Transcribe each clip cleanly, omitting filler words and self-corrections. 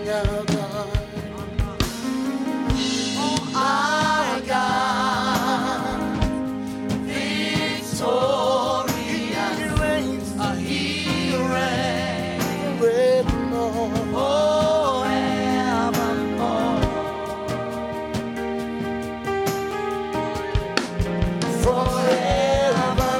our God. Oh, our God, victorious, He reigns forevermore.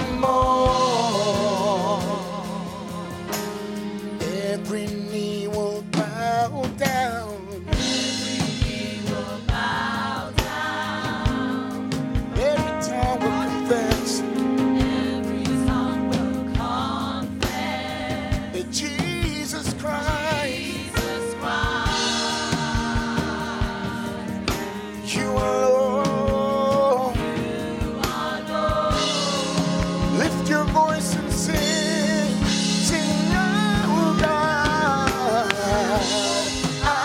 Every knee will bow down. Every knee will bow down. Every tongue will confess. Every tongue will confess that Jesus Christ, you are Lord. You are Lord. Lift your voice and sing. Sing, oh God, our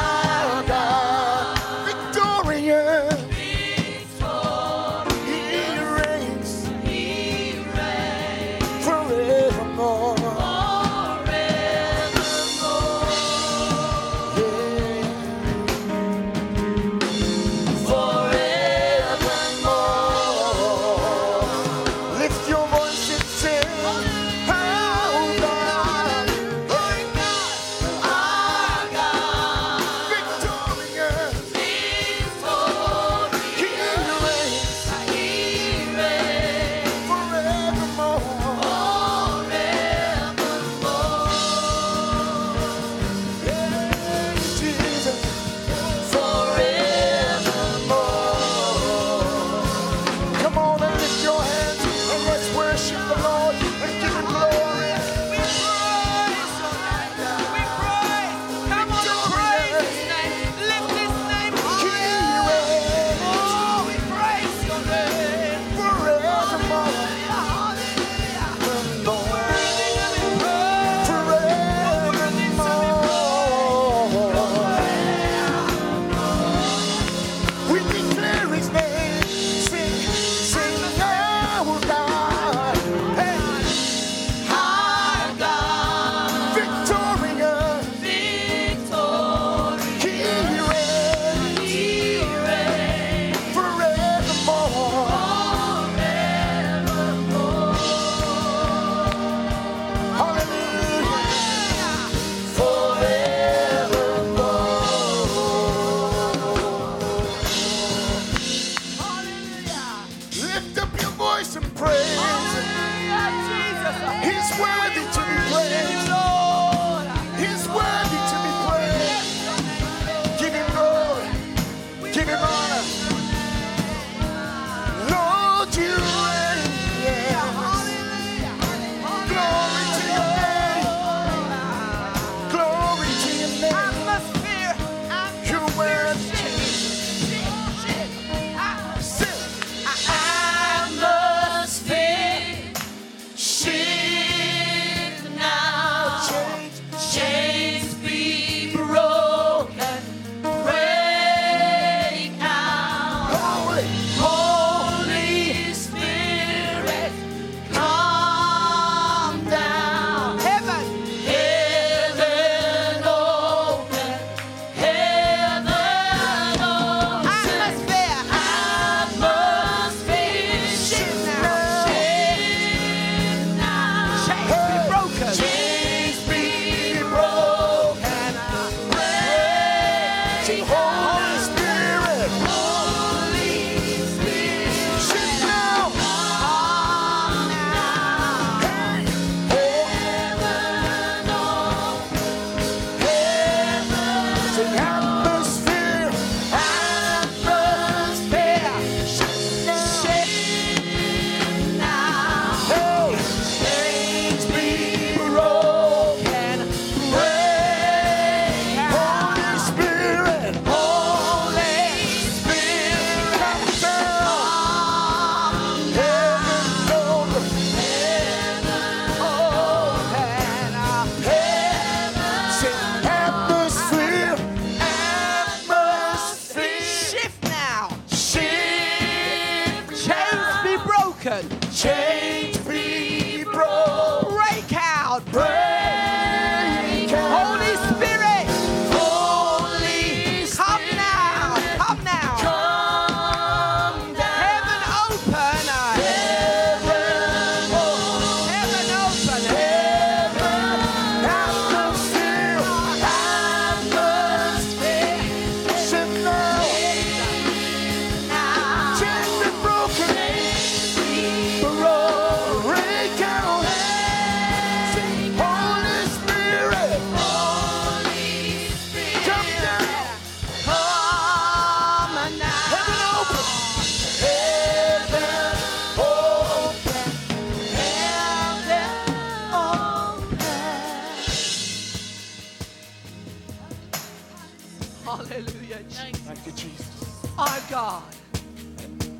Hallelujah, Jesus. Thank you, Jesus. Our God.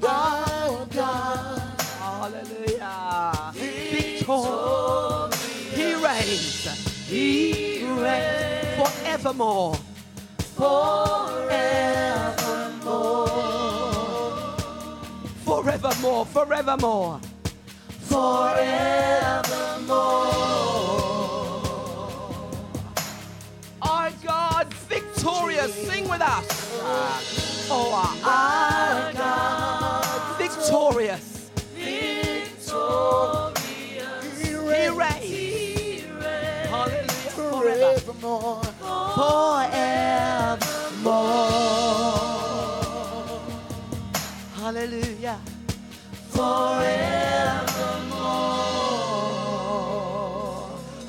Our God. Hallelujah. Victorious. He reigns. He reigns forevermore. Forevermore. Forevermore. Forevermore. Forevermore. Our God victorious. Sing with us. Oh, our God victorious. He reigns. Hallelujah. Forevermore. Forevermore. Hallelujah. Forevermore.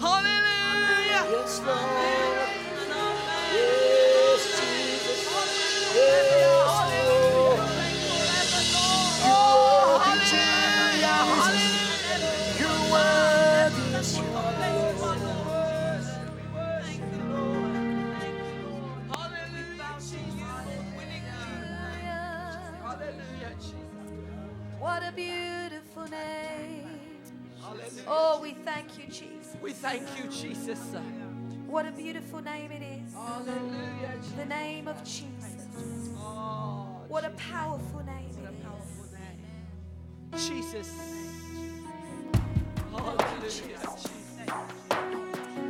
Hallelujah. Yes, Lord. Yes, Jesus. Yes, Lord. You are Jesus. You are this. What a beautiful name. Oh, we thank you, Jesus. We thank you, Jesus. What a beautiful name it is. Hallelujah. The name of Jesus. What a powerful name it is. Jesus. Hallelujah. Jesus.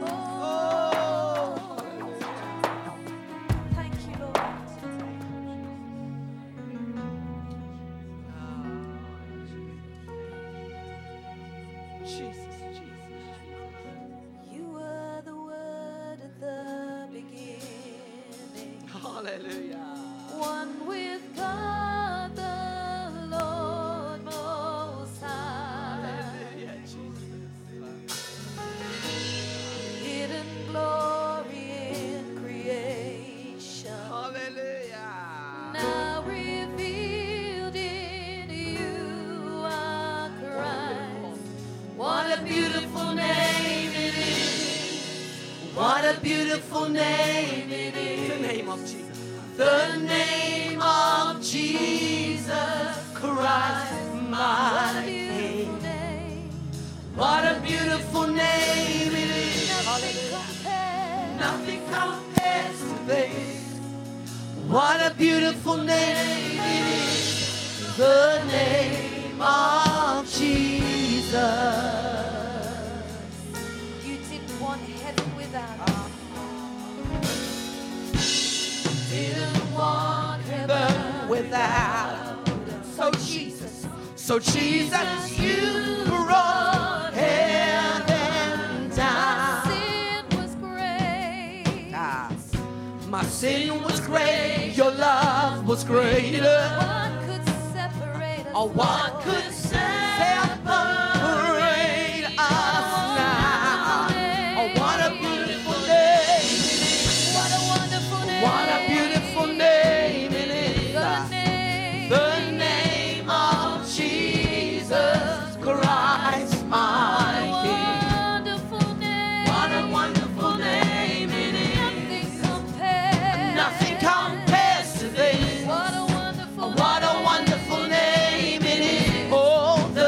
Oh, thank you, Lord. Jesus. You were the Word at the beginning. Hallelujah. One with God, the Lord Most High. Hallelujah, Jesus. Hidden glory in creation. Hallelujah. Now revealed in you are Christ. What a beautiful name it is. What a beautiful name it is. The name of Jesus. The name of Jesus Christ, my King. What a beautiful name it is. Nothing compares to this. What a beautiful name it is. The name of Jesus. You didn't want heaven without us. Didn't want heaven Without. So Jesus, you brought heaven down. Sin was great. My sin was great. Your love was greater. What could separate us? Oh, what could separate us now? Oh, what a beautiful name it is. What a wonderful name. What a beautiful name it is. The name. The name of Jesus Christ, my King. Wonderful name. What a wonderful name it is. Nothing compares. Nothing compares to this. What a wonderful What a wonderful name it is. Oh, the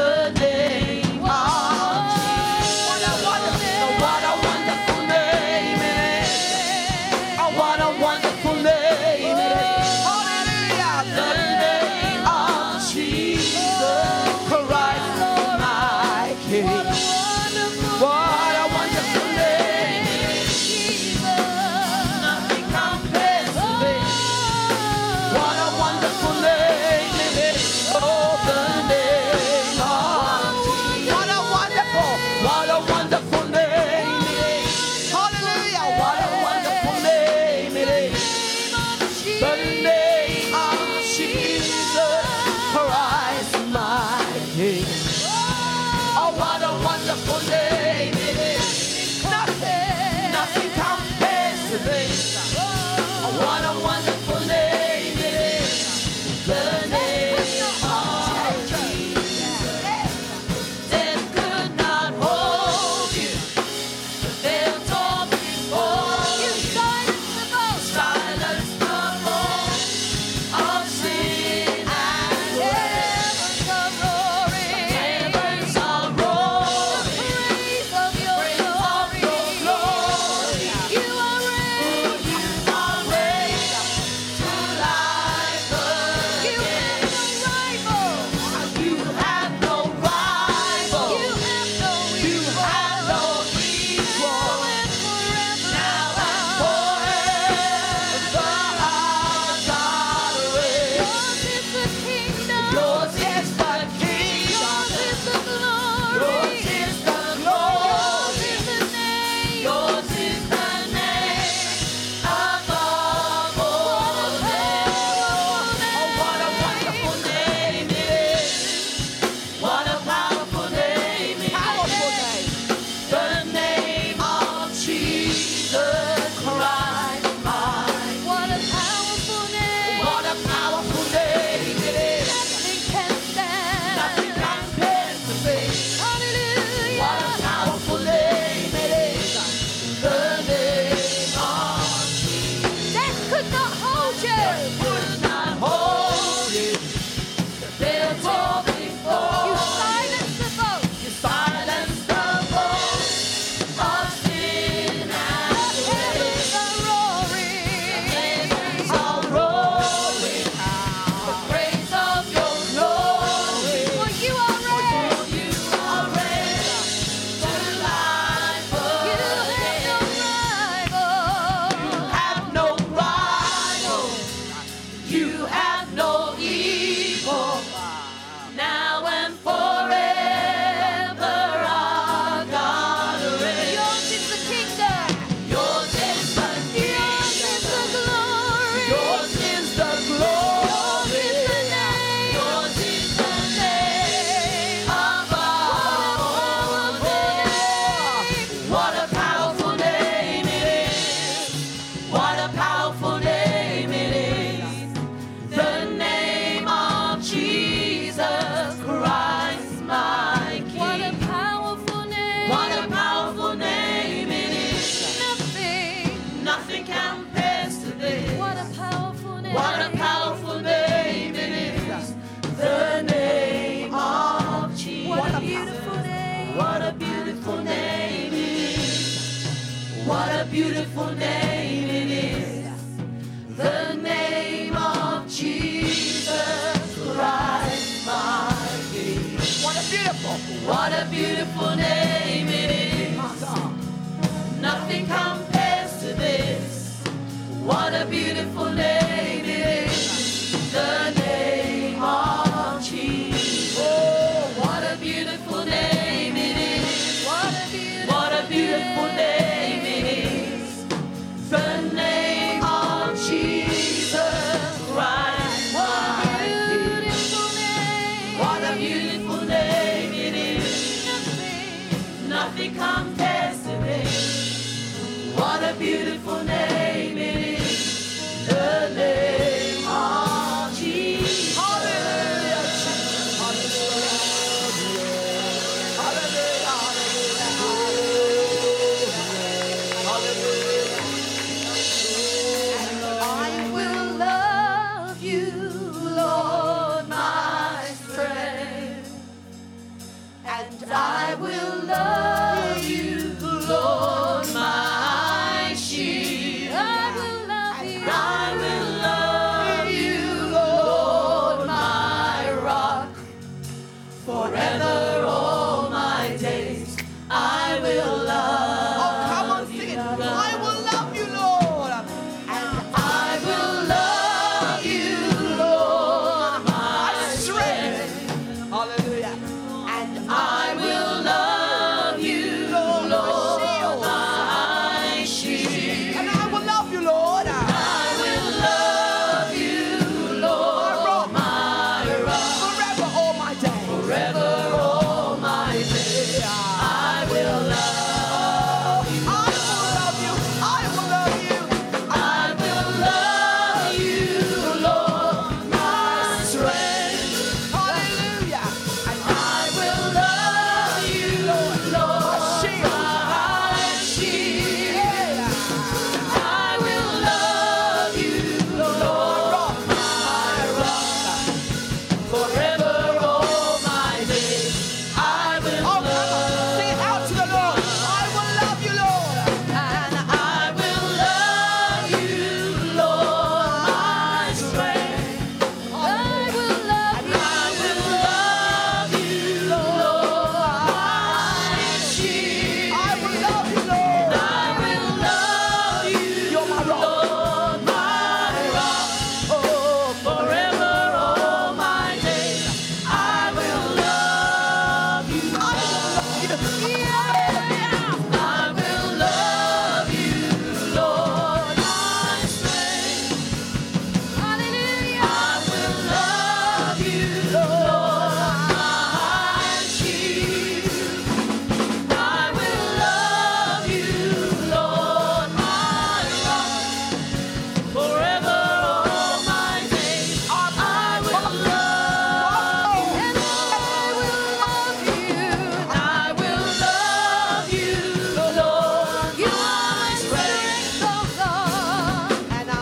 What a beautiful name it is, the name of Jesus. Oh, what a beautiful name it is. What a beautiful name it is, the name of Jesus Christ. What a beautiful name it is. Nothing compares to this. What a beautiful name it is, the name of Jesus. Hallelujah, Jesus. Hallelujah, hallelujah, hallelujah. I will love you, Lord, my strength, and I will love you, Lord, my shield. I will love you. I will love you, Lord, my rock. Forever, all my days, I will love. Oh, come on, sing it. I will love you, Lord. And I will love you, Lord, my strength. Hallelujah. And I will love you, Lord, my shield. And I will love you, Lord. I will love you, Lord, my rock. Forever, all my days. Forever, all my days. I will love you. I will love you. I will love you. I will love you, Lord, my strength. Hallelujah. And I will love you, Lord, my shield. I will love you, Lord, my rock. Forever, all my days, I will love you. Sing it out to the Lord. I will love you, Lord. And I will love you, Lord, my strength. I will love you. I will love you, Lord, my shield. I will love you, Lord. I will love you. You're my rock. Lord, my rock. Oh, forever, all my days, I will love you. I will love you. Yeah. I will love you, Lord, my strength. Hallelujah. I will love you, Lord, my shield. I will love you, Lord, my rock. Forever, all my days, I will love you. And I will love you. I will love you, Lord, my strength, oh God. And I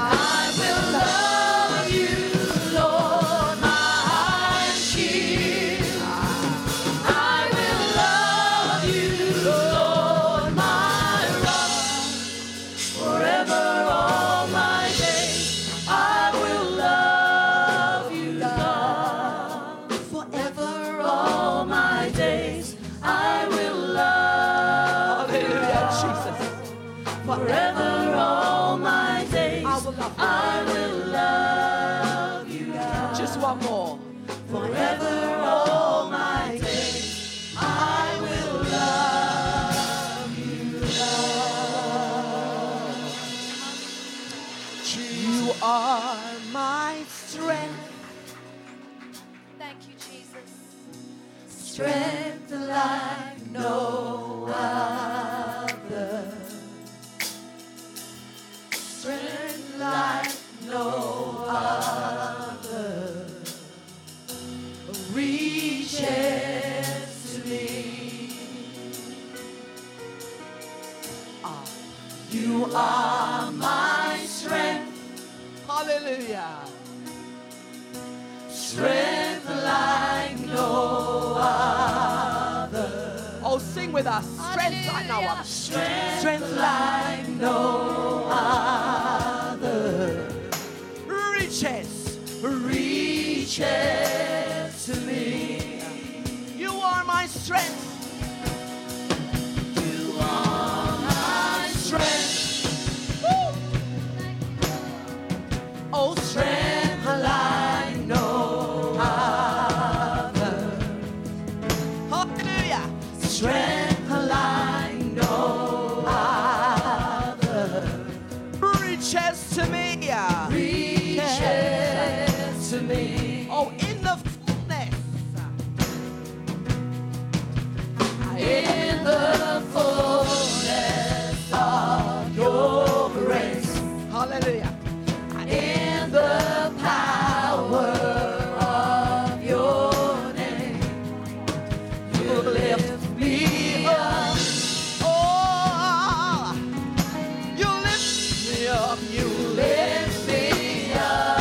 will love you, Lord, my shield. I will love you, Lord, my rock. Forever, all my days, I will love you, God. Forever, all my days, I will love you, Jesus. Forever, all my days, I will love you, God. Just one more. Forever, all my days, I will love you, God. You are my strength. Thank you, Jesus. Strength like no other. Strength like no other. Reaches to me. You are my strength. Hallelujah. Strength like no other. Oh, sing with us. Strength like no other. Strength like no other. Reaches to me. You are my strength. You are my strength. Woo! Oh, strength like no other. Hallelujah. Strength like no other. Reaches to me. Reaches to me. Oh, in the fullness. In the fullness of your grace. Hallelujah. In the power of your name, you lift me up. Oh, you lift me up. You lift me up.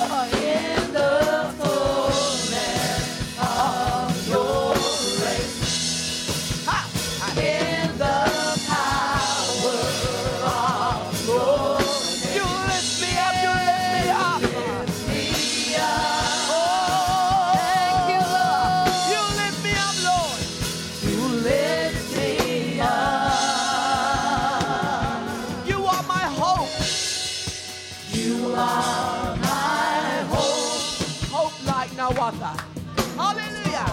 Oh, in the fullness of your grace. Ha! In the power of your name. You lift me up, you lift me up. You lift me up. Oh, thank you, Lord. You lift me up, Lord. You lift me up. You are my hope. You are my hope. Hope like no other. Hallelujah.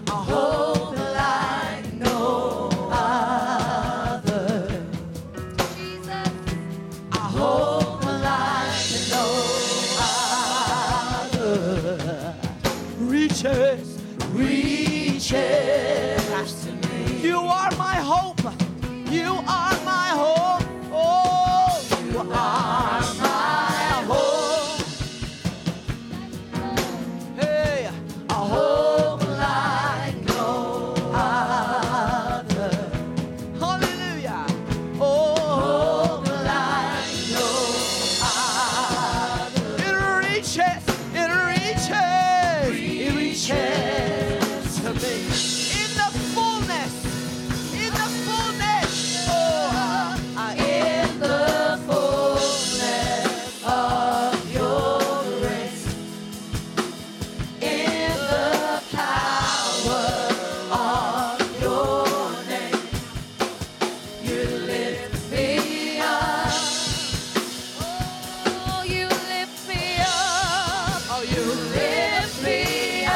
A hope like no other. Jesus. A hope like no other. Reaches to me. You are my hope. You are my hope. Oh, you are my hope. Hey, a hope like no other. Hallelujah. Oh, hope like no other. It reaches to me. In the fullness. Oh, in the fullness of your grace. In the power of your name, you lift me up. Oh, you lift me up. Oh, you lift me up.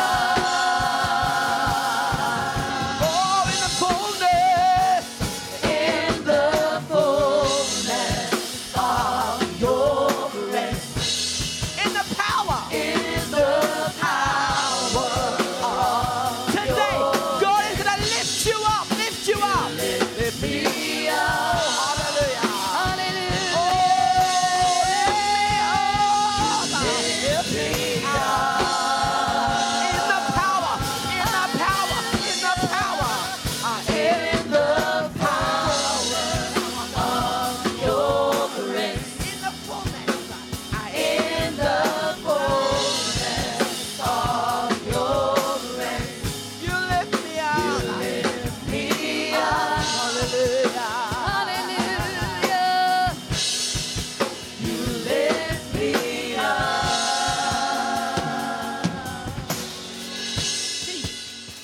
Oh, in the fullness of your grace. In the power of today, God is gonna lift you up. Lift me up. Hallelujah. Hallelujah. Oh, lift me up. In the power of your grace. In the fullness of your grace. You lift me up. Hallelujah. You lift me up.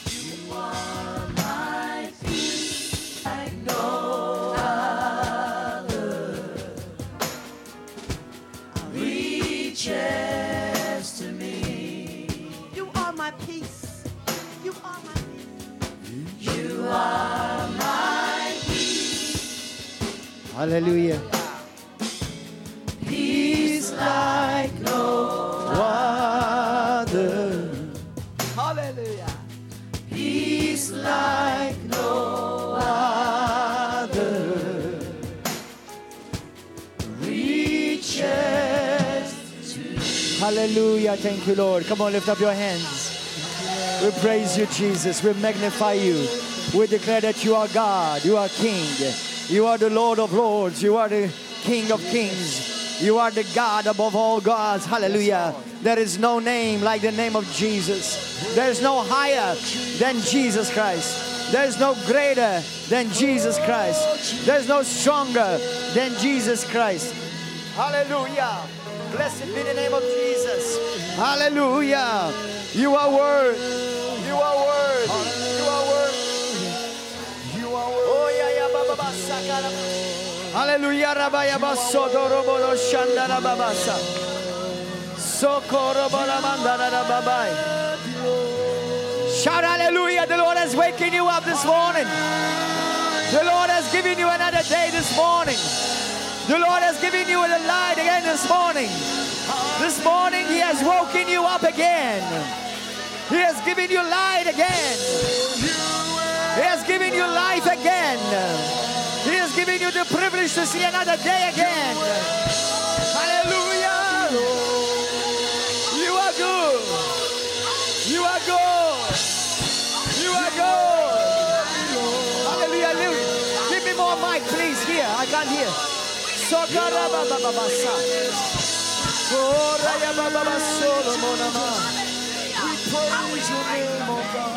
You are my peace like no other. Reaches to me. You are my peace. You are my peace. You are my peace. Hallelujah. Peace like no other. Hallelujah. Peace like no other. Reaches to me. Hallelujah. Thank you, Lord. Come on, lift up your hands. We praise you, Jesus. We magnify you. We declare that you are God. You are King. You are the Lord of Lords. You are the King of Kings. You are the God above all gods. Hallelujah. There is no name like the name of Jesus. There is no higher than Jesus Christ. There is no greater than Jesus Christ. There is no stronger than Jesus Christ. Hallelujah. Blessed be the name of Jesus. Hallelujah. You are worthy. You are worthy. You are worthy. You are worthy. Oh, yeah, yeah, Baba, Sakara. Hallelujah. Rabaya basoto robodo shandara babasa. Sokoro balamandara babai. Shout hallelujah. The Lord has wakened you up this morning. The Lord has given you another day this morning. The Lord has given you the light again this morning. This morning He has woken you up again. He has given you light again. He has given you life again. He has given you the privilege to see another day again. Hallelujah. You are good. You are good. You are good. Hallelujah. Give me more mic, please. Here, I can't hear.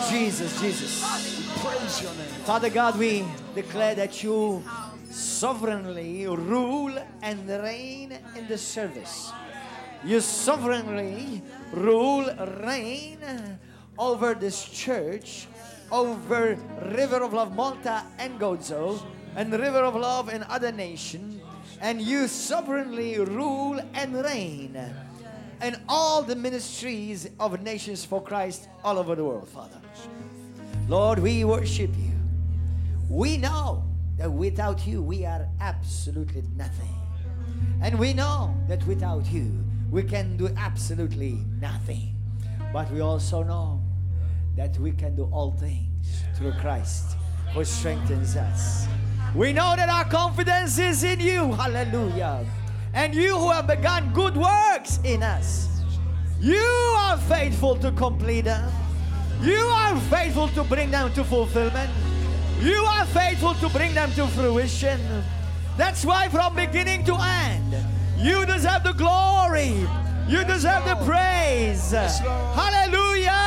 Jesus, Jesus. Praise your name. Father God, we declare that you sovereignly rule and reign in the service. You sovereignly rule, reign over this church, over River of Love Malta and Gozo, and River of Love in other nations. And you sovereignly rule and reign in all the ministries of Nations for Christ all over the world, Father. Lord, we worship you. We know that without you, we are absolutely nothing. And we know that without you, we can do absolutely nothing. But we also know that we can do all things through Christ who strengthens us. We know that our confidence is in you. Hallelujah. And you who have begun good works in us, you are faithful to complete them. You are faithful to bring them to fulfillment. You are faithful to bring them to fruition. That's why from beginning to end, you deserve the glory. You deserve the praise. Hallelujah.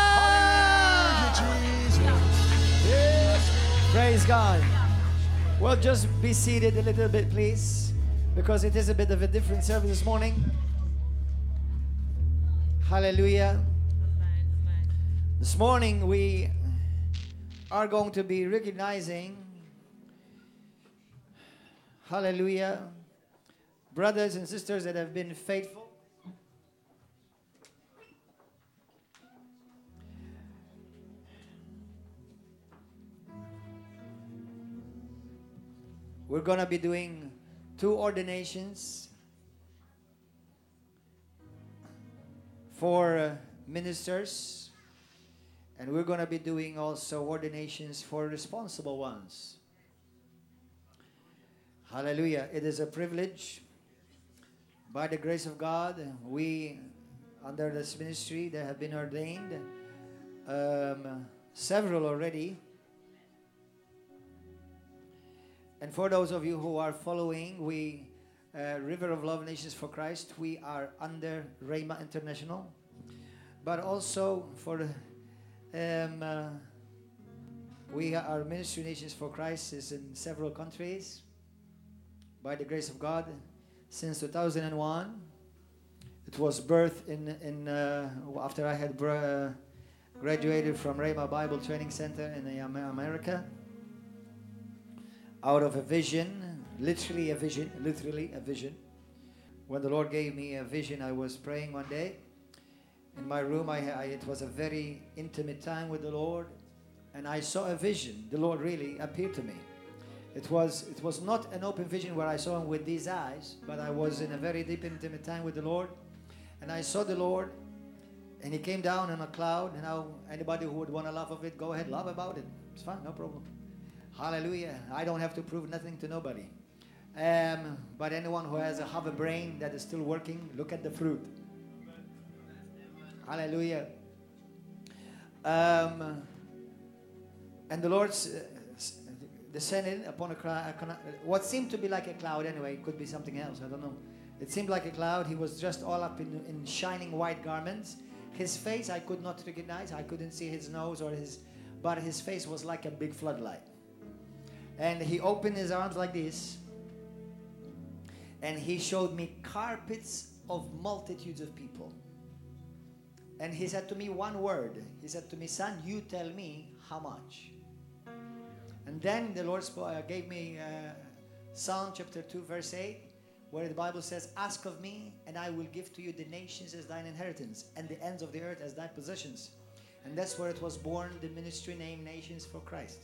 Praise God. Well, just be seated a little bit, please, because it is a bit of a different service this morning. Hallelujah. This morning we are going to be recognizing, hallelujah, brothers and sisters that have been faithful. We're going to be doing 2 ordinations for ministers, and we're going to be doing also ordinations for responsible ones. Hallelujah. It is a privilege. By the grace of God, we, under this ministry, that have been ordained, several already. And for those of you who are following, we, River of Love Nations for Christ, we are under Rhema International. But also for, we are Ministry Nations for Christ is in several countries. By the grace of God, since 2001, it was birthed in after I had graduated from Rhema Bible Training Center in America. Out of a vision, literally a vision. When the Lord gave me a vision, I was praying one day in my room. It was a very intimate time with the Lord, and I saw a vision. The Lord really appeared to me. It was not an open vision where I saw Him with these eyes, but I was in a very deep, intimate time with the Lord, and I saw the Lord, and He came down on a cloud. And now anybody who would want to laugh of it, go ahead, laugh about it. It's fine, no problem. Hallelujah. I don't have to prove nothing to nobody. But anyone who has half a brain that is still working, look at the fruit. Hallelujah. And the Lord descended upon a cloud, what seemed to be like a cloud anyway. It could be something else, I don't know. It seemed like a cloud. He was dressed all up in shining white garments. His face I could not recognize. I couldn't see his nose but his face was like a big floodlight. And He opened His arms like this, and He showed me carpets of multitudes of people. And He said to me one word. He said to me, "Son, you tell me how much." And then the Lord gave me Psalm chapter 2, verse 8, where the Bible says, ask of me, and I will give to you the nations as thine inheritance, and the ends of the earth as thy possessions. And that's where it was born, the ministry named Nations for Christ.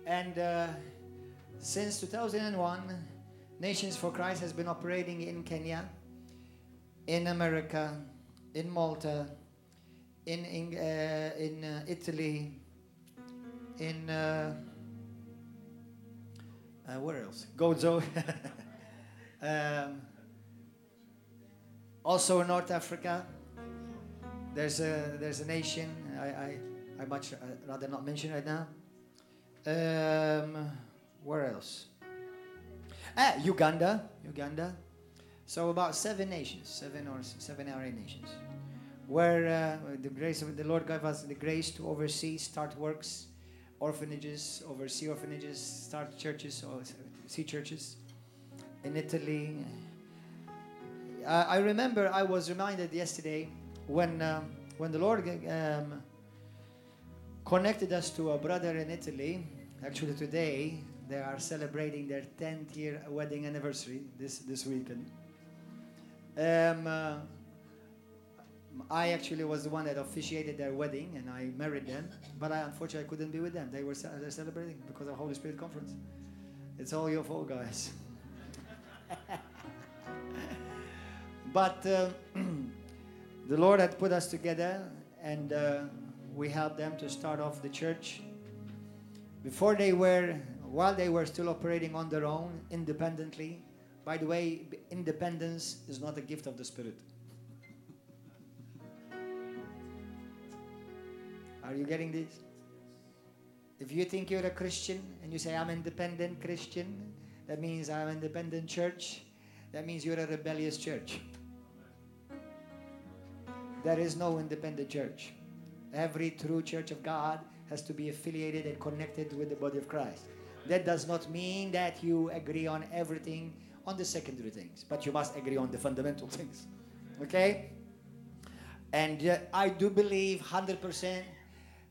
And since 2001, Nations for Christ has been operating in Kenya, in America, in Malta, in Italy, in where else? Gozo. Also in North Africa. There's a nation I much rather not mention right now. Where else? Uganda. So about 7 nations, 7 or 8 nations, where the grace of the Lord gave us the grace to oversee, start works, orphanages, oversee orphanages, start churches, or see churches in Italy. I remember I was reminded yesterday when the Lord connected us to a brother in Italy. Actually today they are celebrating their 10th year wedding anniversary this weekend. I actually was the one that officiated their wedding, and I married them, but I unfortunately couldn't be with them. They're celebrating because of Holy Spirit conference. It's all your fault, guys. But the Lord had put us together, and we helped them to start off the church. While they were still operating on their own, independently. By the way, independence is not a gift of the Spirit. Are you getting this? If you think you're a Christian and you say, I'm independent Christian, that means I'm an independent church, that means you're a rebellious church. There is no independent church. Every true church of God has to be affiliated and connected with the body of Christ. That does not mean that you agree on everything, on the secondary things, but you must agree on the fundamental things. Okay? And I do believe 100%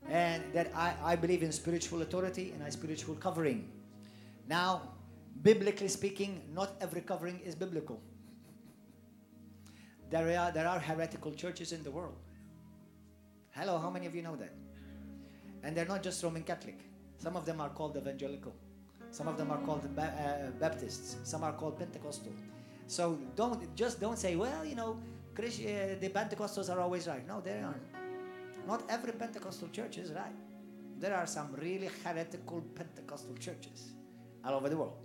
and that I believe in spiritual authority and spiritual covering. Now, biblically speaking, not every covering is biblical. There are heretical churches in the world. Hello, how many of you know that? And they're not just Roman Catholic. Some of them are called evangelical. Some of them are called Baptists. Some are called Pentecostal. So don't say, well, the Pentecostals are always right. No, they aren't. Not every Pentecostal church is right. There are some really heretical Pentecostal churches all over the world.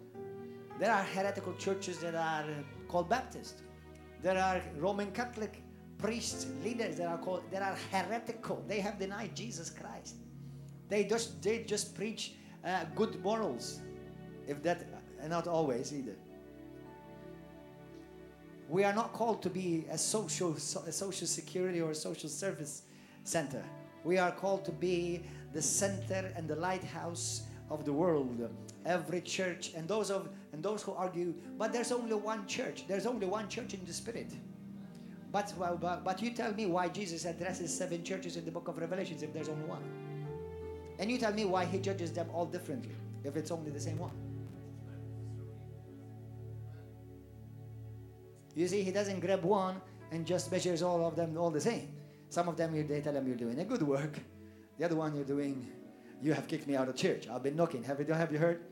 There are heretical churches that are called Baptist. There are Roman Catholic priests, leaders that are heretical. They have denied Jesus Christ. They just preach good morals, if that, not always either. We are not called to be a social security or a social service center. We are called to be the center and the lighthouse of the world. Every church, and those who argue, but there's only one church. There's only one church in the Spirit. But you tell me why Jesus addresses 7 churches in the book of Revelations if there's only one. And you tell me why he judges them all differently if it's only the same one. You see, he doesn't grab one and just measures all of them all the same. Some of them, they tell him, you're doing a good work. The other one, you have kicked me out of church. I've been knocking. Have you heard?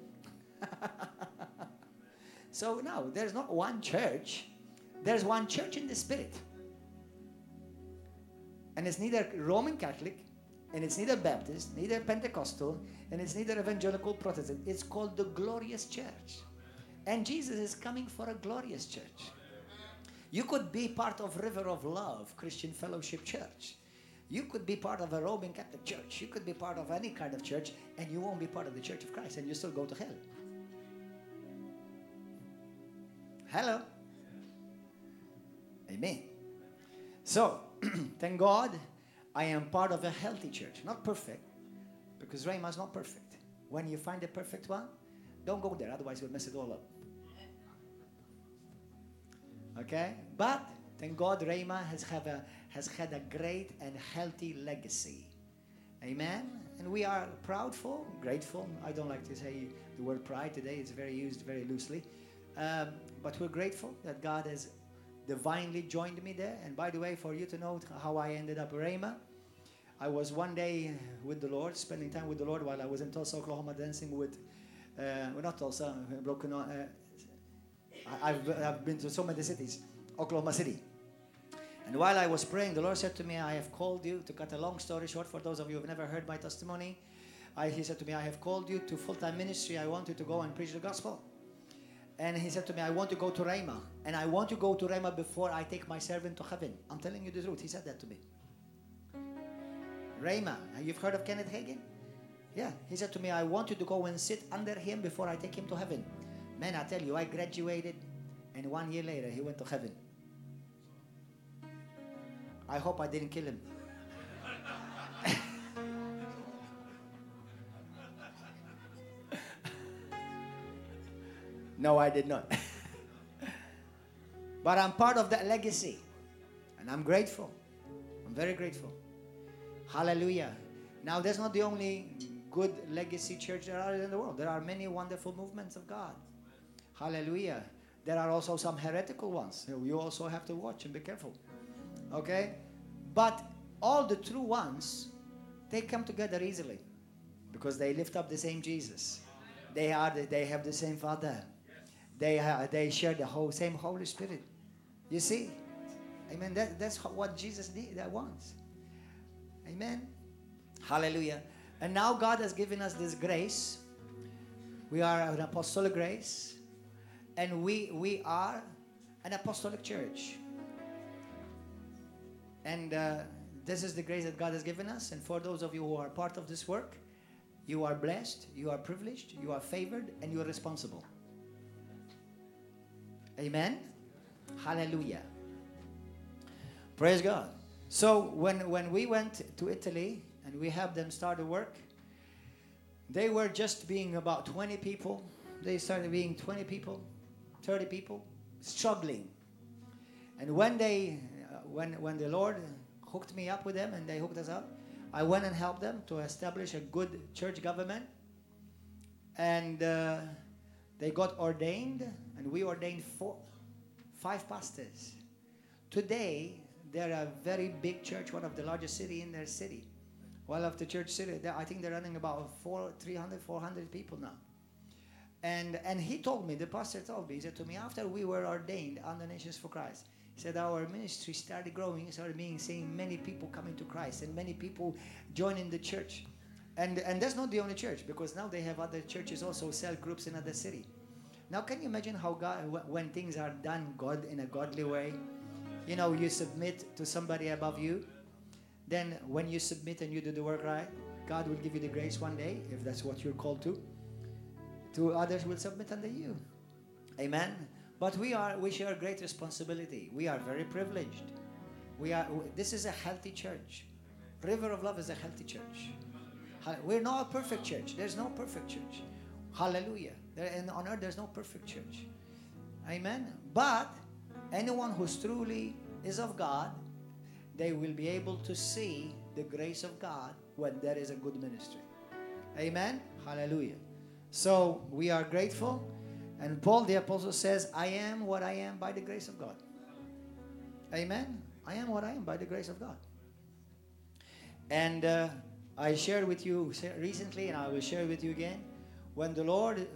So no, there's not one church. There's one church in the Spirit. And it's neither Roman Catholic, and it's neither Baptist, neither Pentecostal, and it's neither evangelical Protestant. It's called the glorious church. And Jesus is coming for a glorious church. You could be part of River of Love Christian Fellowship Church. You could be part of a Roman Catholic church. You could be part of any kind of church, and you won't be part of the Church of Christ, and you still go to hell. Hello. Amen. So, thank God, I am part of a healthy church. Not perfect, because Rhema is not perfect. When you find a perfect one, don't go there, otherwise you'll mess it all up. Okay? But, thank God, Rhema has had a great and healthy legacy. Amen? And we are proudful, grateful. I don't like to say the word pride today. It's very used very loosely. But we're grateful that God has divinely joined me there. And by the way, for you to know how I ended up Rhema, I was one day with the Lord, spending time with the Lord while I was in Tulsa, Oklahoma, dancing with, well, not Tulsa, broken. I've been to so many cities, Oklahoma City. And while I was praying, the Lord said to me, I have called you, to cut a long story short, for those of you who have never heard my testimony, he said to me, I have called you to full-time ministry. I want you to go and preach the gospel. And he said to me, I want to go to Rhema. And I want to go to Rhema before I take my servant to heaven. I'm telling you the truth. He said that to me. Rhema. You've heard of Kenneth Hagin? Yeah. He said to me, I want you to go and sit under him before I take him to heaven. Man, I tell you, I graduated, and 1 year later, he went to heaven. I hope I didn't kill him. No, I did not. But I'm part of that legacy. And I'm grateful. I'm very grateful. Hallelujah. Now, that's not the only good legacy church there are in the world. There are many wonderful movements of God. Hallelujah. There are also some heretical ones. You also have to watch and be careful. Okay? But all the true ones, they come together easily because they lift up the same Jesus. They have the same Father. They share the same Holy Spirit. You see? Amen. That's what Jesus wants. Amen. Hallelujah. And now God has given us this grace. We are an apostolic grace. And we are an apostolic church. And this is the grace that God has given us. And for those of you who are part of this work, you are blessed, you are privileged, you are favored, and you are responsible. Amen? Hallelujah. Praise God. So when we went to Italy and we helped them start the work, they were just being about 20 people. They started being 20 people, 30 people, struggling. And when the Lord hooked me up with them and they hooked us up, I went and helped them to establish a good church government. And they got ordained, and we ordained 5 pastors. Today, they're a very big church, one of the largest cities in their city. One of the church city, I think they're running about 300, 400 people now. And he told me, the pastor told me, he said to me, after we were ordained on the Nations for Christ, he said our ministry started growing, started seeing many people coming to Christ and many people joining the church. And that's not the only church, because now they have other churches also, cell groups in other city. Now can you imagine how God, when things are done God in a godly way, you know, you submit to somebody above you, then when you submit and you do the work right, God will give you the grace one day, if that's what you're called to others will submit under you. Amen. But we share great responsibility. We are very privileged. This is a healthy church. River of Love is a healthy church. We're not a perfect church. There's no perfect church. Hallelujah. And on earth, there's no perfect church. Amen. But anyone who's truly is of God, they will be able to see the grace of God when there is a good ministry. Amen. Hallelujah. So we are grateful. And Paul the Apostle says, I am what I am by the grace of God. Amen. I am what I am by the grace of God. And I shared with you recently, and I will share with you again, when the Lord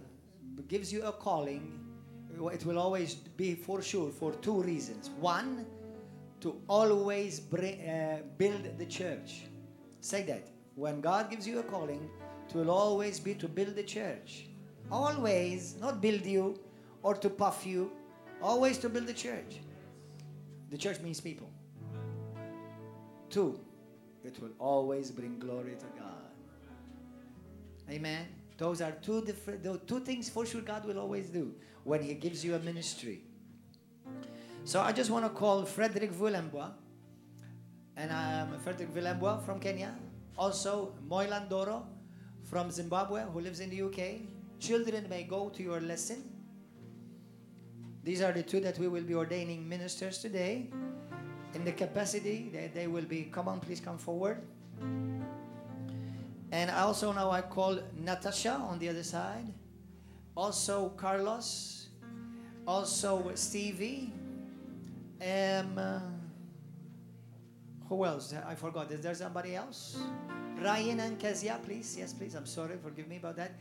gives you a calling, it will always be for sure for 2 reasons. One, to always build the church. Say that. When God gives you a calling, it will always be to build the church. Always, not build you or to puff you, always to build the church. The church means people. 2, it will always bring glory to God. Amen. Those are 2 things for sure God will always do when He gives you a ministry. So I just want to call Frederick Vulembwa, and I'm Frederick Vulembwa from Kenya. Also Moilan Doro from Zimbabwe, who lives in the UK. Children may go to your lesson. These are the 2 that we will be ordaining ministers today. In the capacity, they will be, come on, please come forward. And also now I call Natasha on the other side. Also Carlos. Also Stevie. Who else? I forgot. Is there somebody else? Ryan and Kezia, please. Yes, please. I'm sorry. Forgive me about that.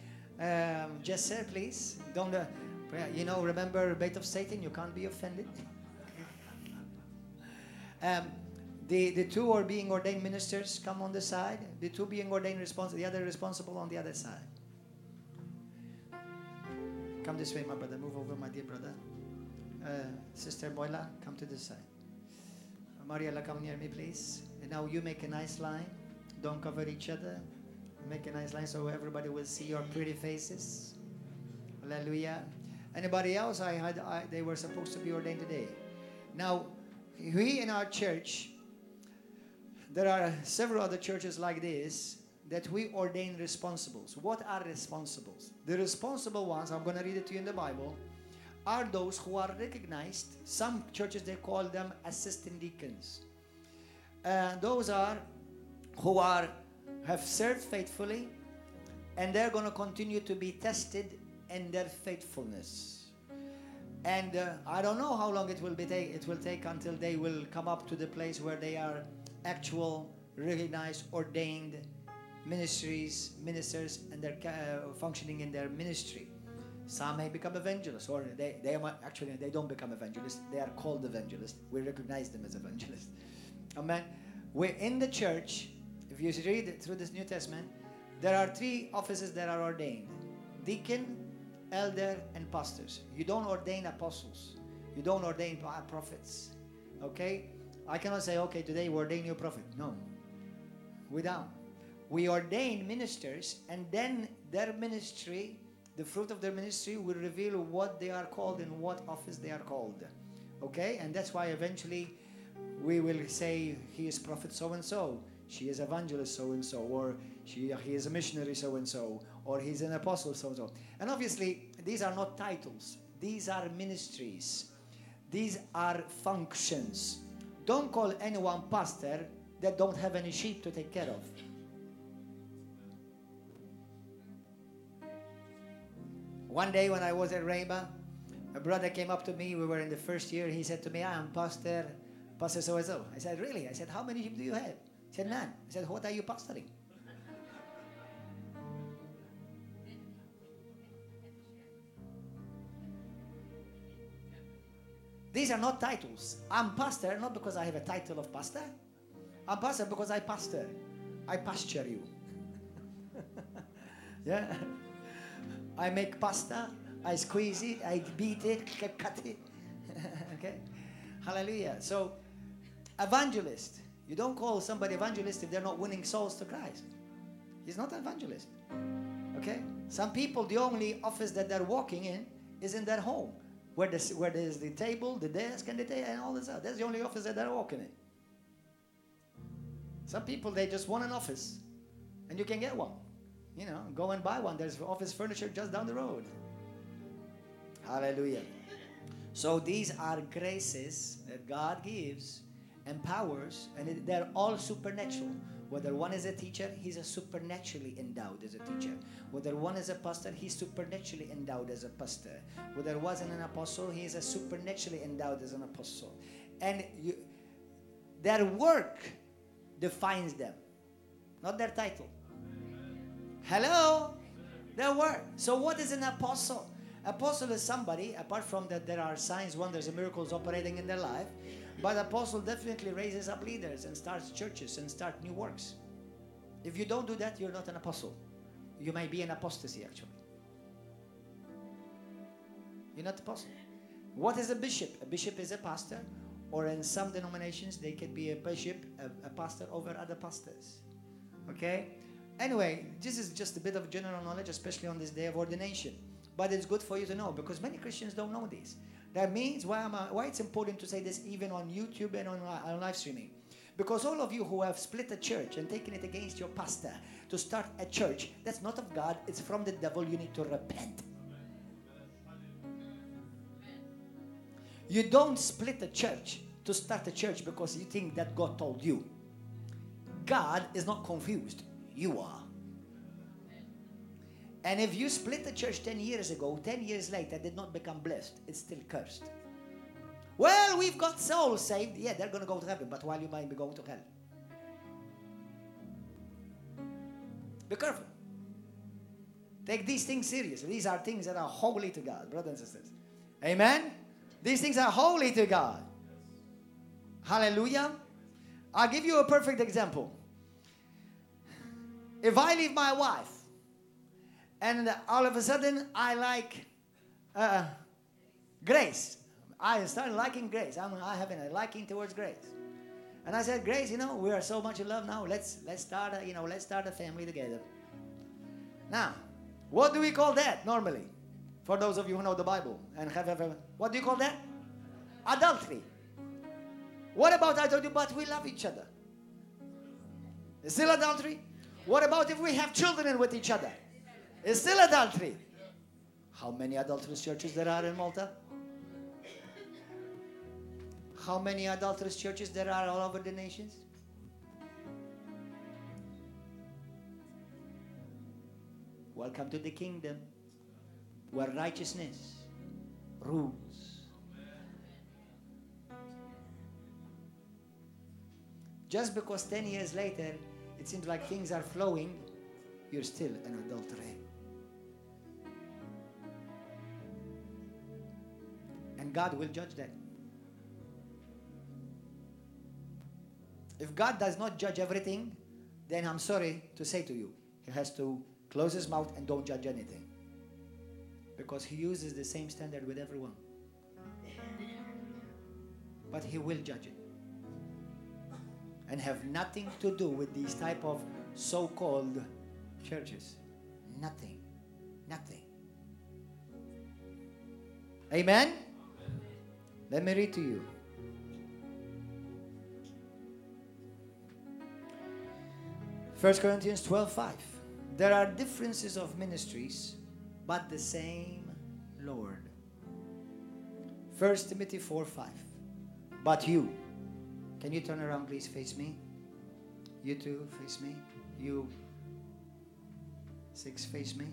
Jesse, please. Don't, remember bait of Satan. You can't be offended. The two are being ordained ministers. Come on the side. The two being ordained responsible. The other responsible on the other side. Come this way, my brother. Move over, my dear brother. Sister Moila, come to this side. Mariella, come near me, please. And now you make a nice line. Don't cover each other. Make a nice line so everybody will see your pretty faces. Hallelujah. Anybody else? They were supposed to be ordained today. Now, we in our church, there are several other churches like this that we ordain responsibles. What are responsibles? The responsible ones, I'm going to read it to you in the Bible, are those who are recognized. Some churches, they call them assistant deacons. Those are who have served faithfully, and they're going to continue to be tested in their faithfulness. And I don't know how long it will take until they will come up to the place where they are actual, recognized, ordained ministers, and they're functioning in their ministry. Some may become evangelists, or they don't become evangelists. They are called evangelists. We recognize them as evangelists. Amen. We're in the church. If you read through this New Testament, there are 3 offices that are ordained: deacon, elder, and pastors. You don't ordain apostles. You don't ordain prophets. Okay? I cannot say, okay, today we ordain you a prophet. No. We don't. We ordain ministers, and then their ministry, the fruit of their ministry, will reveal what they are called and what office they are called. Okay? And that's why eventually we will say he is prophet so-and-so, she is evangelist so-and-so, or he is a missionary so-and-so, or he's an apostle so-and-so. And obviously, these are not titles. These are ministries. These are functions. Don't call anyone pastor that don't have any sheep to take care of. One day when I was at Erbgħa, a brother came up to me. We were in the first year. He said to me, I'm pastor so-and-so. I said, really? I said, how many sheep do you have? He said, none. I said, what are you pastoring? These are not titles. I'm pastor not because I have a title of pastor. I'm pastor because I pastor. I pasture you. Yeah. I make pasta, I squeeze it, I beat it, cut it. Okay? Hallelujah. So, evangelist. You don't call somebody evangelist if they're not winning souls to Christ. He's not an evangelist. Okay? Some people, the only office that they're walking in is in their home, where there's the table, the desk, and and all this. That's the only office that they're walking in. Some people, they just want an office, and you can get one. You know, go and buy one. There's office furniture just down the road. Hallelujah. So these are graces that God gives, empowers, and they're all supernatural. Whether one is a teacher, he's a supernaturally endowed as a teacher. Whether one is a pastor, he's supernaturally endowed as a pastor. Whether one is an apostle, he is a supernaturally endowed as an apostle. And their work defines them, not their title. Hello? Their work. So what is an apostle? Apostle is somebody, apart from that there are signs, wonders, and miracles operating in their life, but apostle definitely raises up leaders and starts churches and starts new works. If you don't do that, you're not an apostle. You may be an apostasy, actually. You're not an apostle. What is a bishop? A bishop is a pastor, or in some denominations, they could be a bishop, a pastor over other pastors. Okay? Anyway, this is just a bit of general knowledge, especially on this day of ordination. But it's good for you to know, because many Christians don't know this. That means why it's important to say this even on YouTube and on live streaming. Because all of you who have split a church and taken it against your pastor to start a church, that's not of God, it's from the devil. You need to repent. You don't split a church to start a church because you think that God told you. God is not confused. You are. And if you split the church 10 years ago, 10 years later, did not become blessed, it's still cursed. Well, we've got souls saved. Yeah, they're going to go to heaven, but while you might be going to hell. Be careful. Take these things seriously. These are things that are holy to God, brothers and sisters. Amen? These things are holy to God. Hallelujah. I'll give you a perfect example. If I leave my wife, and all of a sudden I like Grace. I started liking Grace. I having a liking towards Grace. And I said, Grace, you know, we are so much in love now. Let's start a family together. Now, what do we call that normally? For those of you who know the Bible and have ever, what do you call that? Adultery. What about I told you, but we love each other? It's still adultery. What about if we have children with each other? It's still adultery. How many adulterous churches there are in Malta? How many adulterous churches there are all over the nations? Welcome to the kingdom where righteousness rules. Just because 10 years later it seems like things are flowing, you're still an adulterer. And God will judge that. If God does not judge everything, then I'm sorry to say to you, He has to close His mouth and don't judge anything. Because He uses the same standard with everyone. But He will judge it. And have nothing to do with these type of so-called churches. Nothing. Nothing. Amen? Let me read to you. First Corinthians 12:5. There are differences of ministries, but the same Lord. 1 Timothy 4:5. But you. Can you turn around, please? Face me. You two, face me. You 6, face me.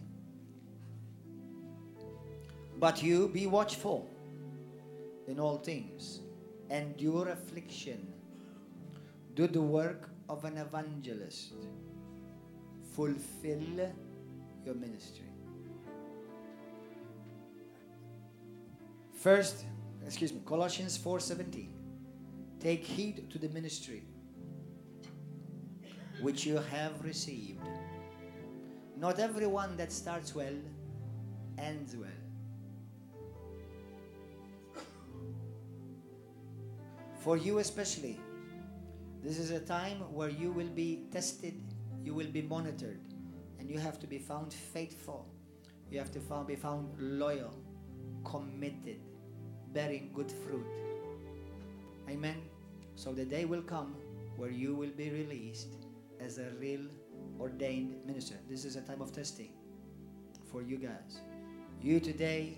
But you be watchful in all things. Endure affliction. Do the work of an evangelist. Fulfill your ministry. Colossians 4:17. Take heed to the ministry which you have received. Not everyone that starts well ends well. For you especially, this is a time where you will be tested, you will be monitored, and you have to be found faithful. You have to be found loyal, committed, bearing good fruit. Amen. So the day will come where you will be released as a real ordained minister. This is a time of testing for you guys. You today,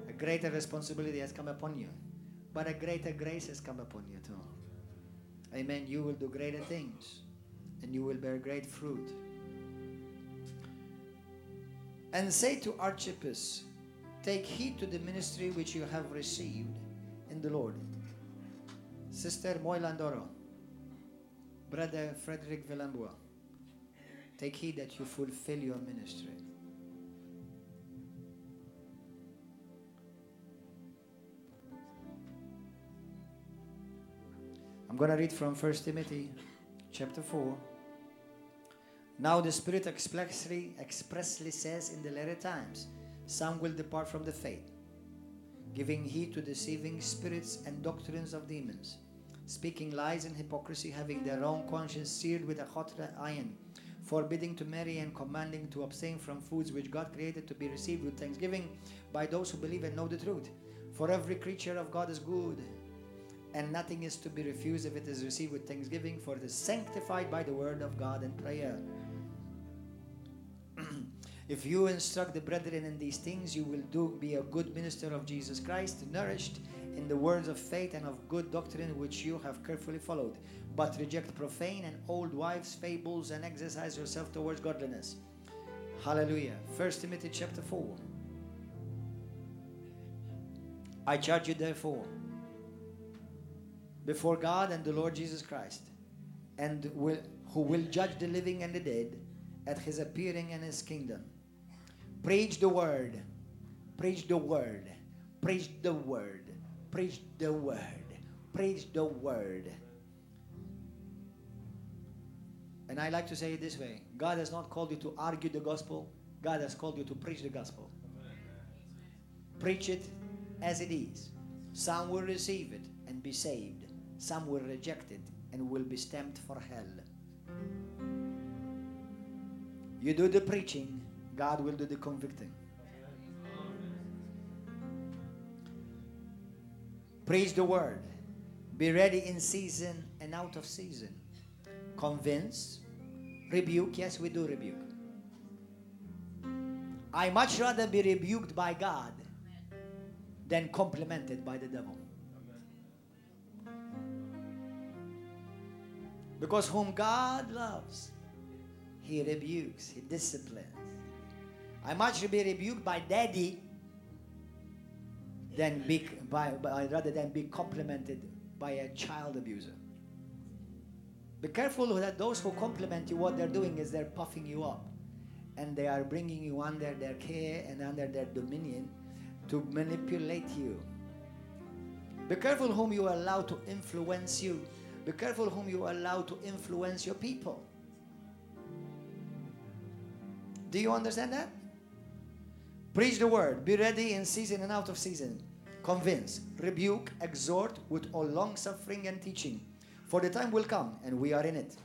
a greater responsibility has come upon you, but a greater grace has come upon you too. Amen. You will do greater things and you will bear great fruit. And say to Archippus, take heed to the ministry which you have received in the Lord. Sister Moilandoro, Brother Frederick Villambua, take heed that you fulfill your ministry. I'm going to read from 1 Timothy chapter 4. Now the Spirit expressly says in the latter times, some will depart from the faith, giving heed to deceiving spirits and doctrines of demons, speaking lies and hypocrisy, having their own conscience seared with a hot iron, forbidding to marry and commanding to abstain from foods which God created to be received with thanksgiving by those who believe and know the truth. For every creature of God is good, and nothing is to be refused if it is received with thanksgiving, for it is sanctified by the word of God and prayer. If you instruct the brethren in these things, you will be a good minister of Jesus Christ, nourished in the words of faith and of good doctrine which you have carefully followed. But reject profane and old wives' fables and exercise yourself towards godliness. Hallelujah. 1 Timothy chapter 4. I charge you therefore before God and the Lord Jesus Christ, and who will judge the living and the dead at his appearing in his kingdom. Preach the word. Preach the word. Preach the word. Preach the word. Preach the word. And I like to say it this way. God has not called you to argue the gospel. God has called you to preach the gospel. Preach it as it is. Some will receive it and be saved. Some will reject it and will be stamped for hell. You do the preaching, God will do the convicting. Preach the word. Be ready in season and out of season. Convince. Rebuke. Yes, we do rebuke. I much rather be rebuked by God than complimented by the devil. Because whom God loves, he rebukes, he disciplines. I much be rebuked by daddy than rather than be complimented by a child abuser. Be careful that those who compliment you, what they're doing is they're puffing you up. And they are bringing you under their care and under their dominion to manipulate you. Be careful whom you allow to influence you. Be careful whom you allow to influence your people. Do you understand that? Preach the word. Be ready in season and out of season. Convince, rebuke, exhort with all long suffering and teaching. For the time will come, and we are in it,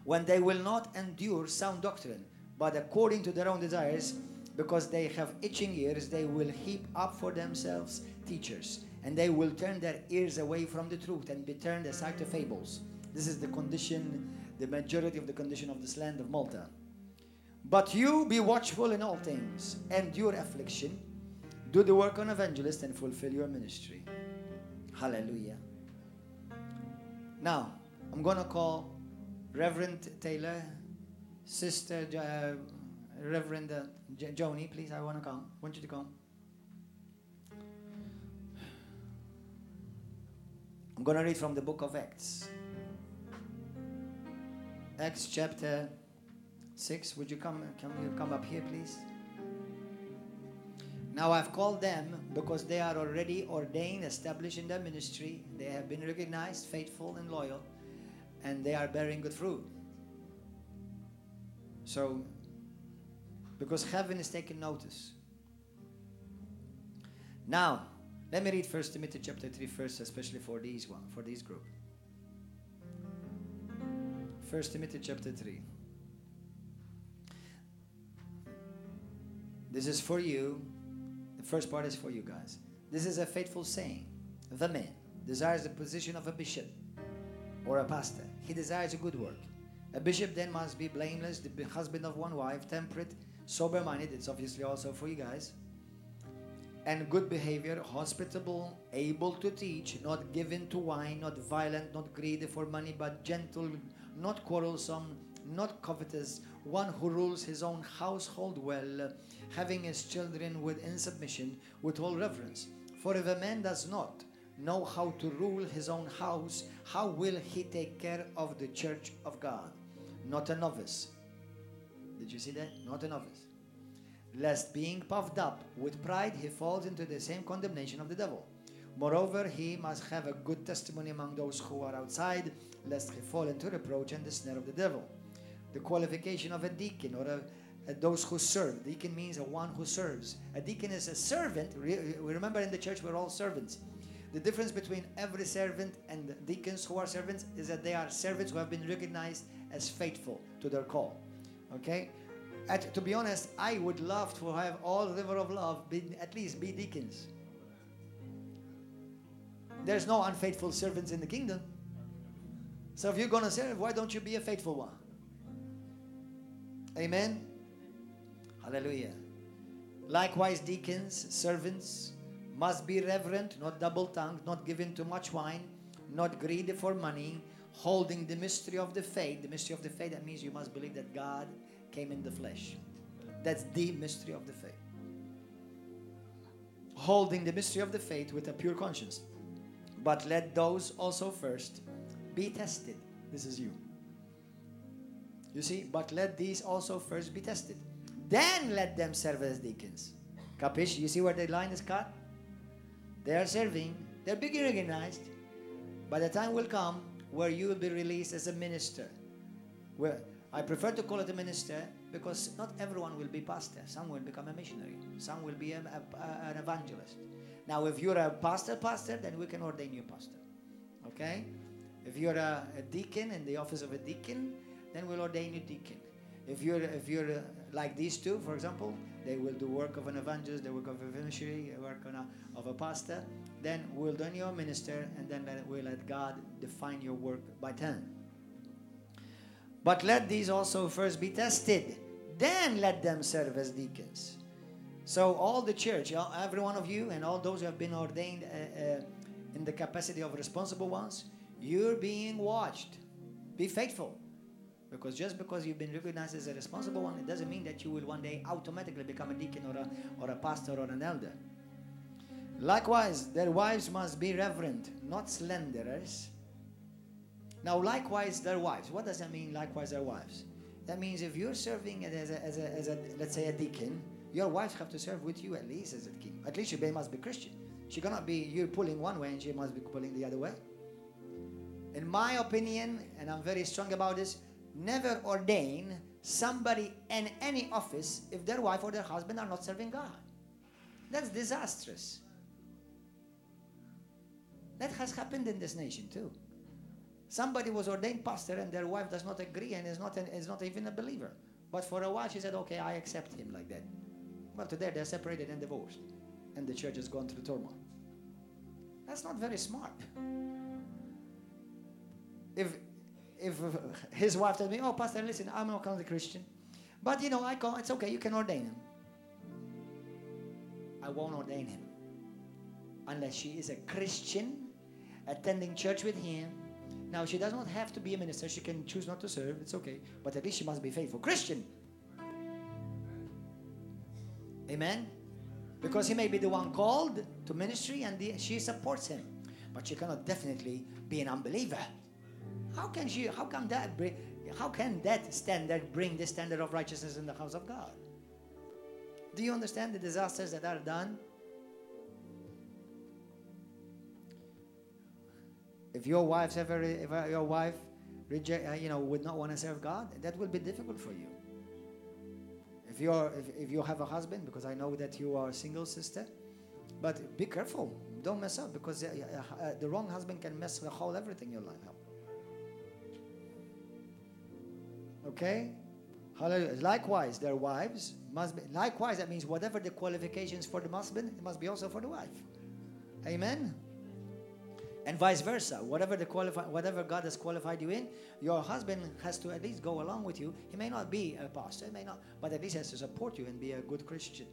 when they will not endure sound doctrine, but according to their own desires, because they have itching ears, they will heap up for themselves teachers, and they will turn their ears away from the truth and be turned aside to fables. This is the condition, the majority of the condition of this land of Malta. But you be watchful in all things, endure affliction, do the work of an evangelist, and fulfill your ministry. Hallelujah. Now, I'm going to call Reverend Taylor, Sister Reverend Joni, please, I want you to come. I'm going to read from the book of Acts. Acts chapter 6. Would you come up here, please? Now I've called them because they are already ordained, established in their ministry. They have been recognized, faithful and loyal, and they are bearing good fruit. So, because heaven is taking notice. Now, let me read 1 Timothy chapter 3 first, especially for this group. 1 Timothy chapter 3. This is for you. The first part is for you guys. This is a faithful saying. The man desires the position of a bishop or a pastor. He desires a good work. A bishop then must be blameless, the husband of one wife, temperate, sober-minded. It's obviously also for you guys. And good behavior, hospitable, able to teach, not given to wine, not violent, not greedy for money, but gentle, not quarrelsome, not covetous, one who rules his own household well, having his children in submission, with all reverence. For if a man does not know how to rule his own house, how will he take care of the church of God? Not a novice. Did you see that? Not a novice. Lest being puffed up with pride, he falls into the same condemnation of the devil. Moreover, he must have a good testimony among those who are outside, lest he fall into reproach and the snare of the devil. The qualification of a deacon or those who serve. Deacon means a one who serves. A deacon is a servant. We remember in the church we're all servants. The difference between every servant and deacons who are servants is that they are servants who have been recognized as faithful to their call. Okay? To be honest, I would love to have all River of Love at least be deacons. There's no unfaithful servants in the kingdom. So if you're going to serve, why don't you be a faithful one? Amen? Hallelujah. Likewise, deacons, servants, must be reverent, not double-tongued, not given to much wine, not greedy for money, holding the mystery of the faith. The mystery of the faith, that means you must believe that God came in the flesh. That's the mystery of the faith. Holding the mystery of the faith with a pure conscience. But let those also first be tested. This is you. You see, but let these also first be tested. Then let them serve as deacons. Capish? You see where the line is cut? They are serving. They're being recognized. By the time will come where you will be released as a minister. Where I prefer to call it a minister because not everyone will be pastor. Some will become a missionary. Some will be an evangelist. Now, if you're a pastor, then we can ordain you pastor. Okay? If you're a deacon in the office of a deacon, then we'll ordain you deacon. If you're like these two, for example, they will do work of an evangelist, they work of a missionary, work of a pastor. Then we'll ordain you a minister, and then we'll let God define your work by turn. But let these also first be tested. Then let them serve as deacons. So all the church, every one of you and all those who have been ordained in the capacity of responsible ones, you're being watched. Be faithful. Because just because you've been recognized as a responsible one, it doesn't mean that you will one day automatically become a deacon or a pastor or an elder. Likewise, their wives must be reverent, not slanderers. Now, likewise, their wives. What does that mean, likewise, their wives? That means if you're serving as a let's say, a deacon, your wives have to serve with you at least as a deacon. At least she must be Christian. She cannot be, you're pulling one way and she must be pulling the other way. In my opinion, and I'm very strong about this, never ordain somebody in any office if their wife or their husband are not serving God. That's disastrous. That has happened in this nation too. Somebody was ordained pastor and their wife does not agree and is not even a believer. But for a while she said, okay, I accept him like that. Well, today they're separated and divorced. And the church has gone through turmoil. That's not very smart. If his wife tells me, oh, pastor, listen, I'm not a Christian. But, it's okay, you can ordain him. I won't ordain him. Unless she is a Christian, attending church with him. Now, she does not have to be a minister. She can choose not to serve. It's okay. But at least she must be faithful. Christian. Amen? Because he may be the one called to ministry and she supports him. But she cannot definitely be an unbeliever. How can that standard bring the standard of righteousness in the house of God? Do you understand the disasters that are done? If your wife would not want to serve God, that will be difficult for you. If you have a husband, because I know that you are a single sister, but be careful, don't mess up, because the wrong husband can mess the whole everything in your life up. Okay? Hallelujah. Likewise, their wives must be. Likewise, that means whatever the qualifications for the husband, it must be also for the wife. Amen. And vice versa. Whatever God has qualified you in, your husband has to at least go along with you. He may not be a pastor, he may not, but at least has to support you and be a good Christian.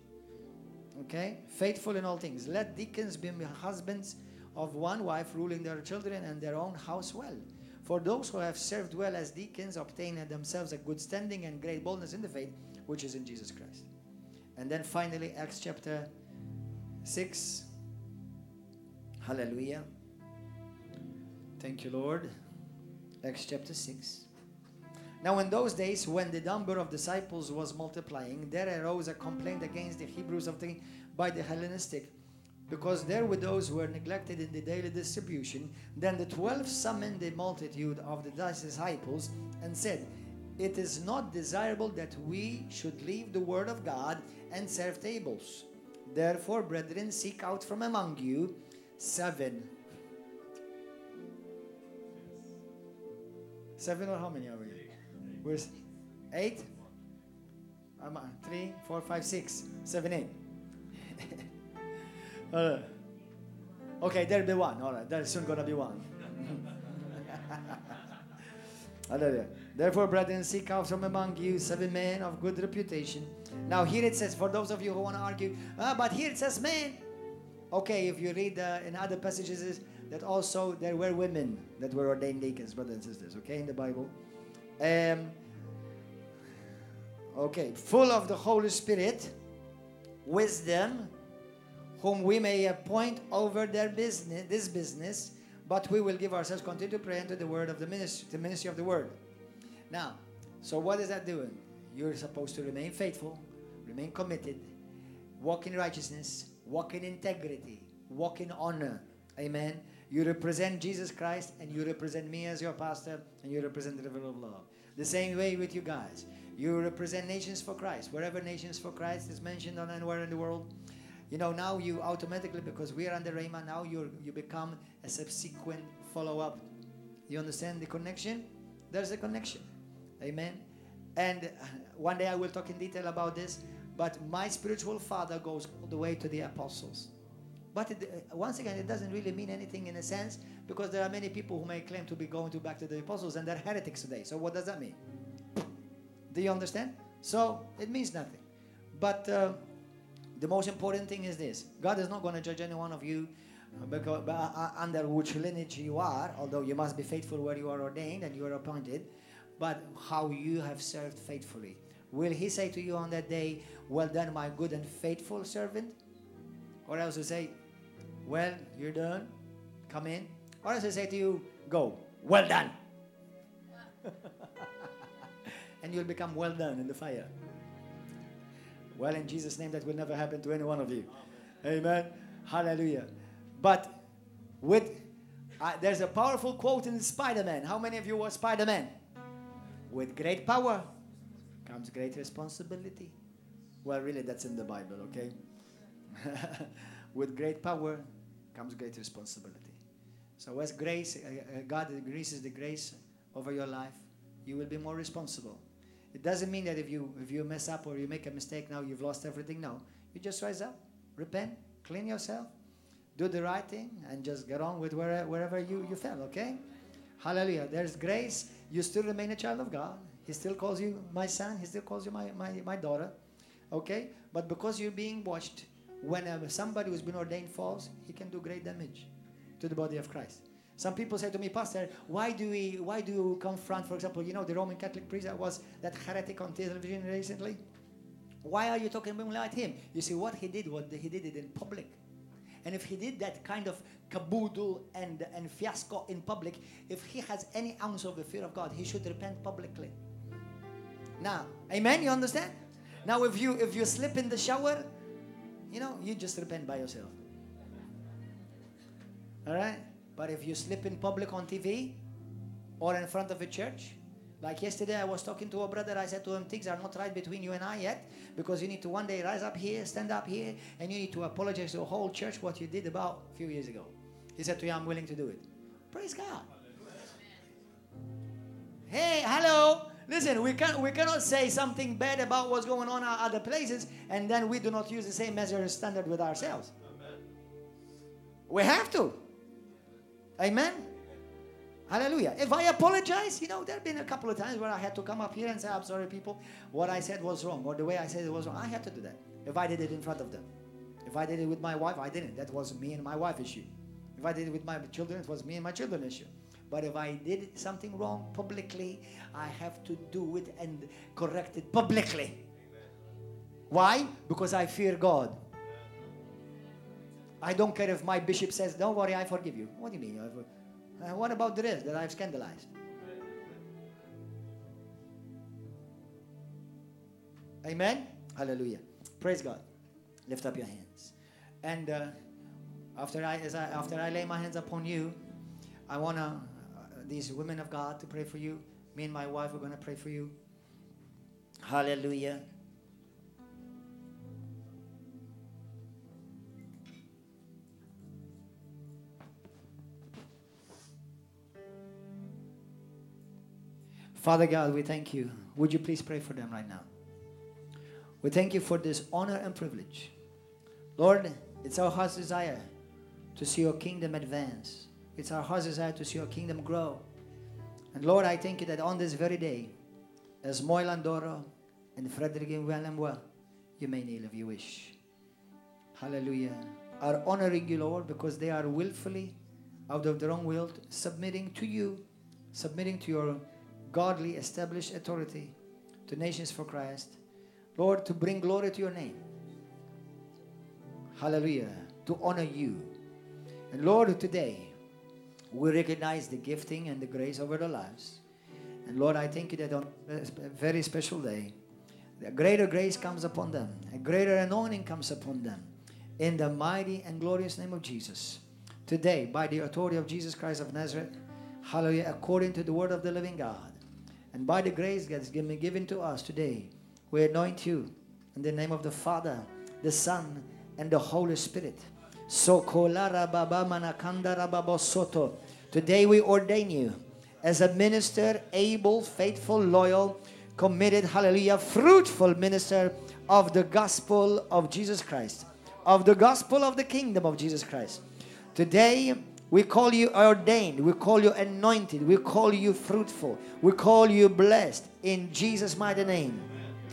Okay? Faithful in all things. Let deacons be husbands of one wife, ruling their children and their own house well. For those who have served well as deacons obtain themselves a good standing and great boldness in the faith, which is in Jesus Christ. And then finally, Acts chapter 6. Hallelujah. Thank you, Lord. Acts chapter 6. Now in those days, when the number of disciples was multiplying, there arose a complaint against the Hebrews by the Hellenistic, because their widows were neglected in the daily distribution. Then the 12 summoned the multitude of the disciples and said, it is not desirable that we should leave the word of God and serve tables. Therefore, brethren, seek out from among you 7. 7 or how many are we? Where's 8? 3, 4, 5, 6, 7, 8. Okay, there'll be one. All right, there's soon going to be one. Therefore, brethren, seek out from among you 7 men of good reputation. Now, here it says, for those of you who want to argue, but here it says men. Okay, if you read in other passages, that also there were women that were ordained deacons, brothers and sisters, okay, in the Bible. Okay, full of the Holy Spirit, wisdom, whom we may appoint over their business, this business, but we will give ourselves continue to pray into the word of the ministry of the word. Now, so what is that doing? You're supposed to remain faithful, remain committed, walk in righteousness, walk in integrity, walk in honor. Amen. You represent Jesus Christ, and you represent me as your pastor, and you represent the river of love. The same way with you guys. You represent nations for Christ. Wherever nations for Christ is mentioned on anywhere in the world, you know, now you automatically, because we are under Rhema, now you become a subsequent follow-up. You understand the connection? There's a connection. Amen. And one day I will talk in detail about this, but my spiritual father goes all the way to the apostles. But once again, it doesn't really mean anything in a sense, because there are many people who may claim to be going back to the apostles, and they're heretics today. So what does that mean? Do you understand? So it means nothing. But the most important thing is this. God is not going to judge any one of you under which lineage you are, although you must be faithful where you are ordained and you are appointed, but how you have served faithfully. Will he say to you on that day, well done, my good and faithful servant? Or else he'll say, well, you're done, come in. Or else he'll say to you, go, well done. And you'll become well done in the fire. Well, in Jesus' name, that will never happen to any one of you. Amen. Hallelujah. But there's a powerful quote in Spider-Man. How many of you watch Spider-Man? With great power comes great responsibility. Well, really, that's in the Bible, okay? With great power comes great responsibility. So as grace, God increases the grace over your life, you will be more responsible. It doesn't mean that if you mess up or you make a mistake now, you've lost everything. No. You just rise up, repent, clean yourself, do the right thing, and just get on with wherever you fell, okay? Hallelujah. There's grace. You still remain a child of God. He still calls you my son. He still calls you my daughter, okay? But because you're being watched, when somebody who's been ordained falls, he can do great damage to the body of Christ. Some people say to me, Pastor, why do you confront, for example, the Roman Catholic priest that was that heretic on television recently? Why are you talking about him? You see, what he did it in public. And if he did that kind of caboodle and fiasco in public, if he has any ounce of the fear of God, he should repent publicly. Now, amen, you understand? Now, if you slip in the shower, you just repent by yourself. All right? But if you slip in public on TV or in front of a church, like yesterday I was talking to a brother, I said to him, things are not right between you and I yet, because you need to one day rise up here, stand up here, and you need to apologize to the whole church what you did about a few years ago. He said to me, I'm willing to do it. Praise God. Hey, hello. Listen, we cannot say something bad about what's going on at other places, and then we do not use the same measure and standard with ourselves. We have to. Amen? Hallelujah. If I apologize, there have been a couple of times where I had to come up here and say, I'm sorry, people, what I said was wrong, or the way I said it was wrong. I had to do that. If I did it in front of them. If I did it with my wife, I didn't. That was me and my wife issue. If I did it with my children, it was me and my children issue. But if I did something wrong publicly, I have to do it and correct it publicly. Amen. Why? Because I fear God. I don't care if my bishop says, don't worry, I forgive you. What do you mean? What about the rest that I've scandalized? Amen? Hallelujah. Praise God. Lift up your hands. And after I lay my hands upon you, I want these women of God to pray for you. Me and my wife are going to pray for you. Hallelujah. Father God, we thank you. Would you please pray for them right now? We thank you for this honor and privilege. Lord, it's our heart's desire to see your kingdom advance. It's our heart's desire to see your kingdom grow. And Lord, I thank you that on this very day, as Moilandoro and Frederick and Willemwa, you may kneel if you wish. Hallelujah. Are honoring you, Lord, because they are willfully, out of their own will, submitting to you, submitting to your godly established authority, to Nations for Christ, Lord, to bring glory to your name. Hallelujah. To honor you. And Lord, today, we recognize the gifting and the grace over their lives. And Lord, I thank you that on a very special day, a greater grace comes upon them. A greater anointing comes upon them. In the mighty and glorious name of Jesus. Today, by the authority of Jesus Christ of Nazareth, hallelujah, according to the word of the living God, and by the grace that's been given to us today, we anoint you in the name of the Father, the Son, and the Holy Spirit. Today we ordain you as a minister, able, faithful, loyal, committed, hallelujah, fruitful minister of the gospel of Jesus Christ, of the gospel of the kingdom of Jesus Christ. Today we call you ordained, we call you anointed, we call you fruitful, we call you blessed in Jesus' mighty name.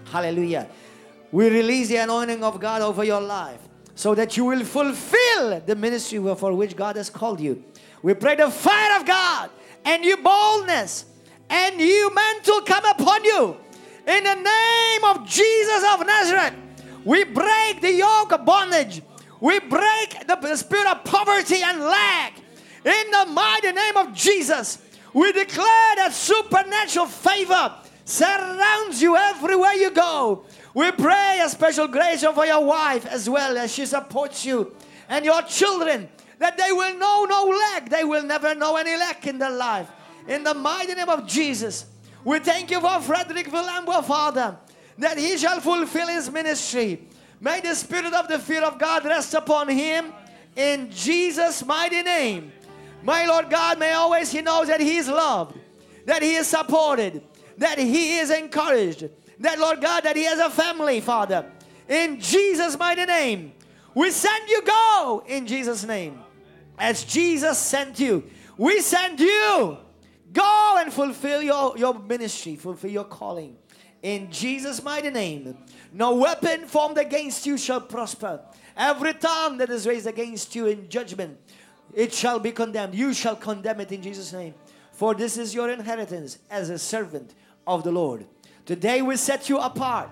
Hallelujah. We release the anointing of God over your life so that you will fulfill the ministry for which God has called you. We pray the fire of God and your boldness and your mantle come upon you. In the name of Jesus of Nazareth, we break the yoke of bondage. We break the spirit of poverty and lack. In the mighty name of Jesus, we declare that supernatural favor surrounds you everywhere you go. We pray a special grace over your wife as well as she supports you and your children, that they will know no lack. They will never know any lack in their life. In the mighty name of Jesus, we thank you for Frederick Villambo, Father, that he shall fulfill his ministry. May the spirit of the fear of God rest upon him in Jesus' mighty name. My Lord God, may always he knows that he is loved, that he is supported, that he is encouraged, that, Lord God, that he has a family, Father. In Jesus' mighty name, we send you go in Jesus' name. As Jesus sent you, we send you. Go and fulfill your ministry, fulfill your calling. In Jesus' mighty name, no weapon formed against you shall prosper. Every tongue that is raised against you in judgment, it shall be condemned. You shall condemn it in Jesus' name. For this is your inheritance as a servant of the Lord. Today we set you apart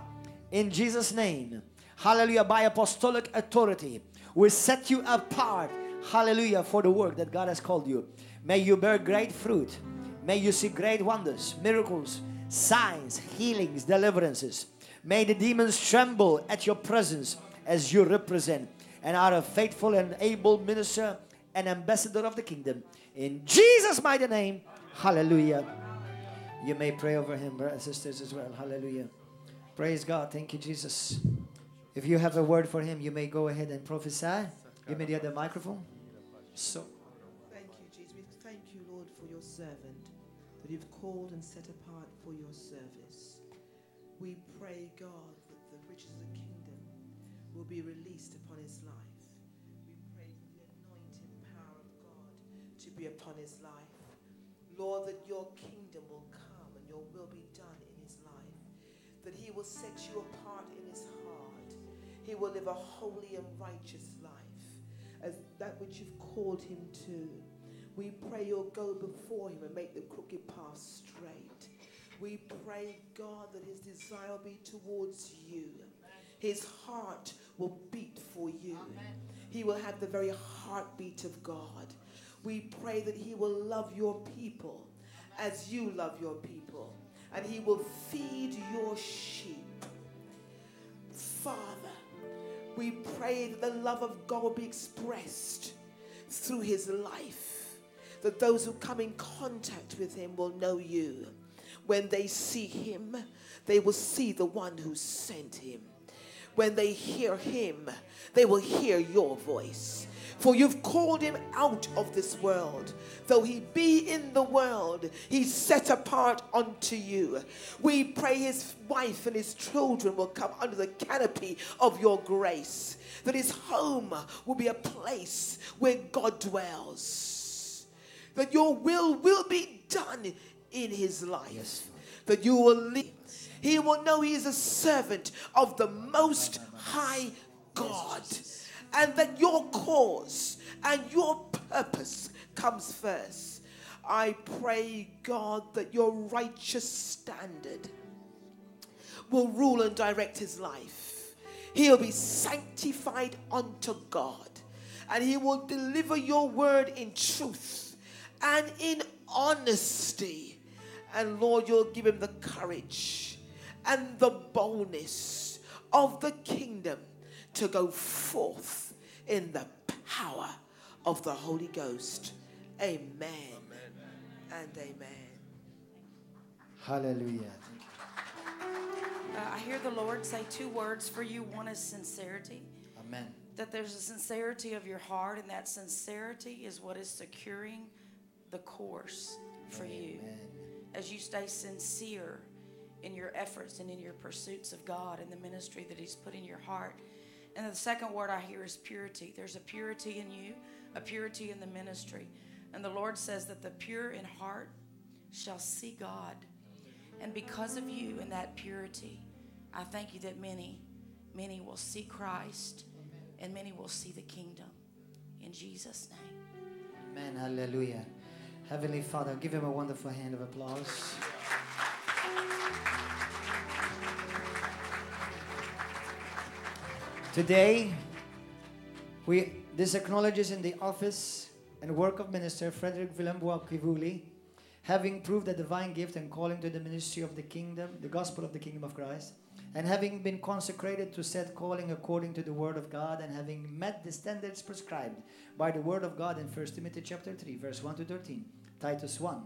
in Jesus' name. Hallelujah. By apostolic authority, we set you apart. Hallelujah. For the work that God has called you. May you bear great fruit. May you see great wonders, miracles, signs, healings, deliverances. May the demons tremble at your presence as you represent and are a faithful and able minister and ambassador of the kingdom. In Jesus' mighty name, hallelujah. You may pray over him, brothers and sisters, as well. Hallelujah. Praise God. Thank you, Jesus. If you have a word for him, you may go ahead and prophesy. Give me the other microphone. So. Thank you, Jesus. We thank you, Lord, for your servant that you've called and set apart for your service. We pray, God, that the riches of the kingdom will be released upon his life. We pray for the anointing power of God to be upon his life. Lord, that your kingdom will come and your will be done in his life. That he will set you apart in his heart. He will live a holy and righteous life as that which you've called him to. We pray you'll go before him and make the crooked path straight. We pray, God, that his desire will be towards you. His heart will beat for you. He will have the very heartbeat of God. We pray that he will love your people as you love your people. And he will feed your sheep. Father, we pray that the love of God will be expressed through his life. That those who come in contact with him will know you. When they see him, they will see the one who sent him. When they hear him, they will hear your voice. For you've called him out of this world. Though he be in the world, he's set apart unto you. We pray his wife and his children will come under the canopy of your grace. That his home will be a place where God dwells. That your will be done in his life. Yes. That you will live. He will know he is a servant of the Most High God. And that your cause and your purpose comes first. I pray, God, that your righteous standard will rule and direct his life. He'll be sanctified unto God. And he will deliver your word in truth and in honesty. And Lord, you'll give him the courage and the boldness of the kingdom to go forth in the power of the Holy Ghost. Amen. And amen. Hallelujah. I hear the Lord say 2 words for you. One is sincerity. Amen. That there's a sincerity of your heart, and that sincerity is what is securing the course for you. As you stay sincere in your efforts and in your pursuits of God and the ministry that he's put in your heart. And the second word I hear is purity. There's a purity in you, a purity in the ministry. And the Lord says that the pure in heart shall see God. And because of you and that purity, I thank you that many will see Christ and many will see the kingdom. In Jesus' name. Amen. Hallelujah. Heavenly Father, give him a wonderful hand of applause. Today, this acknowledges in the office and work of Minister Frederick Villamboa Kivuli, having proved a divine gift and calling to the ministry of the kingdom, the gospel of the kingdom of Christ, and having been consecrated to set calling according to the word of God, and having met the standards prescribed by the word of God in 1 Timothy chapter 3, verse 1 to 13, Titus 1,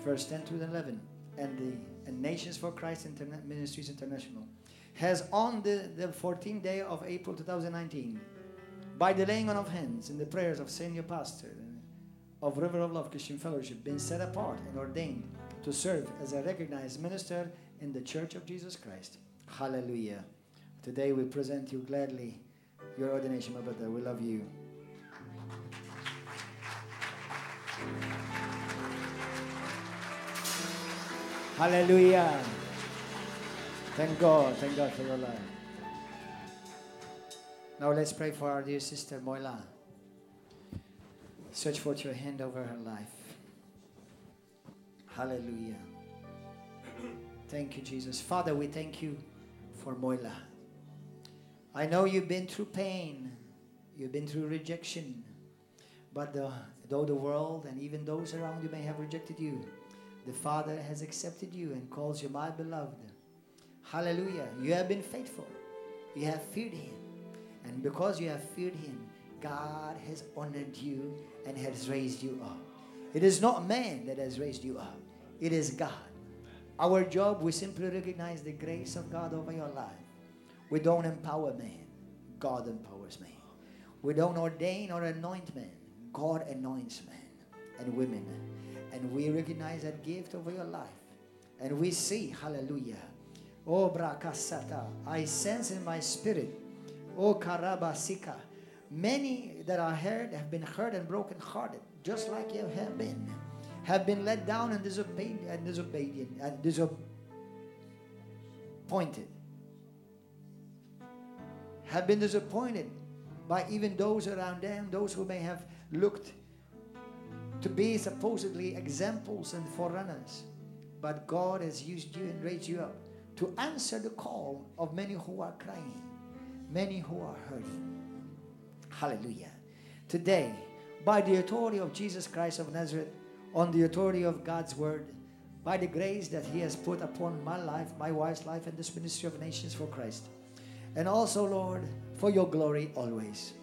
verse 10 to 11, and Nations for Christ Ministries International, has on the 14th day of April 2019, by the laying on of hands and the prayers of senior pastor of River of Love Christian Fellowship, been set apart and ordained to serve as a recognized minister in the Church of Jesus Christ. Hallelujah. Today we present you gladly your ordination, my brother. We love you. Hallelujah. Thank God for your life. Now let's pray for our dear sister Moila. Stretch forth your hand over her life. Hallelujah. Thank you, Jesus. Father, we thank you for Moila. I know you've been through pain. You've been through rejection. But though the world and even those around you may have rejected you, the Father has accepted you and calls you my beloved. Hallelujah. You have been faithful. You have feared him. And because you have feared him, God has honored you and has raised you up. It is not man that has raised you up. It is God. Our job, we simply recognize the grace of God over your life. We don't empower man. God empowers man. We don't ordain or anoint man. God anoints men and women. And we recognize that gift over your life. And we see, hallelujah. Oh, brakasata. I sense in my spirit, oh, karabasika. Many that are hurt have been hurt and broken-hearted, just like you have been let down and disappointed, have been disappointed by even those around them, those who may have looked to be supposedly examples and forerunners. But God has used you and raised you up to answer the call of many who are crying, many who are hurting. Hallelujah. Today, by the authority of Jesus Christ of Nazareth, on the authority of God's word, by the grace that he has put upon my life, my wife's life, and this ministry of nations for Christ, and also, Lord, for your glory always.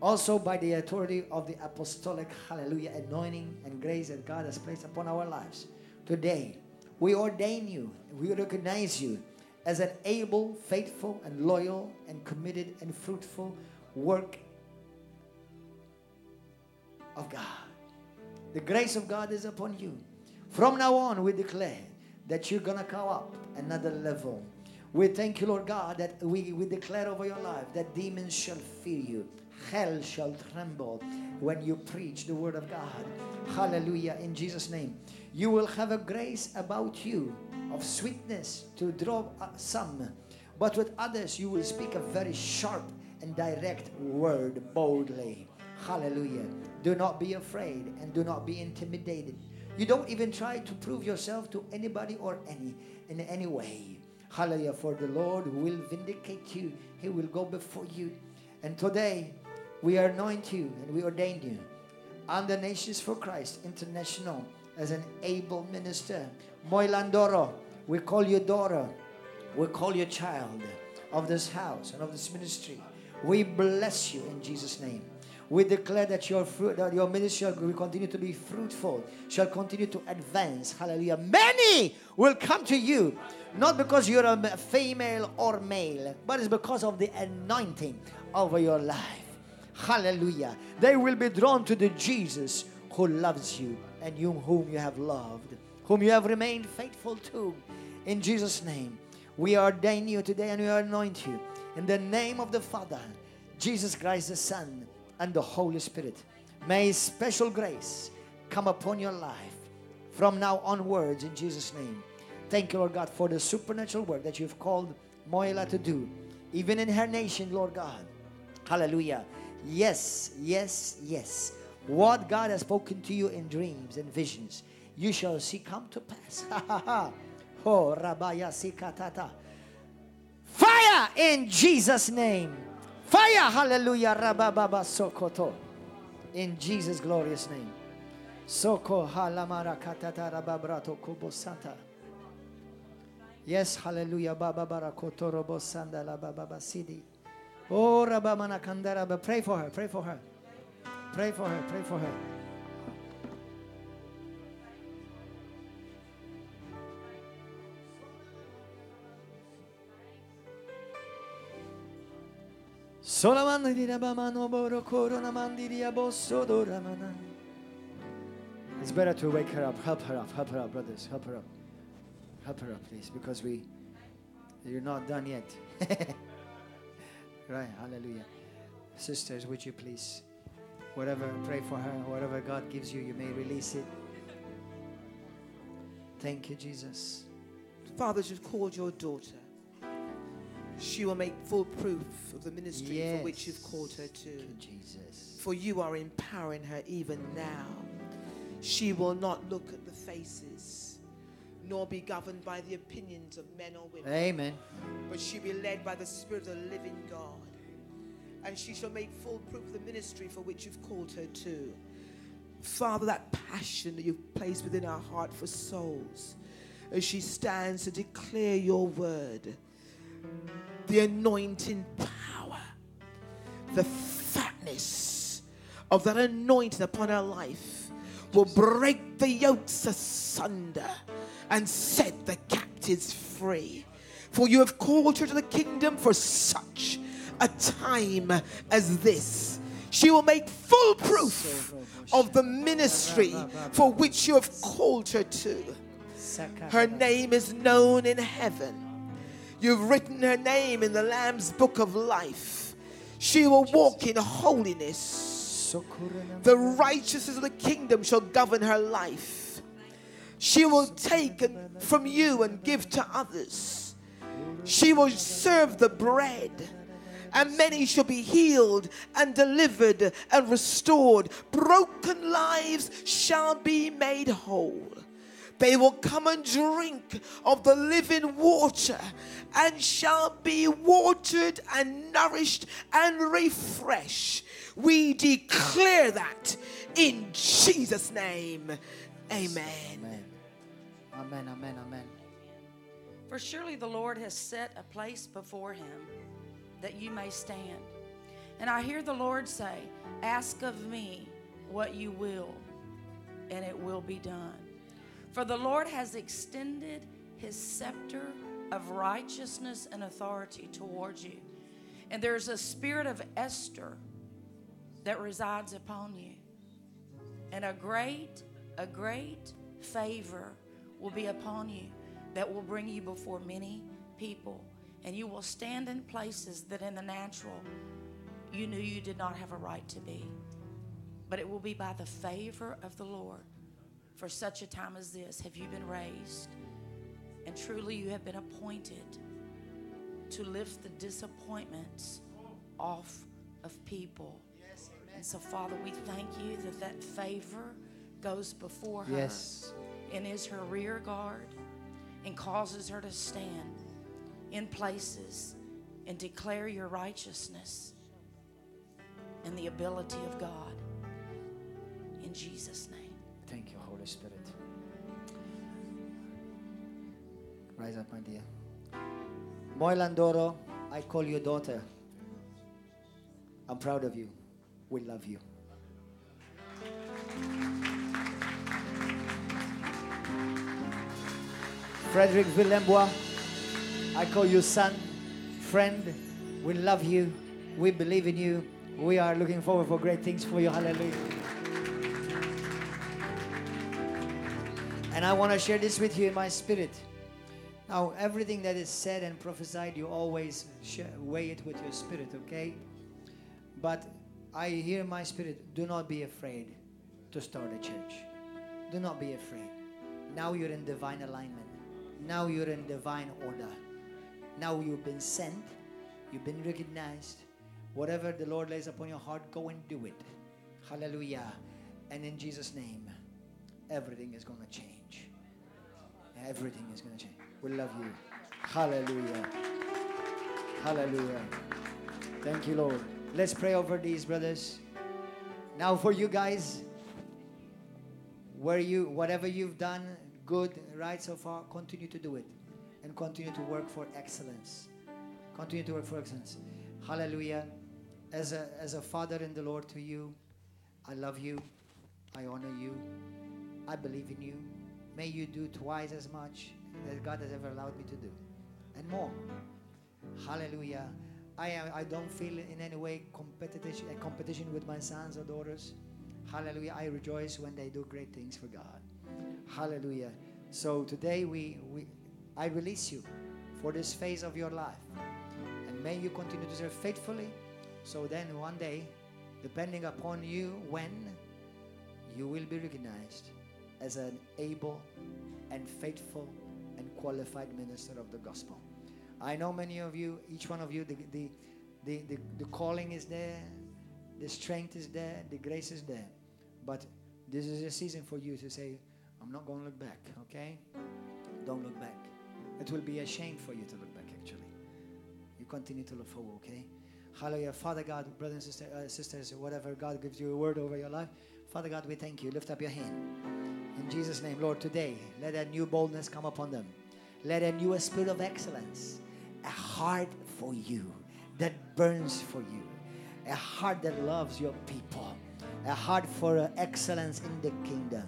Also by the authority of the apostolic, hallelujah, anointing and grace that God has placed upon our lives. Today, we ordain you, we recognize you as an able, faithful, and loyal, and committed, and fruitful work of God. The grace of God is upon you. From now on, we declare that you're going to come up another level. We thank you, Lord God, that we declare over your life that demons shall fear you. Hell shall tremble when you preach the word of God. Hallelujah. In Jesus' name. You will have a grace about you of sweetness to draw some. But with others, you will speak a very sharp and direct word boldly. Hallelujah. Do not be afraid and do not be intimidated. You don't even try to prove yourself to anybody or in any way. Hallelujah. For the Lord will vindicate you. He will go before you. And today, we anoint you and we ordain you on the Nations for Christ International as an able minister. Moilandoro, we call you daughter. We call you child of this house and of this ministry. We bless you in Jesus' name. We declare that your fruit, that your ministry will continue to be fruitful, shall continue to advance. Hallelujah. Many will come to you, not because you're a female or male, but it's because of the anointing over your life. Hallelujah. They will be drawn to the Jesus who loves you and you whom you have loved, whom you have remained faithful to. In Jesus' name, we ordain you today and we anoint you. In the name of the Father, Jesus Christ the Son, and the Holy Spirit. May special grace come upon your life from now onwards in Jesus' name. Thank you, Lord God, for the supernatural work that you've called Moila to do, even in her nation, Lord God. Hallelujah. Yes, yes, yes. What God has spoken to you in dreams and visions, you shall see come to pass. Oh, Rabaya Sikatata. Fire in Jesus' name. Fire, hallelujah, Rabababa Sokoto. In Jesus' glorious name. Soko halamara katata rababrato kubosanta. Yes, hallelujah, Baba Barakoto Robosanda la Baba Sidi. Oh, Rabamana Kandara, pray for her, pray for her. Pray for her, pray for her. It's better to wake her up. Help her up, brothers. Help her up. Help her up, please, because you're not done yet. Right, hallelujah. Sisters, would you please, whatever, pray for her, whatever God gives you, you may release it. Thank you, Jesus. Father, you've called your daughter. She will make full proof of the ministry for which you've called her to. Thank you, Jesus. For you are empowering her even now. She will not look at the faces, nor be governed by the opinions of men or women. Amen. But she be led by the Spirit of the living God. And she shall make full proof of the ministry for which you've called her to. Father, that passion that you've placed within her heart for souls, as she stands to declare your word, the anointing power, the fatness of that anointing upon her life will break the yokes asunder and set the captives free. For you have called her to the kingdom for such a time as this. She will make full proof of the ministry for which you have called her to. Her name is known in heaven. You've written her name in the Lamb's book of life. She will walk in holiness. The righteousness of the kingdom shall govern her life. She will take from you and give to others. She will serve the bread, and many shall be healed and delivered and restored. Broken lives shall be made whole. They will come and drink of the living water and shall be watered and nourished and refreshed. We declare that in Jesus' name. Amen. Amen. Amen, amen, amen. For surely the Lord has set a place before him that you may stand. And I hear the Lord say, ask of me what you will, and it will be done. For the Lord has extended his scepter of righteousness and authority towards you. And there's a spirit of Esther that resides upon you. And a great favor will be upon you that will bring you before many people. And you will stand in places that in the natural you knew you did not have a right to be. But it will be by the favor of the Lord. For such a time as this have you been raised, and truly you have been appointed to lift the disappointments off of people. Yes, and so, Father, we thank you that that favor goes before her yes, and is her rear guard and causes her to stand in places and declare your righteousness and the ability of God. In Jesus' name. Thank you, Holy Spirit. Rise up, my dear. Moilandoro, I call you daughter. I'm proud of you. We love you. Frederick Villembois, I call you son, friend. We love you. We believe in you. We are looking forward for great things for you. Hallelujah. And I want to share this with you in my spirit. Now, everything that is said and prophesied, you always weigh it with your spirit, okay? But I hear in my spirit, do not be afraid to start a church. Do not be afraid. Now you're in divine alignment. Now you're in divine order. Now you've been sent. You've been recognized. Whatever the Lord lays upon your heart, go and do it. Hallelujah. And in Jesus' name, everything is going to change. Everything is going to change. We love you. Hallelujah. Hallelujah. Thank you, Lord. Let's pray over these brothers. Now for you guys, whatever you've done, good, right so far, continue to do it. And continue to work for excellence. Continue to work for excellence. Hallelujah. As a father in the Lord to you, I love you. I honor you. I believe in you. May you do twice as much as God has ever allowed me to do. And more. Hallelujah. I don't feel in any way competition with my sons or daughters. Hallelujah. I rejoice when they do great things for God. Hallelujah. So today I release you for this phase of your life. And may you continue to serve faithfully. So then one day, depending upon you when, you will be recognized as an able and faithful and qualified minister of the gospel. I know many of you, each one of you, the calling is there, the strength is there, the grace is there. But this is a season for you to say, I'm not going to look back, okay? Don't look back. It will be a shame for you to look back, actually. You continue to look forward, okay? Hallelujah. Father God, brothers and sisters, whatever God gives you a word over your life, Father God, we thank you. Lift up your hand. In Jesus' name, Lord, today, let a new boldness come upon them. Let a new spirit of excellence, a heart for you that burns for you, a heart that loves your people, a heart for excellence in the kingdom,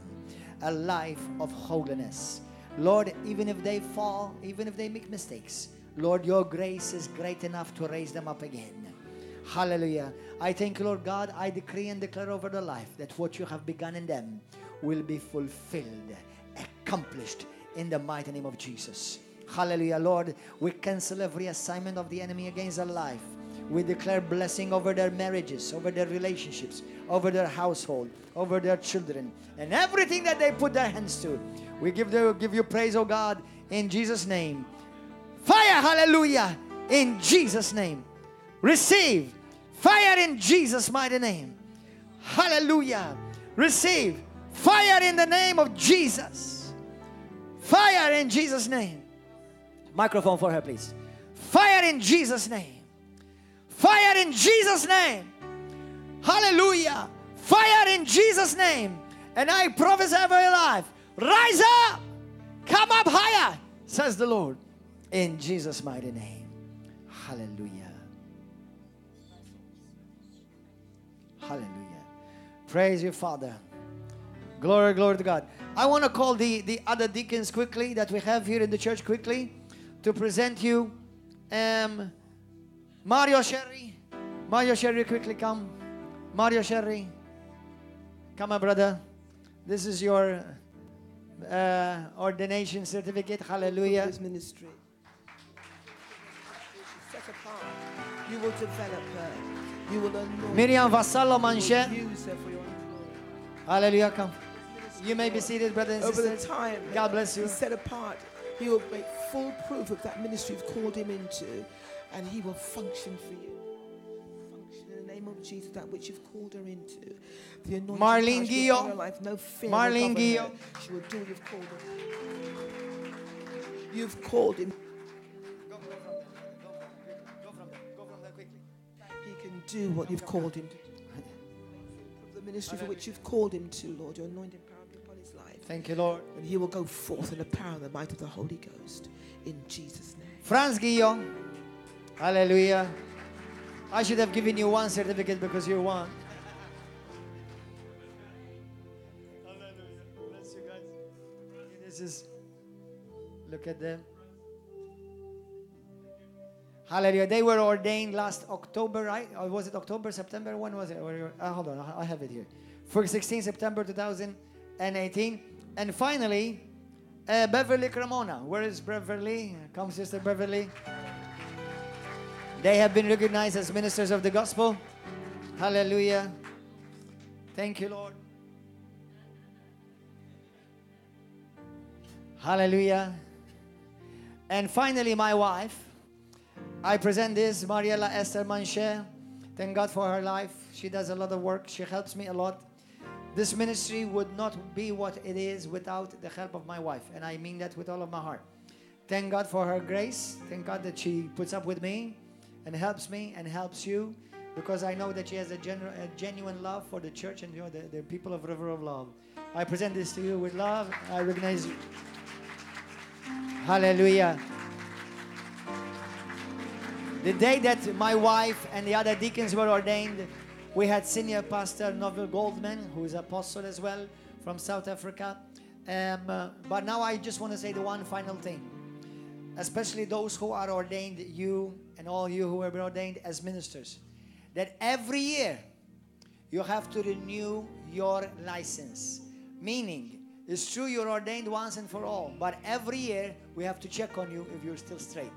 a life of holiness. Lord, even if they fall, even if they make mistakes, Lord, your grace is great enough to raise them up again. Hallelujah. I thank you, Lord God. I decree and declare over their life that what you have begun in them will be fulfilled, accomplished in the mighty name of Jesus. Hallelujah, Lord. We cancel every assignment of the enemy against their life. We declare blessing over their marriages, over their relationships, over their household, over their children, and everything that they put their hands to. We give you praise, oh God, in Jesus' name. Fire, hallelujah, in Jesus' name. Receive fire in Jesus' mighty name. Hallelujah. Receive fire in the name of Jesus. Fire in Jesus' name. Microphone for her, please. Fire in Jesus' name. Fire in Jesus' name. Hallelujah. Fire in Jesus' name. And I prophesy over your life. Rise up. Come up higher, says the Lord. In Jesus' mighty name. Hallelujah. Hallelujah. Praise you, Father. Glory, glory to God. I want to call the other deacons quickly that we have here in the church quickly to present you. Mario Sherry. Mario Sherry, quickly come. Mario Sherry. Come on, brother. This is your ordination certificate. Hallelujah. This ministry. Set apart. You will develop her. You will anoint. Miriam Vassallo Manche. Use her for your own glory. Hallelujah. Come. You may be seated, brothers and Over the sisters. time God bless you. he's set apart, he will make full proof of that ministry you've called him into, and he will function for you. Function in the name of Jesus, that which you've called her into. The anointing Marlene power Guillaume. upon her life, no fear Marlene will govern Guillaume. her. She will do what you've called her. You've called him. do what you've called him to. The ministry for which you've called him to, Lord, your anointing power be upon his life. Thank you, Lord. And he will go forth in the power and the might of the Holy Ghost. In Jesus' name. Franz Guillaume. Hallelujah. I should have given you one certificate because you're one. Hallelujah. Bless you guys. This is, look at them. Hallelujah. They were ordained last October, right? Or was it October, September? When was it? Hold on, I have it here. For 16 September 2018. And finally, Beverly Cremona. Where is Beverly? Come, Sister Beverly. They have been recognized as ministers of the gospel. Hallelujah. Thank you, Lord. Hallelujah. And finally, my wife. I present this, Mariela Esther Manche. Thank God for her life. She does a lot of work. She helps me a lot. This ministry would not be what it is without the help of my wife. And I mean that with all of my heart. Thank God for her grace. Thank God that she puts up with me and helps me and helps you. Because I know that she has a genuine love for the church and the people of River of Love. I present this to you with love. I recognize you. Hallelujah. The day that my wife and the other deacons were ordained, we had senior pastor Novel Goldman, who is apostle as well, from South Africa. But now I just want to say the one final thing. Especially those who are ordained, you and all you who have been ordained as ministers. That every year, you have to renew your license. Meaning, it's true you're ordained once and for all, but every year, we have to check on you if you're still straight.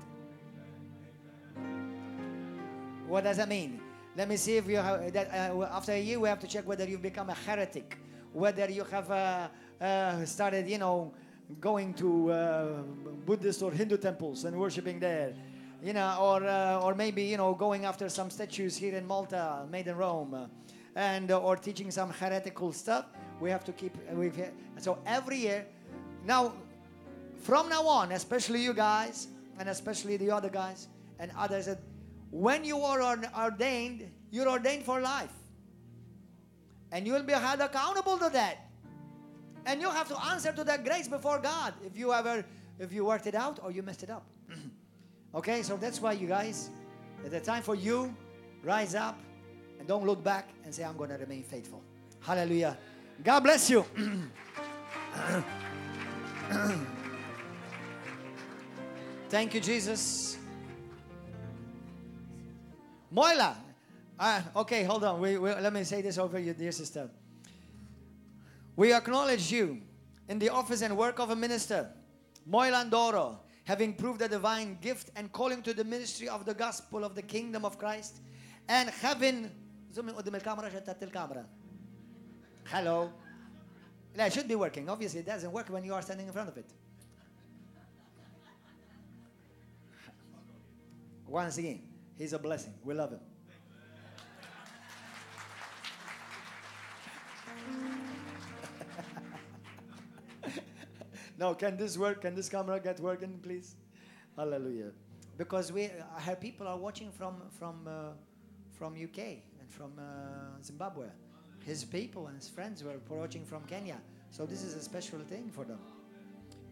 What does that mean? Let me see if you have that. After a year, we have to check whether you've become a heretic, whether you have started, going to Buddhist or Hindu temples and worshiping there, or maybe going after some statues here in Malta, made in Rome, and or teaching some heretical stuff. We have to keep. So every year, now, from now on, especially you guys, and especially the other guys and others that. When you are ordained, you're ordained for life. And you will be held accountable to that. And you have to answer to that grace before God if you worked it out or you messed it up. Okay, so that's why you guys, at the time for you, rise up and don't look back and say, I'm going to remain faithful. Hallelujah. God bless you. Thank you, Jesus. Moila. Okay, hold on. Let me say this over you, dear sister. We acknowledge you in the office and work of a minister, Moila Ndoro, having proved a divine gift and calling to the ministry of the gospel of the kingdom of Christ, and having... Hello. It should be working. Obviously, it doesn't work when you are standing in front of it. Once again. He's a blessing. We love him. No, can this work? Can this camera get working, please? Hallelujah. Because her people are watching from UK and from Zimbabwe. His people and his friends were watching from Kenya. So this is a special thing for them.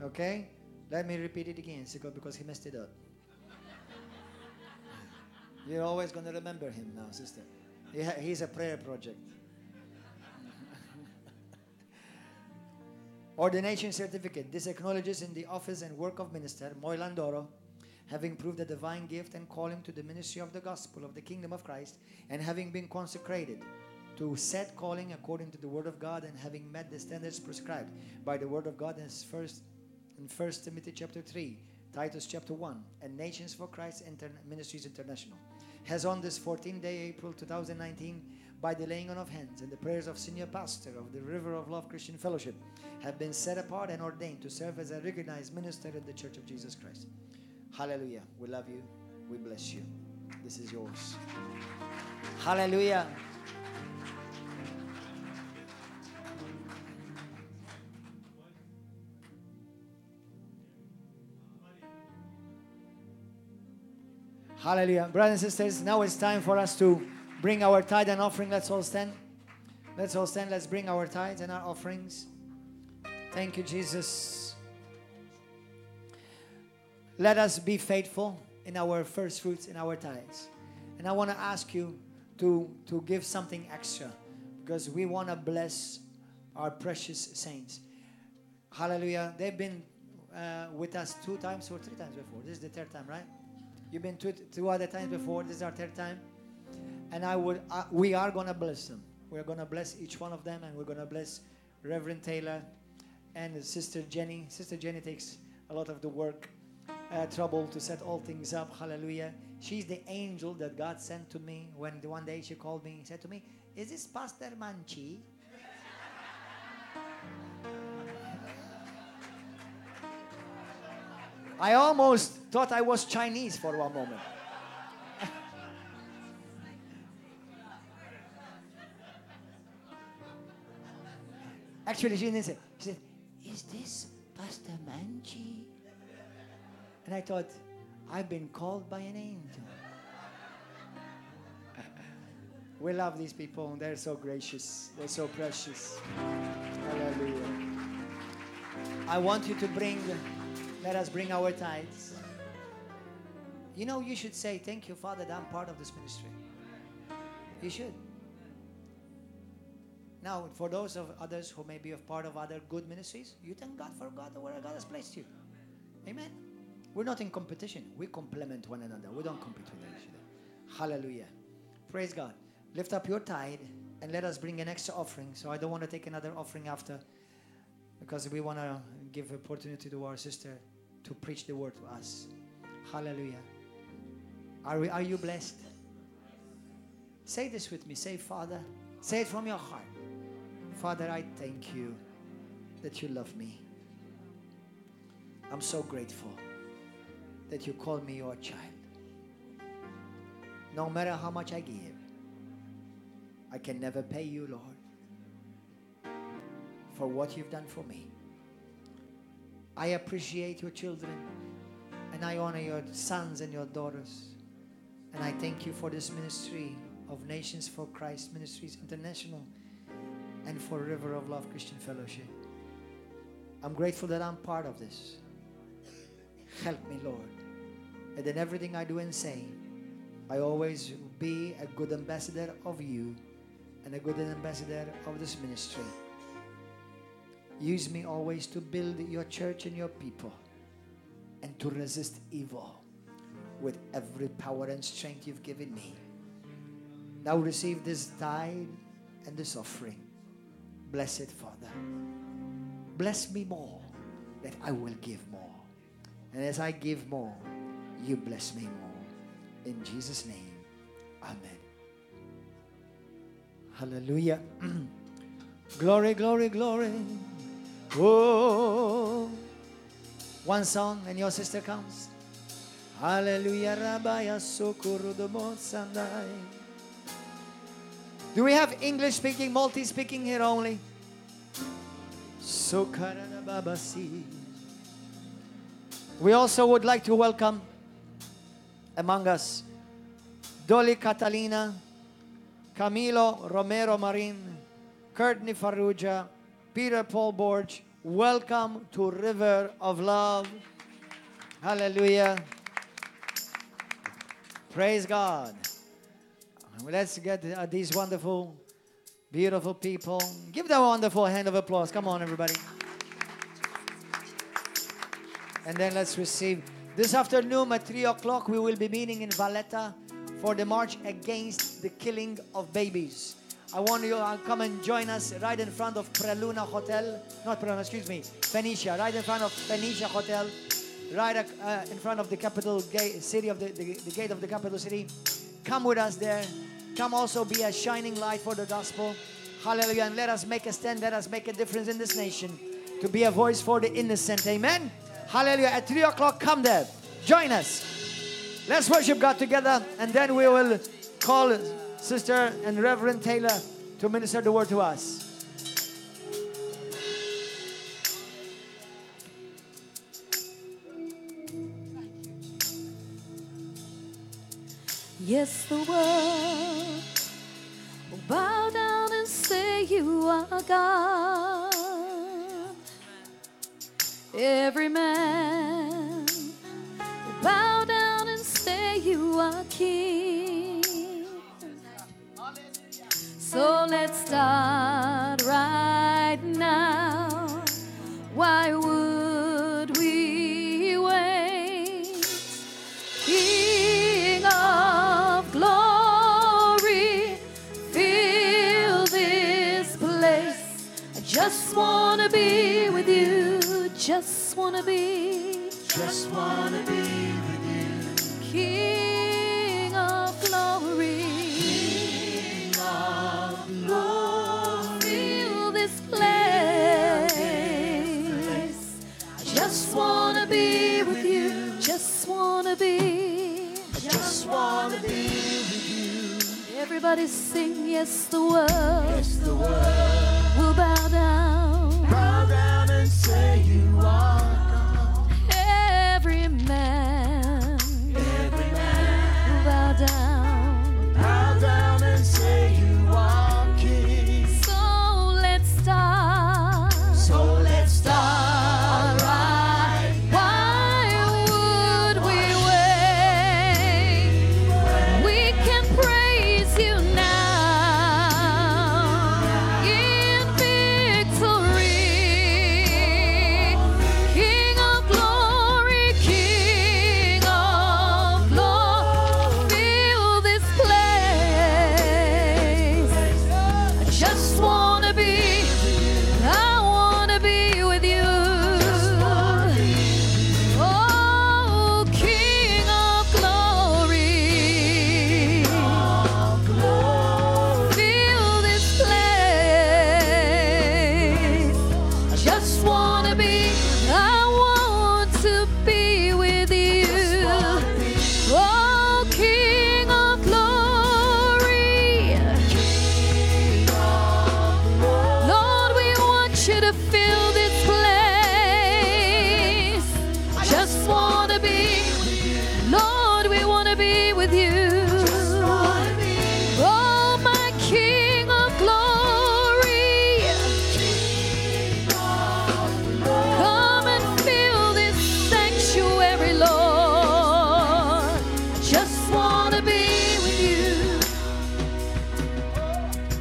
Okay? Let me repeat it again because he messed it up. You're always going to remember him now, sister. He's a prayer project. Ordination certificate. This acknowledges in the office and work of minister, Moila Ndoro, having proved a divine gift and calling to the ministry of the gospel of the kingdom of Christ, and having been consecrated to set calling according to the word of God, and having met the standards prescribed by the word of God in 1 Timothy chapter 3, Titus chapter 1, and Nations for Christ Ministries International, has on this 14th day, April 2019, by the laying on of hands and the prayers of senior pastor of the River of Love Christian Fellowship, have been set apart and ordained to serve as a recognized minister in the Church of Jesus Christ. Hallelujah. We love you. We bless you. This is yours. Hallelujah. Hallelujah. Brothers and sisters, now it's time for us to bring our tithe and offering. Let's all stand. Let's all stand. Let's bring our tithes and our offerings. Thank you, Jesus. Let us be faithful in our first fruits, in our tithes. And I want to ask you to give something extra, because we want to bless our precious saints. Hallelujah. They've been with us 2 times or 3 times before. This is the 3rd time, right? You've been 2 other times before. This is our 3rd time. And we are going to bless them. We're going to bless each one of them, and we're going to bless Reverend Taylor and Sister Jenny. Sister Jenny takes a lot of the work, trouble to set all things up. Hallelujah. She's the angel that God sent to me when one day she called me and said to me, "Is this Pastor Manchi?" I almost thought I was Chinese for one moment. Actually, she didn't say. She said, "Is this Pastor Manchi?" And I thought, I've been called by an angel. We love these people. They're so gracious. They're so precious. Hallelujah. I want you to let us bring our tithes. You know, you should say, "Thank you, Father, that I'm part of this ministry." You should. Now, for those of others who may be a part of other good ministries, you thank God for God where God has placed you. Amen. We're not in competition. We complement one another. We don't compete with each other. Hallelujah. Praise God. Lift up your tithe and let us bring an extra offering. So I don't want to take another offering after, because we want to give opportunity to our sister to preach the word to us. Hallelujah. Are you blessed? Say this with me. Say, Father. Say it from your heart. Father, I thank you that you love me. I'm so grateful that you call me your child. No matter how much I give, I can never pay you, Lord, for what you've done for me. I appreciate your children, and I honor your sons and your daughters. And I thank you for this ministry of Nations for Christ Ministries International and for River of Love Christian Fellowship. I'm grateful that I'm part of this. Help me, Lord. And in everything I do and say, I always be a good ambassador of you and a good ambassador of this ministry. Use me always to build your church and your people and to resist evil with every power and strength you've given me. Now receive this tithe and this offering. Bless it, Father. Bless me more, that I will give more. And as I give more, you bless me more. In Jesus' name, amen. Hallelujah. Glory, glory, glory. Oh. One song and your sister comes. Hallelujah. Rabaya Sokurudomo Sandai. Do we have English speaking, Maltese speaking here only? Sokarana Babasi. We also would like to welcome among us Dolly Catalina, Camilo Romero Marin, Courtney Farrugia, Peter Paul Borge. Welcome to River of Love. Hallelujah. Praise God. Let's get these wonderful, beautiful people. Give them a wonderful hand of applause. Come on, everybody. And then let's receive. This afternoon at 3 o'clock, we will be meeting in Valletta for the march against the killing of babies. I want you to come and join us right in front of Preluna Hotel. Not Preluna, excuse me, Phoenicia. Right in front of Phoenicia Hotel. Right in front of the capital city of the gate of the capital city. Come with us there. Come also be a shining light for the gospel. Hallelujah. And let us make a stand. Let us make a difference in this nation. To be a voice for the innocent. Amen. Hallelujah. At 3 o'clock, come there. Join us. Let's worship God together. And then we will call Sister and Reverend Taylor to minister the word to us. Yes, the world you are God. Every man will bow down and say you are King. So let's start right now. Why would we wait? King of glory, fill this place. I just want to be with you. Just want to be. Just wanna be with you. King of glory. King of glory. Fill this place. I just wanna be with you. Just wanna be. Just wanna be with you. Everybody sing yes the world. Yes, the world. Will bow down. Bow down and say you are God. Every man Every man. will bow down. Bow down and say you are King. So let's start. So let's start right. Why would we wait? We can praise you now in victory. King of glory, King of glory, fill this place. I just wanna be, I wanna be with you. Oh, King of glory, fill this place. I just wanna be, I want to be with you. Oh, King of glory, Lord, we want you to fill this place. Just want to be, Lord, we want to be with you. Oh, my King of glory, come and fill this sanctuary, Lord. Just want to be with you.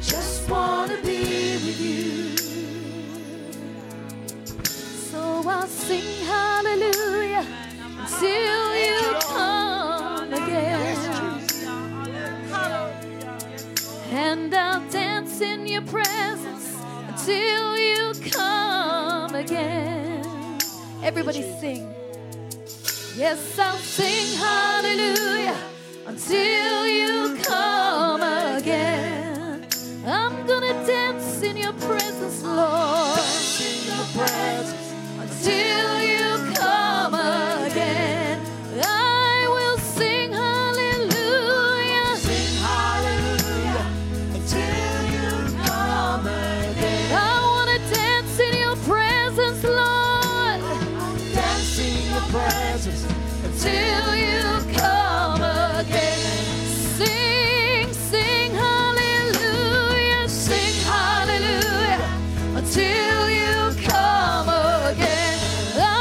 Just want to be with you. So I'll sing hallelujah till you come again. And I'll dance in your presence until you come again. Everybody sing. Yes, I'll sing hallelujah until you come again. I'm gonna dance in your presence, Lord, until you come again. I will sing hallelujah. Sing hallelujah until you come again. I wanna dance in your presence, Lord, Dance in your presence till you come again. Sing, sing hallelujah, sing hallelujah until you come again. I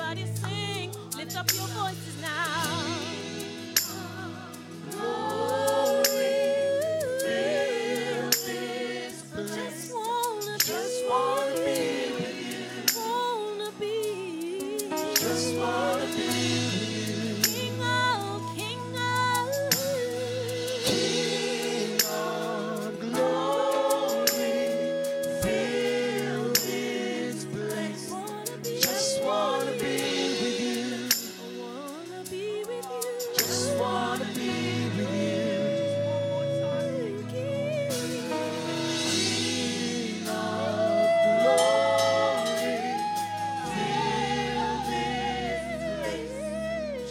Everybody sing, lift up your voices now. Glory, fill this place. Just wanna be with you. Wanna be. Just wanna be with you. King of glory, fill this place. Just wanna be with you. Wanna be with you. Just wanna be with you. King of glory, fill this place.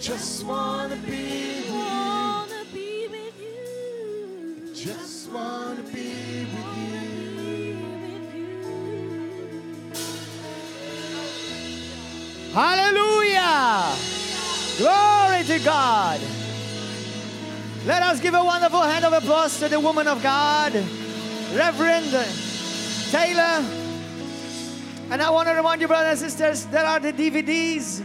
Just wanna be with you. Wanna be with you. Just wanna be with you. Hallelujah! Glory to God. Let us give a wonderful hand of applause to the woman of God, Reverend Taylor. And I want to remind you, brothers and sisters, there are the DVDs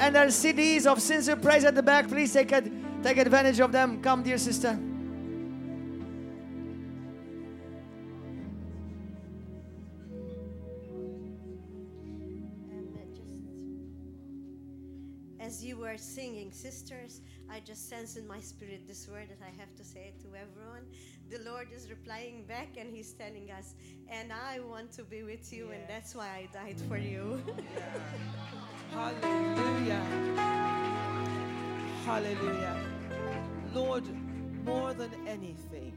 and there are CDs of Sincere Praise at the back. Please take advantage of them. Come, dear sister. As you were singing, sisters, I just sense in my spirit this word that I have to say it to everyone. The Lord is replying back and He's telling us, and I want to be with you, and that's why I died for you. Hallelujah. Hallelujah. Lord, more than anything,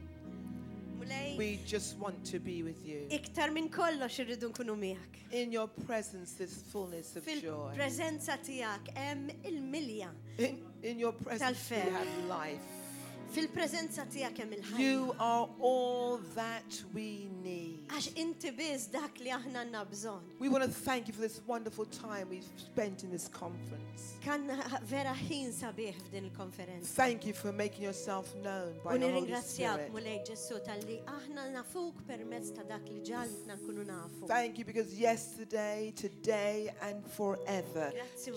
we just want to be with you. Iktar minn kollox irridu nkunu miegħek. In your presence there's fullness of joy. Fil-preżenza tiegħek hemm il-milja. In your presence we have life. Fil-preżenza tiegħek hemm il-ħajja. You are all that we need. Għax inti biss dak li aħna għandna bżonn. We want to thank you for this wonderful time we've spent in this conference. Kanna vera ħin sabiħ f'din il-konferenza. Thank you for making yourself known by the Holy Spirit. Mulej Ġesu talli aħna nafuk permezz ta' dak li ġalna nkunu nafu. Thank you because yesterday, today and forever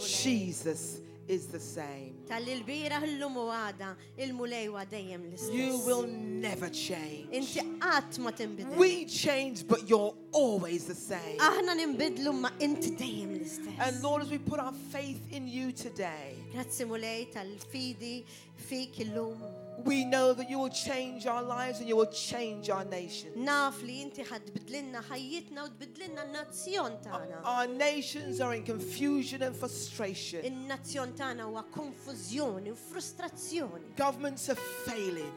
Jesus is the same. Talli l-bira llum u għada il-mulej wa dejjem l-istess. You will never change. Inti qatt ma tinbidel. We change but you're always the same. Aħna ninbidlu ma inti dejjem l-istess. And Lord, as we put our faith in you today, Grazzi mulej tal-fidi fik illum. we know that you will change our lives and you will change our nation. Naf li inti ħad tbidlilna ħajjitna u tbidlilna n-nazzjon tagħna. Our nations are in confusion and frustration. In-nazzjon tagħna huwa konfużjoni u frustrazzjoni. Governments are failing,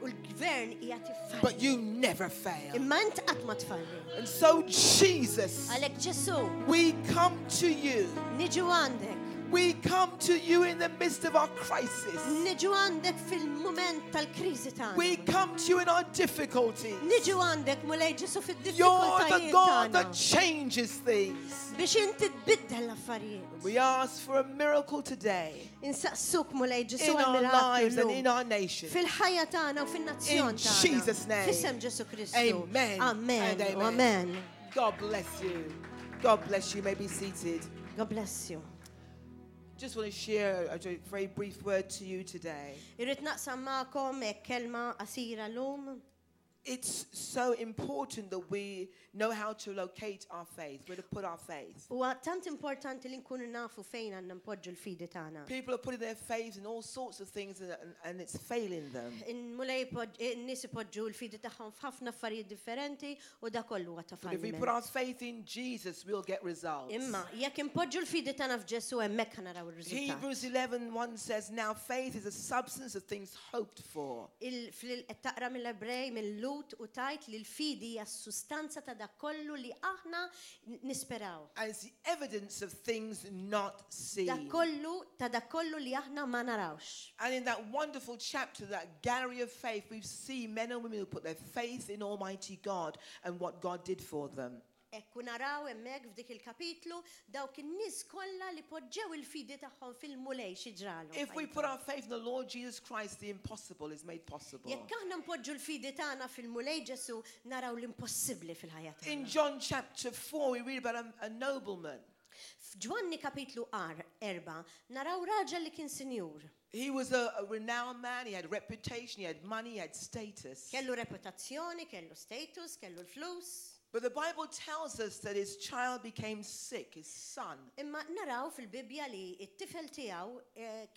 U l-gvern qiegħed jiffalli. but you never fail. Imma int qatt ma tfalli. And so Jesus, Għalhekk Ġesu, we come to you. niġu għandek. We come to you in the midst of our crisis. Niġu għandek fil-mument tal-kriżi tagħna. We come to you in our difficulties. Niġu għandek mulej Ġesu You're the fid-diffikultajiet God tagħna. that changes things. Biex inti tbiddel l-affarijiet. We ask for a miracle today Insaqsuk mulej Ġesu in our lives and għal-miraklu in our nation. fil-ħajja tagħna u fin-nazzjon In tagħna. Jesus' name. F'isem Ġesu Kristu. Amen Amen. and amen. Amen. God bless you. God bless you. You may be seated. God bless you. Just want to share a very brief word to you today. Irrid naqsam magħkom kelma qasira llum. It's so important that we know how to locate our faith, where to put our faith. Huwa tant importanti li nkunu nafu fejn għandna npoġġu l-fidi tagħna. People are putting their faith in all sorts of things and it's failing them. In-mulej in-nies ipoġġu l-fidi tagħhom f'ħafna affarijiet differenti u dak kollu huwa ta' But if we falliment. put our faith in Jesus, we'll get results. Imma jekk impoġġu l-fidi tagħna f'Ġesu hemmhekk ħanaraw ir-riżultat. Hebrews 11:1 says, "Now faith is a substance of things hoped for." Taqra mill-Ebrej mill-Lut u tajt li l-fidi hija s-sustanza ta' dak kollu li aħna nisperaw. And it's the evidence of things not seen. Dak kollu ta' dak kollu li aħna ma narawx. And in that wonderful chapter, that gallery of faith, we see men and women who put their faith in Almighty God and what God did for them. Ekku naraw hemmhekk f'dik il-kapitlu dawk in-nies kollha li poġġew il-fidi tagħhom fil-mulej xi ġralhom. If we put our faith in the Lord Jesus Christ, the impossible is made possible. Jekk aħna npoġġu l-fidi tagħna fil-mulej Ġesu naraw l-impossibbli fil-ħajja tagħna. In John chapter 4, we read about a nobleman. F'Ġwanni kapitlu 4 naraw raġel li kien sinjur. He was a renowned man, he had reputation, he had money, he had status. Kellu reputazzjoni, kellu status, kellu l-flus. But the Bible tells us that his child became sick, his son. Imma naraw fil-Bibja li it-tifel tiegħu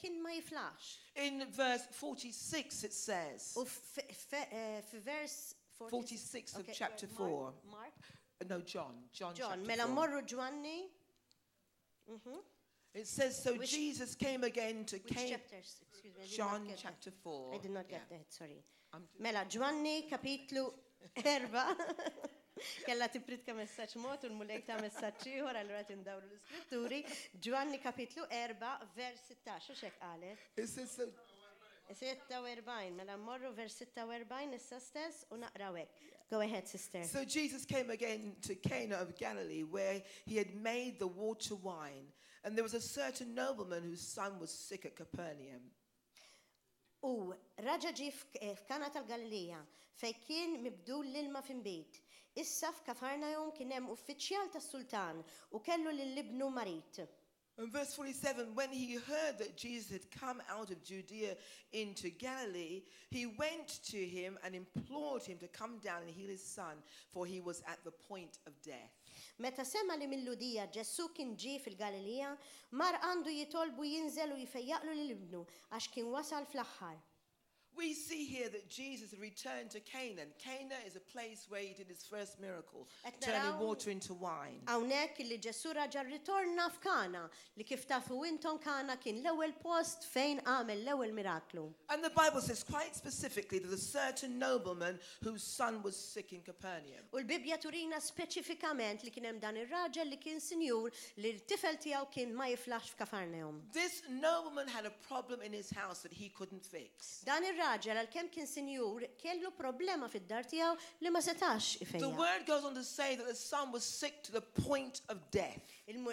kien ma jiflax. In verse 46 it says, U f'vers 46 of chapter 4. Mark? No, John chapter Mela 4. morru Ġwanni. It says, so Jesus came again to Which Cana. chapters? Excuse me. John chapter 4. I did not get Yeah. that, sorry. Mela Ġwanni kapitlu 4. Kella tipritka messaġġ mod u l-mulej ta' messaġġ ieħor allura tindawru l-iskritturi. Ġwanni kapitlu 4 vers 16 u x'hekk qalet. It says, so 46 mela mmorru vers 46 issa stess u naqraw hekk. Go ahead, sister. So Jesus came again to Cana of Galilee, where he had made the water wine. And there was a certain nobleman whose son was sick at Capernaum. U raġa ġi f'Kana tal-Galilea fej kien mibdul l-ilma f'inbit. Issa f'Kafarnaum kien hemm uffiċjal tas-sultan u kellu lil-ibnu marit. In verse 47, when he heard that Jesus had come out of Judea into Galilee, he went to him and implored him to come down and heal his son, for he was at the point of death. Meta sema li mill-Ludija Ġesu kien ġie fil-Galilea, mar għandu jitolbu jinżel u jfejjaqlu lill-ibnu għax kien wasal fl-aħħar. We see here that Jesus returned to Canaan. Cana is a place where he did his first miracle, turning water into wine. Hawnhekk li Ġesu raġa rritorna f'Kana li kif tafu intom Kana kien l-ewwel post fejn għamel l-ewwel miraklu. And the Bible says quite specifically that a certain nobleman whose son was sick in Capernaum. U l-Bibja turina speċifikament li kien hemm dan ir-raġel li kien sinjur li l-tifel tiegħu kien ma jiflax f'Kafarnaum. This nobleman had a problem in his house that he couldn't fix. Dan ir-raġel għalkemm kien sinjur kellu problema fid-dar tiegħu li ma setax The ifejja. word goes on to say that the son was sick to the point of death.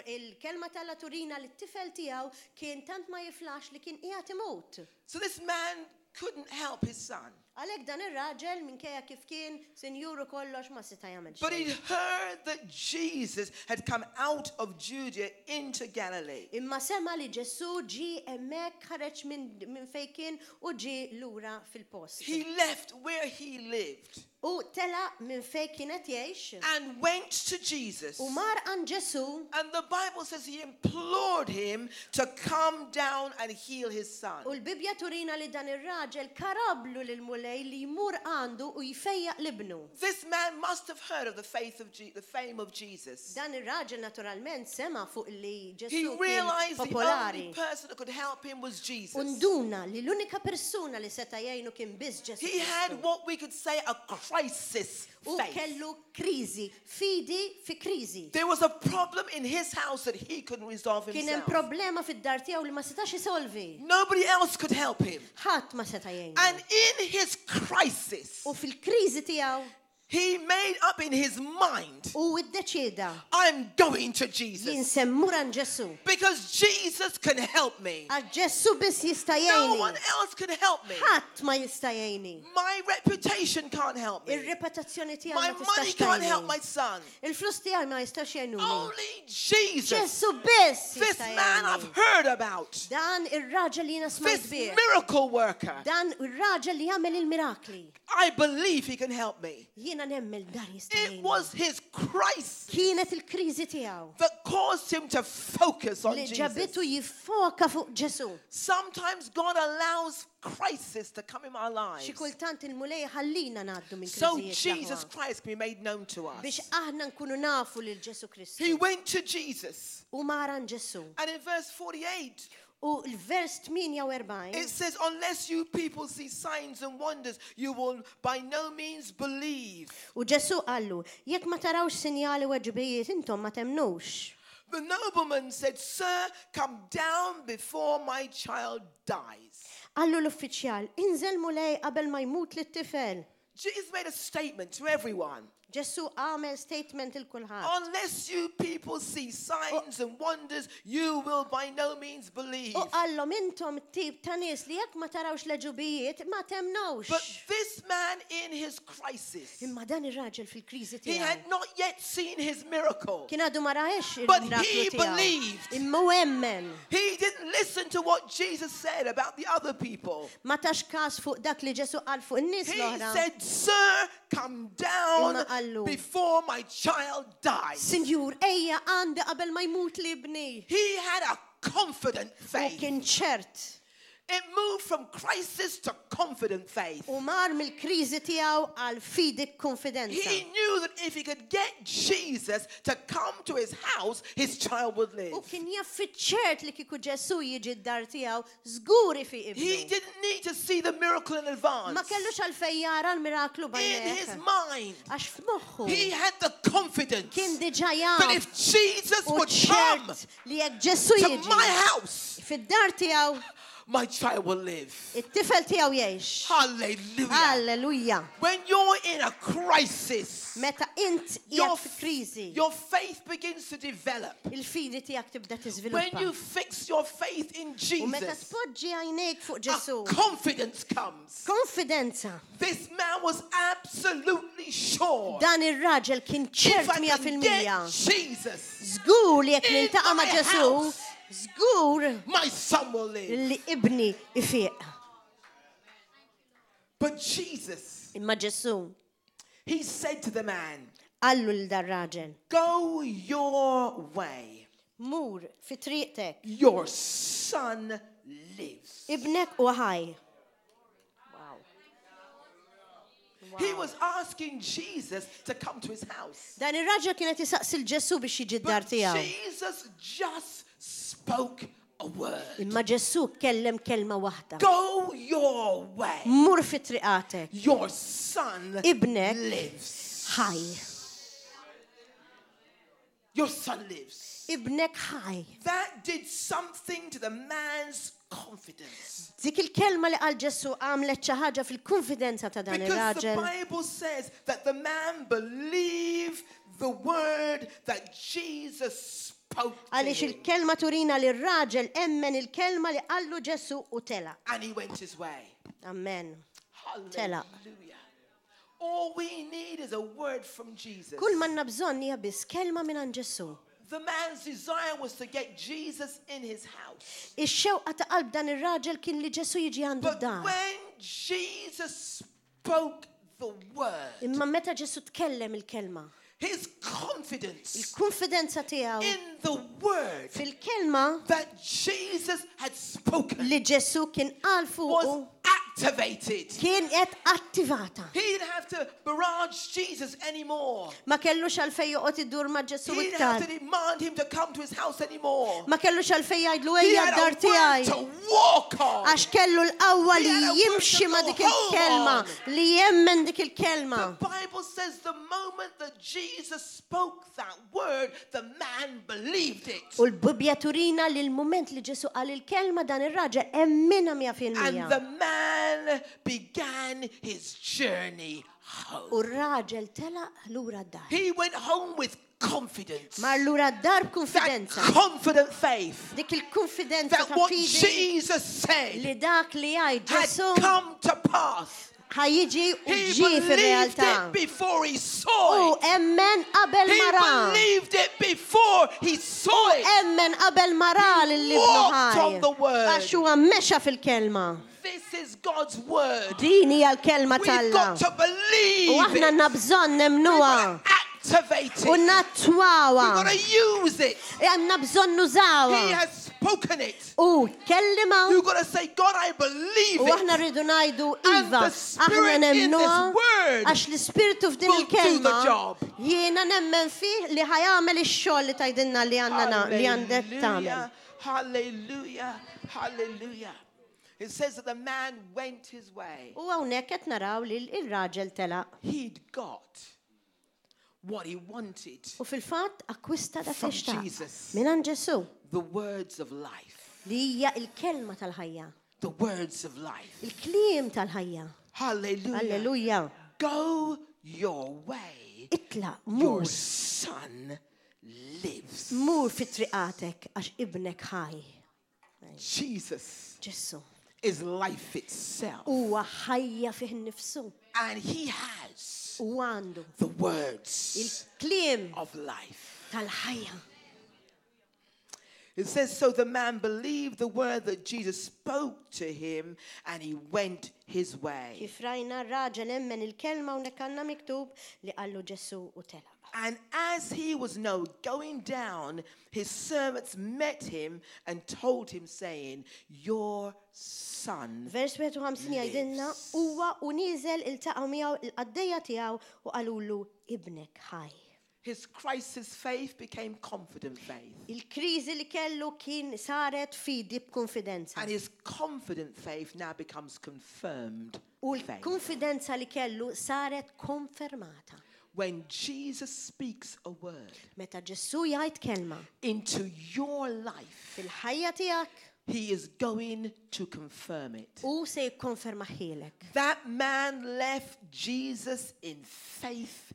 Il-kelma talla turina li t-tifel tiegħu kien tant ma jiflax li kien qiegħed imut. So this man couldn't help his son. Għalhekk dan ir-raġel minkejja kif kien sinjuru kollox ma seta' jagħmel But he'd xejn. heard that Jesus had come out of Judea into Galilee. Imma sema li Ġesu ġie hemmhekk ħareġ minn fejn kien u ġie lura fil-post. He left where he lived U tela minn fejn kienet jgħix and went to Jesus. u mar għand Ġesu And the Bible says he implored him to come down and heal his son. u l-Bibja turina li dan ir-raġel karablu lil mulej li jmur għandu u jfejjaq l-ibnu. This man must have heard of the fame of Jesus. Dan ir-raġel naturalment sema fuq li He Ġesu kien realized the popolari. only person that could help him was Jesus. Unduna li l-unika persuna li seta' jgħinu kien biss Ġesu. He had what we could say a crisis U faith. kellu kriżi, fidi fi kriżi. There was a problem in his house that he couldn't resolve Kien hemm himself. problema fid-dar tiegħu li ma setax isolvi. Nobody else could help him. Ħadd ma seta' jgħinu. And in his crisis, U fil-kriżi tiegħu he made up in his mind, u iddeċieda I'm going to jien Jesus semmur għand Ġesu. because Jesus can help me. Għax Ġesu biss jista' No one jgħinni. else can help me. Ħadd ma jista' jgħinni. My reputation can't help me. Ir-reputazzjoni tiegħu My ma money tistax can't help tgħinni. my son. Il-flus tiegħu ma jistax jgħinuni. Only Jesus. Ġesu biss This jista' man I've jgħinni. heard about. Dan ir-raġel li jiena smajt This bih. miracle worker. Dan ir-raġel li jagħmel il-mirakli. I believe he can help me. Jiena nemmel dan jista' It jgħinni. was his crisis Kienet il-kriżi tiegħu that caused him to focus on li Jesus. ġabitu jiffoka fuq Ġesu. Sometimes God allows crisis to come in our lives Xi kultant il-mulej ħallina ngħaddu minn so kriżijiet Jesus taħwa. Christ can be made known to us. Biex aħna nkunu nafu lil Ġesu Kristu. He went to Jesus, U maran Ġesu. and in verse 48 U l-vers 48 it says, unless you people see signs and wonders, you will by no means believe. u Ġesu qallu, jekk ma tarawx sinjali u weġbijiet intom ma temnux. The nobleman said, Sir, come down before my child dies. Qallu l-uffiċjal, inżel mulej qabel ma jmut lit-tifel. Jesus made a statement to everyone. Ġesu għamel statement il kulħadd. Unless you people see signs and wonders, you will by no means believe. U għallhom intom tip ta' nies li jekk ma tarawx leġubijiet ma temnowx. But this man in his crisis, Imma dan ir-raġel fil-kriżi he tiegħu. had not yet seen his miracle. Kien għadu ma raħx But il-miraklu he tiegħu. believed. Imma hu emmen. He didn't listen to what Jesus said about the other people. Ma tax każ fuq dak li Ġesu qal fuq in-nies He l-oħra. said, "Sir, come down Imma qallu, before my child dies." Sinjur, ejja għandi qabel ma jmut li ibni. He had a confident U faith. kien ċert. It moved from crisis to confident faith. U mar mill-kriżi tiegħu għal fidik konfidenza. He knew that if he could get Jesus to come to his house, his child would live. U kien jaf fiċ-ċert li kieku Ġesu jiġi d-dar tiegħu żguri fi He ibnu. didn't need to see the miracle in advance. Ma kellux għalfejn jara l-miraklu In his bajnek. mind, Għax f'moħħu he had the confidence kien diġà that jaf if Jesus u would come ċert li jekk Ġesu to my jiġi house, fid-dar tiegħu my child will live. it-tifel tiegħu jgħix. Hallelujah. Alleluja. When you're in a crisis, Meta int your, jgħid fi kriżi, your faith begins to develop. il-fidi tiegħek tibda When tiżviluppa. you fix your faith in U meta Jesus, tpoġġi għajnejk fuq a Ġesu, confidence comes. konfidenza. This man was absolutely sure. Dan ir-raġel kien If ċert I can 100%. get Jesus, Żgur li jekk in niltaqa' ma' my Ġesu, house, żgur my son will live. li ibni ifiq. But Jesus, Imma Ġesu he said to the man, qallu l dar raġel, "Go your way. mur fi triqtek, Your son lives." ibnek u ħaj. He was asking Jesus to come to his house. Dan ir-raġel kienet isaqsil Ġesu biex jiġi d-dar But tiegħu. Jesus just spoke a word. Imma Ġesu kellem kelma waħda. Go your way. Mur fi triqatek, Your son Ibnek lives. ħaj. Your son lives. Ibnek ħaj. That did something to the man's confidence. Dik il-kelma li qal Ġesu għamlet xi ħaġa fil-konfidenza ta' dan Because the ir-raġel. Bible says that the man believed the word that Jesus spoke to Għaliex him. il-kelma turina li r-raġel emmen il-kelma li qallu Ġesu u tela. And he went his way. Amen. Hallelujah. All we need is a word from Jesus. Kull manna bżonn hija biss kelma minn Ġesu. The man's desire was to get Jesus in his house. Ix-xewqa ta' qalb dan ir-raġel kien li Ġesu jiġi għandu But d-dar. when Jesus spoke the word, Imma meta Ġesu tkellem il-kelma, his confidence il-konfidenza tiegħu in the word fil-kelma that Jesus had spoken li Ġesu kien qal fuqu was activated. kien qed attivata. He didn't have to barrage Jesus anymore. Ma kellux għalfejn joqgħod idur ma' Ġesu He didn't have iktar. to demand him to come to his house anymore. Ma kellux għalfejn jgħidlu He ejja had d-dar a word tiegħi. to walk on. Għax kellu l-qawwa He li had a word jimxi to ma' go dik il-kelma, on. li jemmen dik il-kelma. The Bible says the moment that Jesus spoke that word, the man believed it. U l-Bibja turina li l-moment li Ġesu qal il-kelma dan ir-raġel emmina 100%. And the man began his journey home. U r-raġel tela lura d-dar. He went home with confidence. Mar lura d-dar That konfidenza. confident faith Dik il-konfidenza that ta' what fidi Jesus said li dak li għaj had Ġesu come to pass. ħajjiġi u He ġi believed fil-realtà. it before he U saw it. emmen qabel He mara. believed it before he saw it. Emmen qabel mara l-libnu walked on the ħaj. word. Għax huwa mexa fil-kelma. This is God's word. Din hija l-kelma We've got talla. to believe U aħna it. għandna bżonn We've nemnuha got to activate u it. We've nattwawa. got to use it. Għandna bżonn He nużawa. has spoken it. U kellima You've got to say, God, I believe u aħna it. rridu ngħidu And iva. the Aħna Spirit in nemnuha this word għax l-Ispiritu f'din will do the il-kelma job. jiena nemmen fih li ħajamel ix-xogħol li tajdinna li għandna li għandet tagħmel. Hallelujah. Hallelujah. It says that the man went his way. U hawnhekk qed naraw li l-raġel telaq. He'd got what he wanted. U fil-fatt akkwista dak From li xtaq. Jesus. Minn Ġesu The words of life. li hija il-kelma tal-ħajja, The words of life. il-kliem tal-ħajja. Hallelujah. Alleluja. Go your way. Itlaq, Your mur. son lives. Mur fi triqatek għax ibnek ħaj. Jesus Ġessu. is life itself. Huwa ħajja fih nifsu. And he has U għandu the words il-kliem of life. tal-ħajja. It says, so the man believed the word that Jesus spoke to him and he went his way. Kif rajna raġel emmen il-kelma u nekanna miktub li qallu Ġessu u telaq. And as he was going down, his servants met him and told him, saying, your son Vers 51 jgħidilna huwa u nieżel iltaqgħu miegħu il-qaddejja tiegħu u qalulu ibnek ħaj. His crisis faith became confident faith. Il-kriżi li kellu kien saret fidi b'konfidenza. And his confident faith now becomes confirmed U faith. l-konfidenza li kellu saret konfermata. When Jesus speaks a word Meta Ġessu jgħid kelma into your life, fil-ħajja tiegħek he is going to confirm it. u se jikkonferma ħielek. That man left Jesus in faith,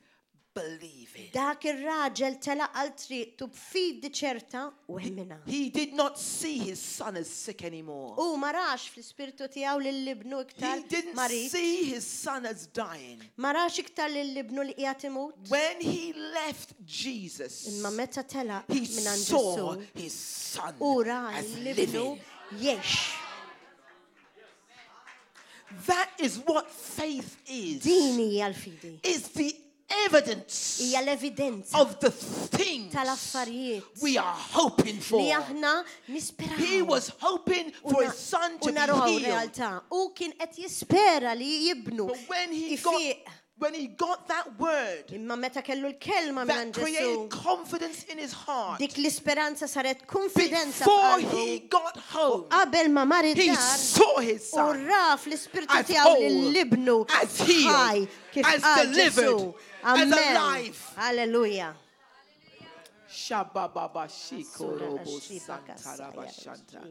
believing. Dak ir-raġel telaq għal triqtu b'fidi ċerta u emmina. He did not see his son as sick anymore. U ma rax fl-ispirtu tiegħu lill-ibnu iktar He didn't marit. see his son as dying. Ma rax iktar lill-ibnu li qiegħed imut. When he left Jesus, Imma meta telaq he minn saw Ġessu his son u ra as l-ibnu living. jgħix. That is what faith is. Din hija l-fidi. Is the evidence Hija l-evidenza of the things tal-affarijiet we are hoping for. li aħna nisperaw. He was hoping for his son to be naruħaw healed. realtà. U kien qed jispera li jibnu But when he ifiq. got that word, Imma meta kellu l-kelma minn that created Ġessu, confidence in his heart. dik l-isperanza saret konfidenza Before f'qalbu. he got home, Qabel ma mar he id-dar saw his u son raf l-ispirtu as tiegħu whole, lill-ibnu as healed, ħaj kif as qal delivered, Ġessu. as Amen. alive. Halleluja. Shabababa shikorobo santarabashanta.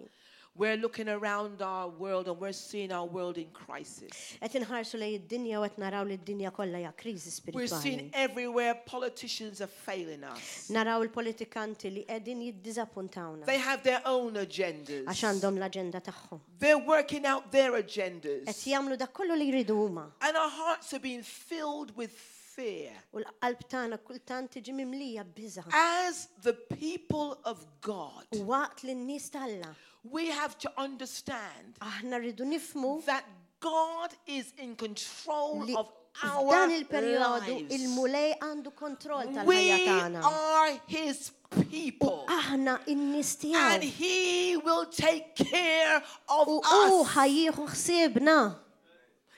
We're looking around our world and we're seeing our world in crisis. Qed inħarsu lej id-dinja u qed naraw li d-dinja kollha hija kriżi We're seeing spiritwali. everywhere politicians are failing us. Naraw il-politikanti li qegħdin jiddiżappuntawna They have their own agendas. għax għandhom l-aġenda tagħhom. They're working out their Qed agendas. jagħmlu dak kollu li jridu huma. And our hearts are being filled with fear. U l-qalb tagħna kultant tiġi mimlija bbiża. As the people of God, U waqt li n-nies talla, we have to understand aħna rridu nifmu that God is in control li of our f'dan il-perjodu lives. il-mulej għandu kontroll tal-ħajja We tagħna. are his people. Aħna in-nies And tiegħu. he will take care of U hu us. ħajjieħu ħsiebna.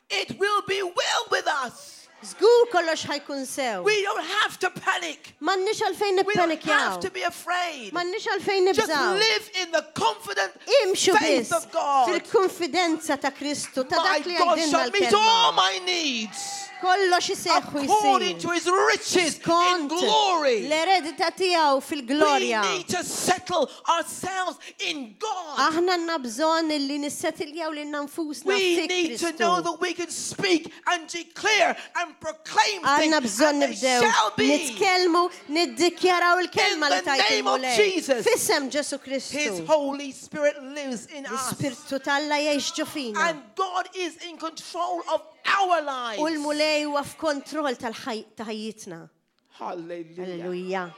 It will be well with us. Żgur kollox ħajkun sew. We don't have to panic. M'għandniex għalfejn We don't have nippanikjaw. to be afraid. M'għandniex għalfejn Just nibżaw. live in the confident Imxu faith biss of God. fil-konfidenza ta' Kristu, ta' My dak li God għajdinna shall meet all l-kelma. my needs Kollox iseħħu according to jsir. his riches in Skont glory. l-eredità tiegħu We fil-glorja. need to settle ourselves in God. Aħna għandna bżonn li nissettiljaw lil nfusna We fi need to Kristu. know that we can speak and declare and proclaim Għandna things bżonn and they nibdew shall be. nitkellmu, niddikjaraw il-kelma In li the tajt name of il-mulej. Jesus. Fissem Ġesu His Kristu. Holy Spirit lives in us. L-Ispirtu Talla jgħix ġo fina. And God is in control of our lives. U l-mulej huwa f'kontroll ta' ħajjitna. Hallelujah. Alleluja.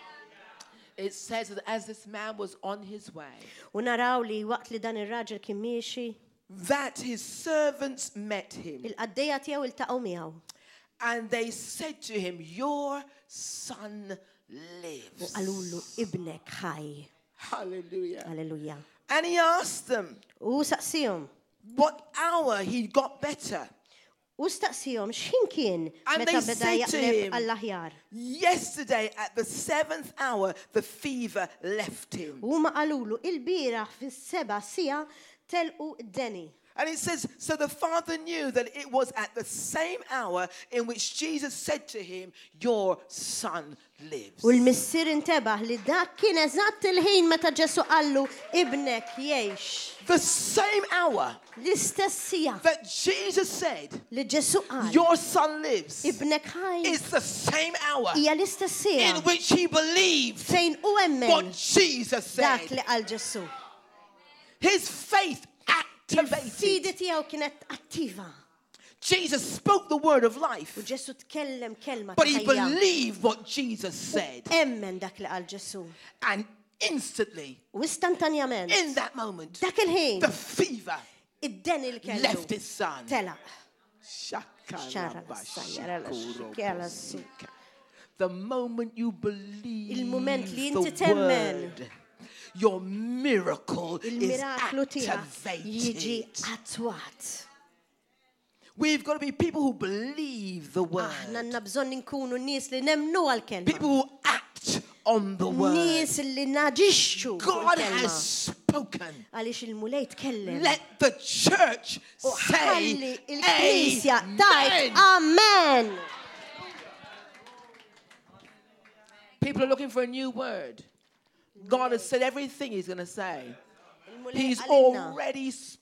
It says that as this man was on his way, U naraw li waqt li dan ir-raġel kien miexi, that his servants met him. il-qaddejja tiegħu iltaqgħu miegħu. And they said to him, your son U lives. qalulu ibnek ħaj. Hallelujah. Alleluja. And he asked them U saqsihom. what hour he got better. U staqsihom x'ħin kien And meta they beda said to jaqleb him, għall-aħjar. Yesterday at the 7th hour, the fever left him. U ma qalulu il-bieraħ fis-7 sija telqu d-deni. And it says, so the Father knew that it was at the same hour in which Jesus said to him, your son lives. U l-missier intebaħ li dak kien eżatt il-ħin meta Ġesu qallu ibnek jgħix. The same hour L-istess sija that Jesus said, li Ġesu qal your son lives, ibnek ħaj is the same hour hija l-istess sija in which he believed fejn u emmen what Jesus dak said. li qal Ġesu. His faith activated. Il-fidi tiegħu kienet attiva. Jesus spoke the word of life, U Ġesu tkellem kelma but he ta' ħajja. believed what Jesus said. Emmen dak li qal Ġesu. And instantly, U istantanjament in that moment, dak il-ħin the fever id-den il-kellu left his son. telaq. Shakarabashikurubusuka. The moment you believe Il-moment li the inti temmen. word, your miracle is Il-miraklu tiegħek jiġi activated. attwat. We've got to be people who believe the word. Aħna għandna bżonn inkunu nies li nemmnu għall-kelma. People who act on the word. Nies li naġixxu fuq God il-kelma. has spoken. Għaliex il-mulej tkellem. Let the church U ħalli say il-Knisja tajt amen. amen. People are looking for a new word. God has said everything he's going to say. He's already spoken.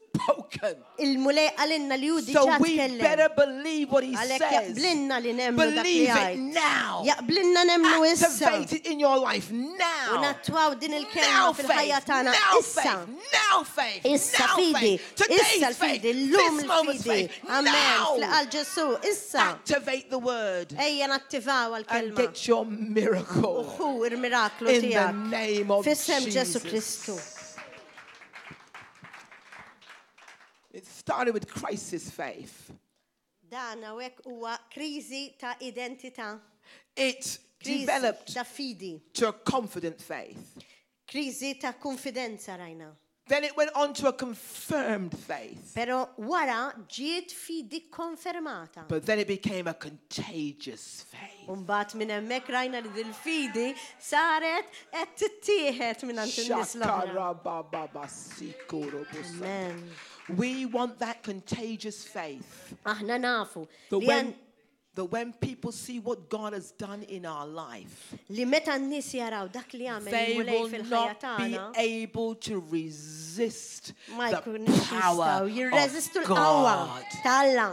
Il-mulej għalinna li ju So diġà we tkellem. better believe what he Għalhekk says. jaqblinna li nemmnu dak li Believe it jgħid. now. Jaqblinna nemmnu issa. Activate it in your life U now. nattwaw din Now il-kelma fil-ħajja faith. tagħna Now issa. faith. Now faith. Issa Now fidi, faith. issa Today's faith. l-fidi, l-lum This moment's l-fidi. faith. Amen. Now. Fl-qal Ġesu, issa. Activate the word Ejja nattivaw and għal-kelma. get your miracle Uħu il-miraklu in the tiegħek. name of Fissem Ġesu Jesus. Kristu. It started with crisis faith. Dan hawnhekk huwa kriżi ta' identità. It Kriżi developed ta' fidi. to a confident faith. Kriżi ta' konfidenza rajna. Then it went on to a confirmed faith. Pero wara ġiet fidi konfermata. But then it became a contagious faith. Umbat minn hemmhekk rajna li dil-fidi saret qed tittieħed minn għand in-nies l-oħra. Amen. We want that contagious faith. Aħna nafu That when people see what God has done in our life, li meta n-nies jaraw dak li għamel they il-mulej will fil-ħajja not be tagħna able to resist ma the jkunux power jistgħu jirreżistu of l-qawwa God. tal-Alla.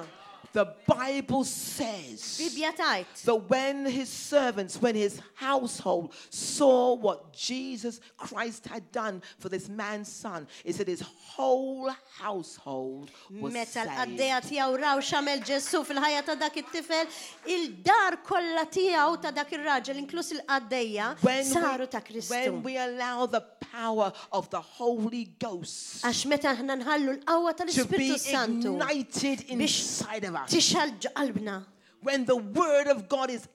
The Bible says Bibja tajt. that when his household saw what Jesus Christ had done for this man's son, it said his whole household was Meta saved. l-qaddeja tiegħu raw x'għamel Ġesu fil-ħajja ta' dak it-tifel, il-dar kollha tiegħu ta' dak ir-raġel inkluż il-qaddeja saru ta' Kristu. When we allow the power of the Holy Ghost Għax meta aħna nħallu l-qawwa to be tal-Ispirtu Santu ignited inside of us, tixal qalbna. when the Word of God is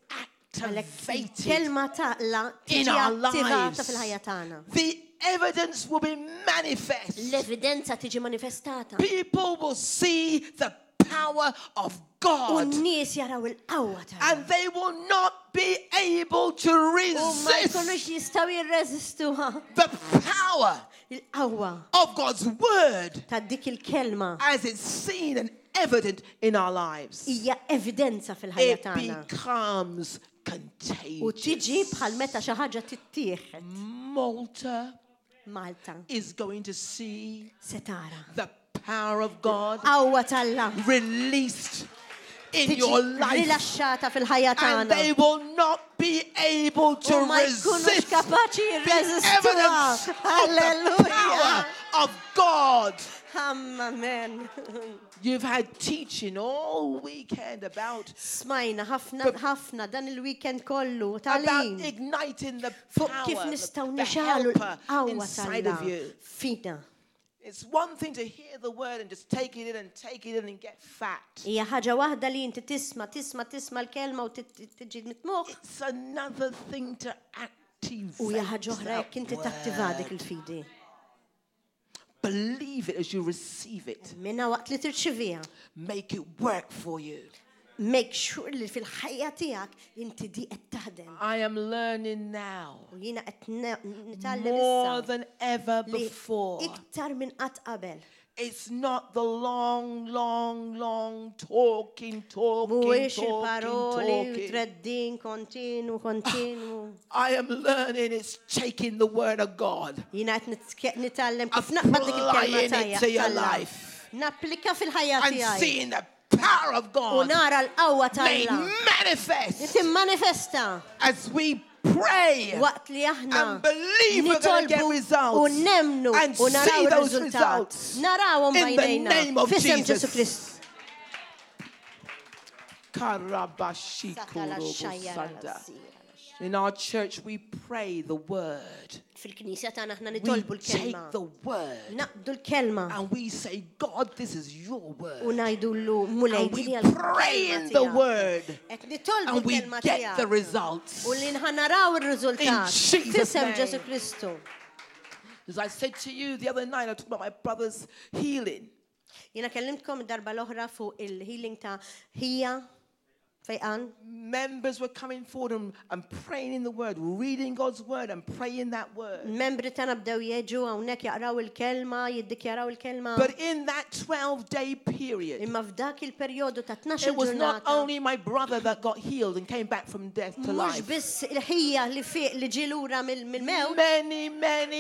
Għalhekk activated kelma taqla in tiġi our attivata lives, fil-ħajja tagħna. the evidence will be manifest. L-evidenza tiġi manifestata. People will see the power of U God, n-nies jaraw il-qawwa tagħna. and they will not be able to U ma jkunux resist jistgħu jirreżistuha. the power Il-qawwa of God's Word ta' dik il-kelma as it's seen and evident in our lives. hija evidenza fil-ħajja It tagħna. becomes U tiġi contagious. bħal meta xi ħaġa tittieħed. Malta Malta is going to see se tara. the power of God Qawwa tal-Alla released in tiġi your life, rilaxxata fil-ħajja and tagħna. they will not be able to U ma jkunux resist kapaċi the jirreżistuha. evidence of the Halleluja. power of God. Amen. You've had teaching all weekend about Smajna ħafna dan il-weekend kollu about tal-in. igniting the Fuq power, kif nistgħu the nixalu helper l-qawwa inside tal-Alla of you. fina. It's one thing to hear the word and just take it in and get fat. Hija ħaġa waħda li inti tisma' l-kelma u tiġi mitmuħ. It's another thing to activate U hija ħaġa oħra jekk inti tattiva dik that word. il-fidi. Believe it as you receive it. Minna waqt li tirċivija. Make it work for you. make sure li fil-ħajja tiegħek inti di qed taħdem. I am learning now U jiena qed nitgħallem more issa than ever li before. iktar minn qatt qabel. It's not the long talking. Mhuwiex il-paroli treddin kontinu. I am learning it's taking the word of God, Jiena qed nitgħallem kif naqbad dik il-kelma applying it to your tajja. life, Napplika fil-ħajja and tiegħi. seeing the power of U God nara l-qawwa made tal-Alla. manifest Timmanifesta as we pray waqt li aħna and believe we're going to get nitolbu u results nemnu and u naraw see those ir-riżultat. results Narawhom in the bajnejna. name of Fisem Jesus. Ġesu Krist. Karabashikurubu-sanda. In our church, we pray the word. Fil-Knisja tagħna aħna We nitolbu take l-kelma. the word Naqbdu l-kelma and we say, God, this is your u word. ngħidulu mulej And we dili għal pray in the word Qed nitolbu and we l-kelma get the tiegħek. results. U li nħanaraw ir-riżultat. In Jesus' Fisem name. Ġesu Kristu. As I said to you the other night, I talked about my brother's healing. Jiena kellimtkom id-darba l-oħra fuq il-healing ta' ħija fejqan. Members were coming forward and praying in the word, reading God's word and praying that word. Membri tagħna bdew jeġu hawnhekk jaqraw il-kelma, jiddikjaraw il-kelma. But in that 12-day period, Imma f'dak il-perjodu ta' 12 it was not ġurnata. only my brother that got healed and came back from death to Mhux life. biss il-ħija li fiq li ġie lura mill-mewt. Many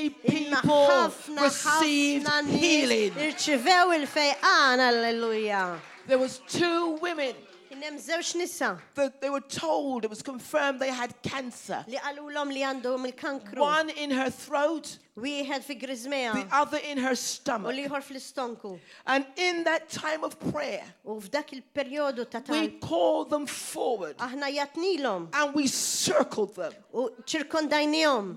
Imma people ħafna received ħafna nies healing. irċivew il-fejqan, alleluja. There was 2 women Kien hemm żewġ nisa that they were told, it was confirmed they had cancer. li qalulhom li għandhom il-kankru. One in her throat, Wieħed fi grizmeja the other in her u stomach. liħor fl-istonku. And in that time of prayer, U f'dak il-perjodu ta' we tal called them forward aħna jatnilhom and we circled them. u ċirkondajnihom.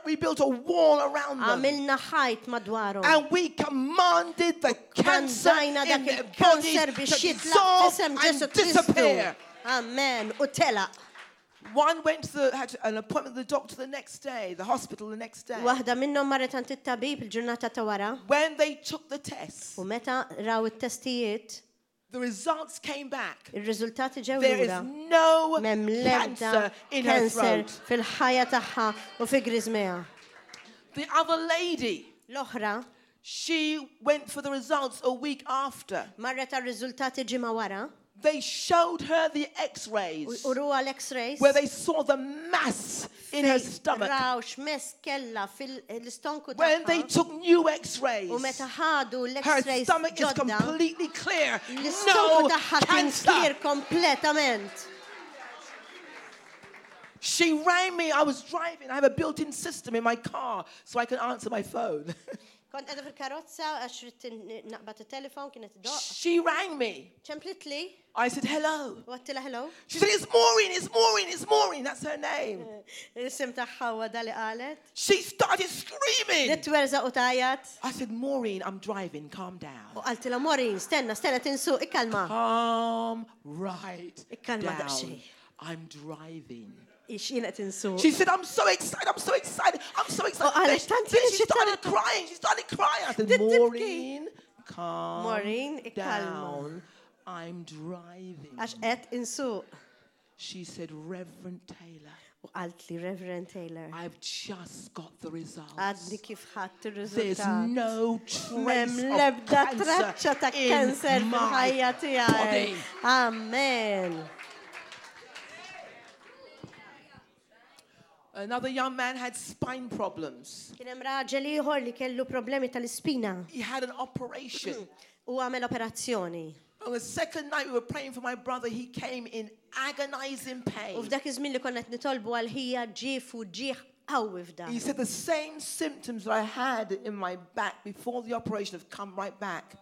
We built a wall around them. Għamilna ħajt madwarhom. And we commanded the cancer Kandajna in dak their bodies il-kanser to biex jitlaq dissolve fisem and Ġesu disappear. Kristu. Amen. U telaq. One had an appointment with the doctor the next day, the hospital the next day. Waħda minnhom marret għand it-tabib il-ġurnata ta' wara. When they took the tests, U meta raw it-testijiet, the results came back. ir-riżultati ġew There is lura. no Mem cancer lebda in her kanser throat. fil-ħajja tagħha u fi grizmeja. The other lady, L-oħra she went for the results a week after. marret għar-riżultati ġimgħa wara They showed her the x-rays u ruha l-X-rays. where they saw the mass in her stomach. Raw x'mess kella fil-istonku When they tagħha. took new x-rays, U meta ħadu her l-X-rays stomach is ġodda, completely clear. l-istonku No tagħha kien cancer. klir kompletament. She rang me. I was driving. I have a built-in system in my car so I can answer my phone. Kont qiegħda fil-karozza għax rid naqbad it-telefon kienet iddoq. She rang me. Ċemplit I said, hello. u għattila hello. She said, it's Maureen. That's her name. L-isim tagħha huwa dali qalet. She started screaming. Dit werżaq u tajjat. I said, Maureen, I'm driving. Calm down. U qaltila Morin, stenna tinsu, ikkalma. Calm right Ikkalma down. daqsxejn. I'm driving. Ixjina tinsu. She said, I'm so excited. Oh, Alex, Then tanti she started eccitata. crying. I said, Dit tibki. Maureen, calm Maureen, ikkalma. down. I'm driving. Għax qed insu. She said, Reverend Taylor, U qalt li Reverend Taylor. I've just got the results. Għadni kif ħadd There's ir-riżultat. no Mem trace lebda of traċċa ta' cancer kanser in fil-ħajja my tiegħi. body. Amen. Another young man had spine problems. Kien hemm raġel ieħor li kellu problemi tal-ispina He had an operation. u għamel operazzjoni. On the second night we were praying for my brother, he came in agonizing U pain. f'dak iż-żmien li konna qed nitolbu għal ħija ġief u ġieħ qawwi f'dak. He said the same symptoms that I had in my back before the operation have come right back.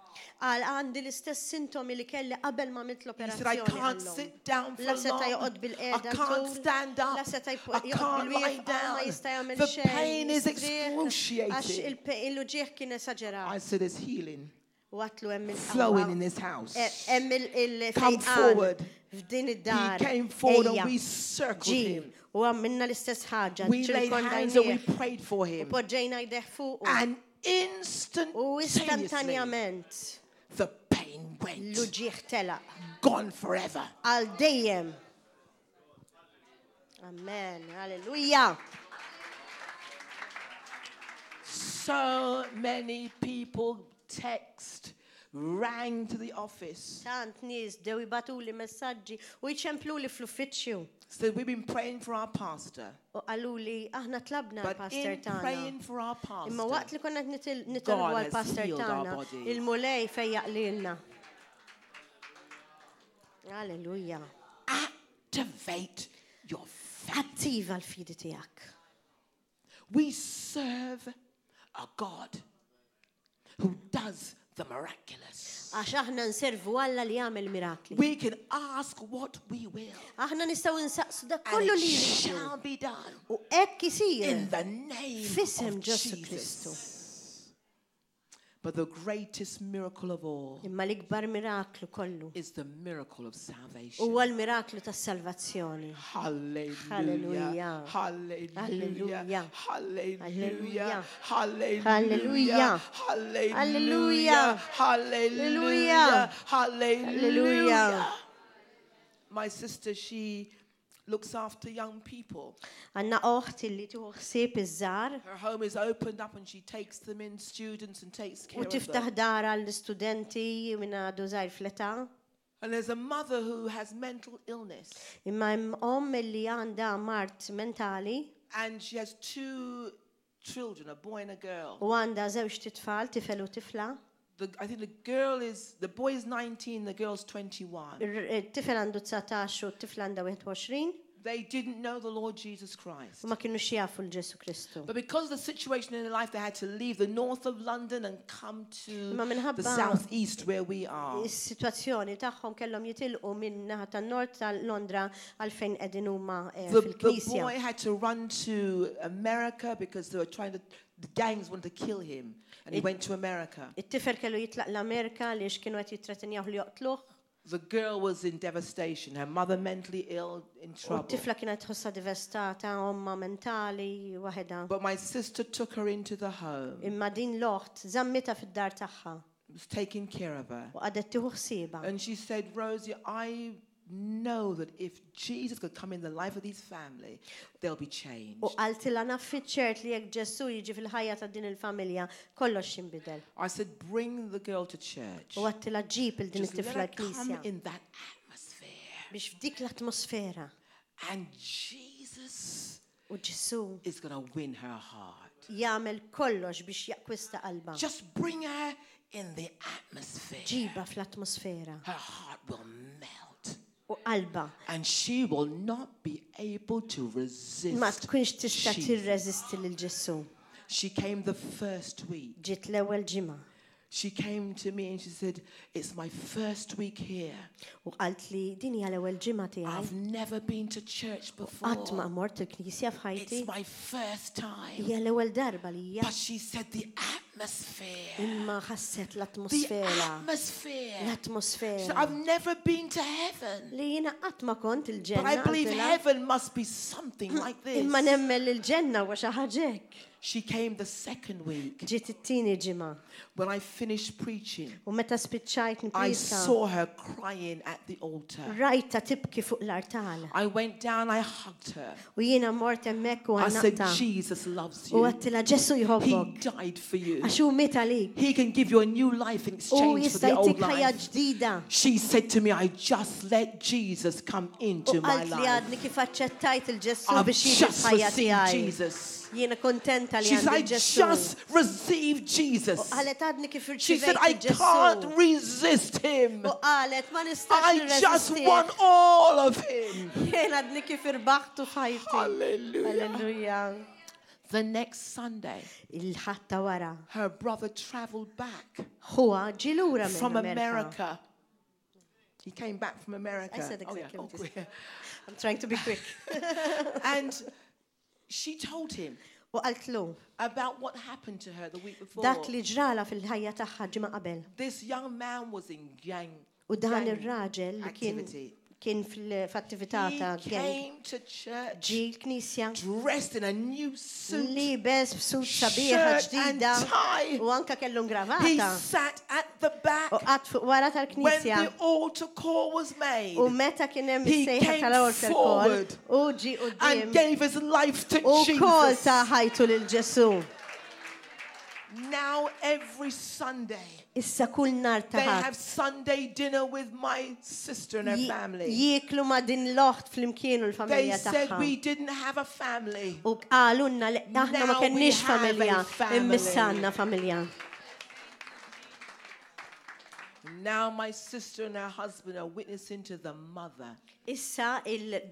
Għal għandi l-istess sintomi li kelli qabel ma mit He said, I l-operazzjoni. can't għallhom. sit down for La seta long. joqgod I bil-qeda can't stand up. La seta I joqgod can't lie bil-wieħ ma down. jista' jagħmel The xejn. pain is jistrieħ, Għax excruciating. il-ġieħ kien esaġerat. I said, there's healing U għatlu hemm flowing in this house. Hemm Come forward. f'din He id-dar. came forward and Ejja, we circled ġi, him. u għamilna l-istess ħaġa. We laid hands and we ċirkondajnieh. prayed for U him. poġġejna jdeħ fuq. And U instantaneously, istantanjament the pain went. l-ġieħ telaq. gone forever. Għal dejjem. Amen. Hallelujah. So many people text, rang to the office. Tant nies dew jibatuli messaġġi u jċemplu li fl-uffiċċju. So we've been praying for our pastor. U għaluli aħna tlabna But l-pastor in praying tagħna. for our Imma pastor, waqt li konna nitilbu God has għal-pastor healed our tagħna, bodies. il-mulej fejjaq lilna. Hallelujah. activate your faith. Attiva l-fidi tiegħek. We serve a God who does the miraculous. Għax aħna nservu Alla li jagħmel mirakli. We can ask what we will, Aħna nistgħu nsaqsu dak and kollu it li shall jridu. be done U hekk isir in the name f'isem of Ġesu Kristu. Jesus. But the greatest miracle of all Imma l-ikbar miraklu kollu is the miracle of salvation. huwa l-miraklu tas-salvazzjoni. Hallelujah. Hallelujah. Hallelujah. Hallelujah. Hallelujah. Hallelujah. Hallelujah. Hallelujah. Hallelujah. Hallelujah. My sister, she looks after young people. Għanna oħt li tuħ ħsieb iż-żar Her home is opened up and she takes them in, students, and takes care u of tiftaħ them. dara l-istudenti minn għadu żgħir fl-età. And there's a mother who has mental illness. Imma hemm li għandha mart mentali And she has 2 children, a boy and a girl. u għandha żewġ titfal, tifel u tifla. I think the boy is 19, the girl's 21. Il-tifel għandu 19 u t-tifel għandha 21 They didn't know the Lord Jesus Christ. u ma kienu jafu l-Ġesu Kristu. But because of the situation in their life, they had to leave the north of London and come to Ma minħabba the southeast where we are. Is-sitwazzjoni tagħhom kellhom jitilqu minn naħa tan-nord tal-Londra għalfejn qegħdin huma The fil-Knisja. boy had to run to America because they were the gangs wanted to kill him. And he went to America. It-tifel kellu jitlaq l-Amerika li kienu qed jittratinjaw li joqtluh. The girl was in devastation. Her mother mentally ill, in U trouble. t-tifla kienet tħossha devastata, omma mentali waħedha. But my sister took her into the home, Imma din l-oħt żammita fid-dar tagħha was taking care of her. u qadet tieħu ħsiebha. And she said, Rosie, I know that if Jesus could come in the life of this family, they'll be changed. U qaltilha naf fiċ-ċert li jekk Ġesu jiġi fil-ħajja ta' din il-familja kollox jinbidel. I said, bring the girl to church. U għattila ġib il din Just let it-tifla her come l-Knisja in that atmosphere. biex f'dik l-atmosfera And Jesus u Ġesu is going to win her heart. jagħmel kollox biex jaqkwista qalba. Just bring her in the atmosphere. Ġiba fl-atmosfera Her heart will melt. u qalba And she will not be able to resist. ma tkunx tista' Jesus. tirreżisti lil Ġesu. She came the first week. Ġiet l-ewwel ġimgħa She came to me and she said, it's my first week here. u qalt li din hija l-ewwel ġimgħa I've tiegħi. never been to church Qatt ma before. mort il-Knisja f'ħajti. It's my first time. Hija l-ewwel darba li hija But she said the atmosphere. imma ħasset The l-atmosfera. atmosphere. She said, L-atmosfera. I've never been to heaven. Li jiena qatt ma kont But il-ġenna. I believe għaltilha. heaven must be something like this. Imma nemmen li l-ġenna wa xi ħaġa hekk. She came the second week. Ġiet it-tieni ġimgħa. When I finished preaching, U meta spiċċajt I nipriska, saw her crying at the altar. rajta tibki fuq l-artal. I went down, I hugged her. U jiena mort hemmhekk u I said, għannaqta. Jesus loves U you. għattila Ġesu He jħobbok. died for you. Għax hu miet għalik. He can give you a new life in U exchange for jista' the old jtik ħajja life. ġdida. She said to me, I just let Jesus come U into my qalt li life. għadni kif aċċettajt il-Ġesu I've biex jiġi just f'ħajja received tiegħi. Jesus. Jiena kontenta li She said, I għandi Ġesu. just received Jesus. Qalet għadni kif She said, irċivejt I can't il-Ġesu. resist him. U qalet ma nistax I just nirreżistih. want all of him. Jien għadni kif irbaħtu f'ħajti. Hallelujah. Alleluja. The next Sunday, Il-ħatta wara. her brother traveled back Huwa ġi lura from minn Amerika. America. He came back from America. I said Oh, exactly what you quick. I'm trying to be quick. And she told him U qaltlu, about what happened to her the week before. dak li ġrala fil-ħajja tagħha ġimgħa qabel. This young man was in gang U dan ir-raġel li kien activity. kien fil-attività ta' He gang. came to church Ġi l-Knisja dressed in a new suit, libes b'sut sabiħa shirt and ġdida tie. u anka kellu He ngravata sat at the back u qatt fuq wara when tal-Knisja the altar call was made u meta kien hemm He is-sejħa came tal-altar call forward u ġi and quddiem gave his life to u kol Jesus. ta' ħajtu lil Ġesu. Now every Sunday Issa kull nar ta' they have ħadd Sunday dinner with my sister and her family. jieklu ma' din l-oħt fl-imkien u They l-familja said tagħha. we didn't have a family. U qalunna li aħna ma Now we kenniex have a familja, family. immissanna familja. Now my sister and her husband are witnessing to the mother. Issa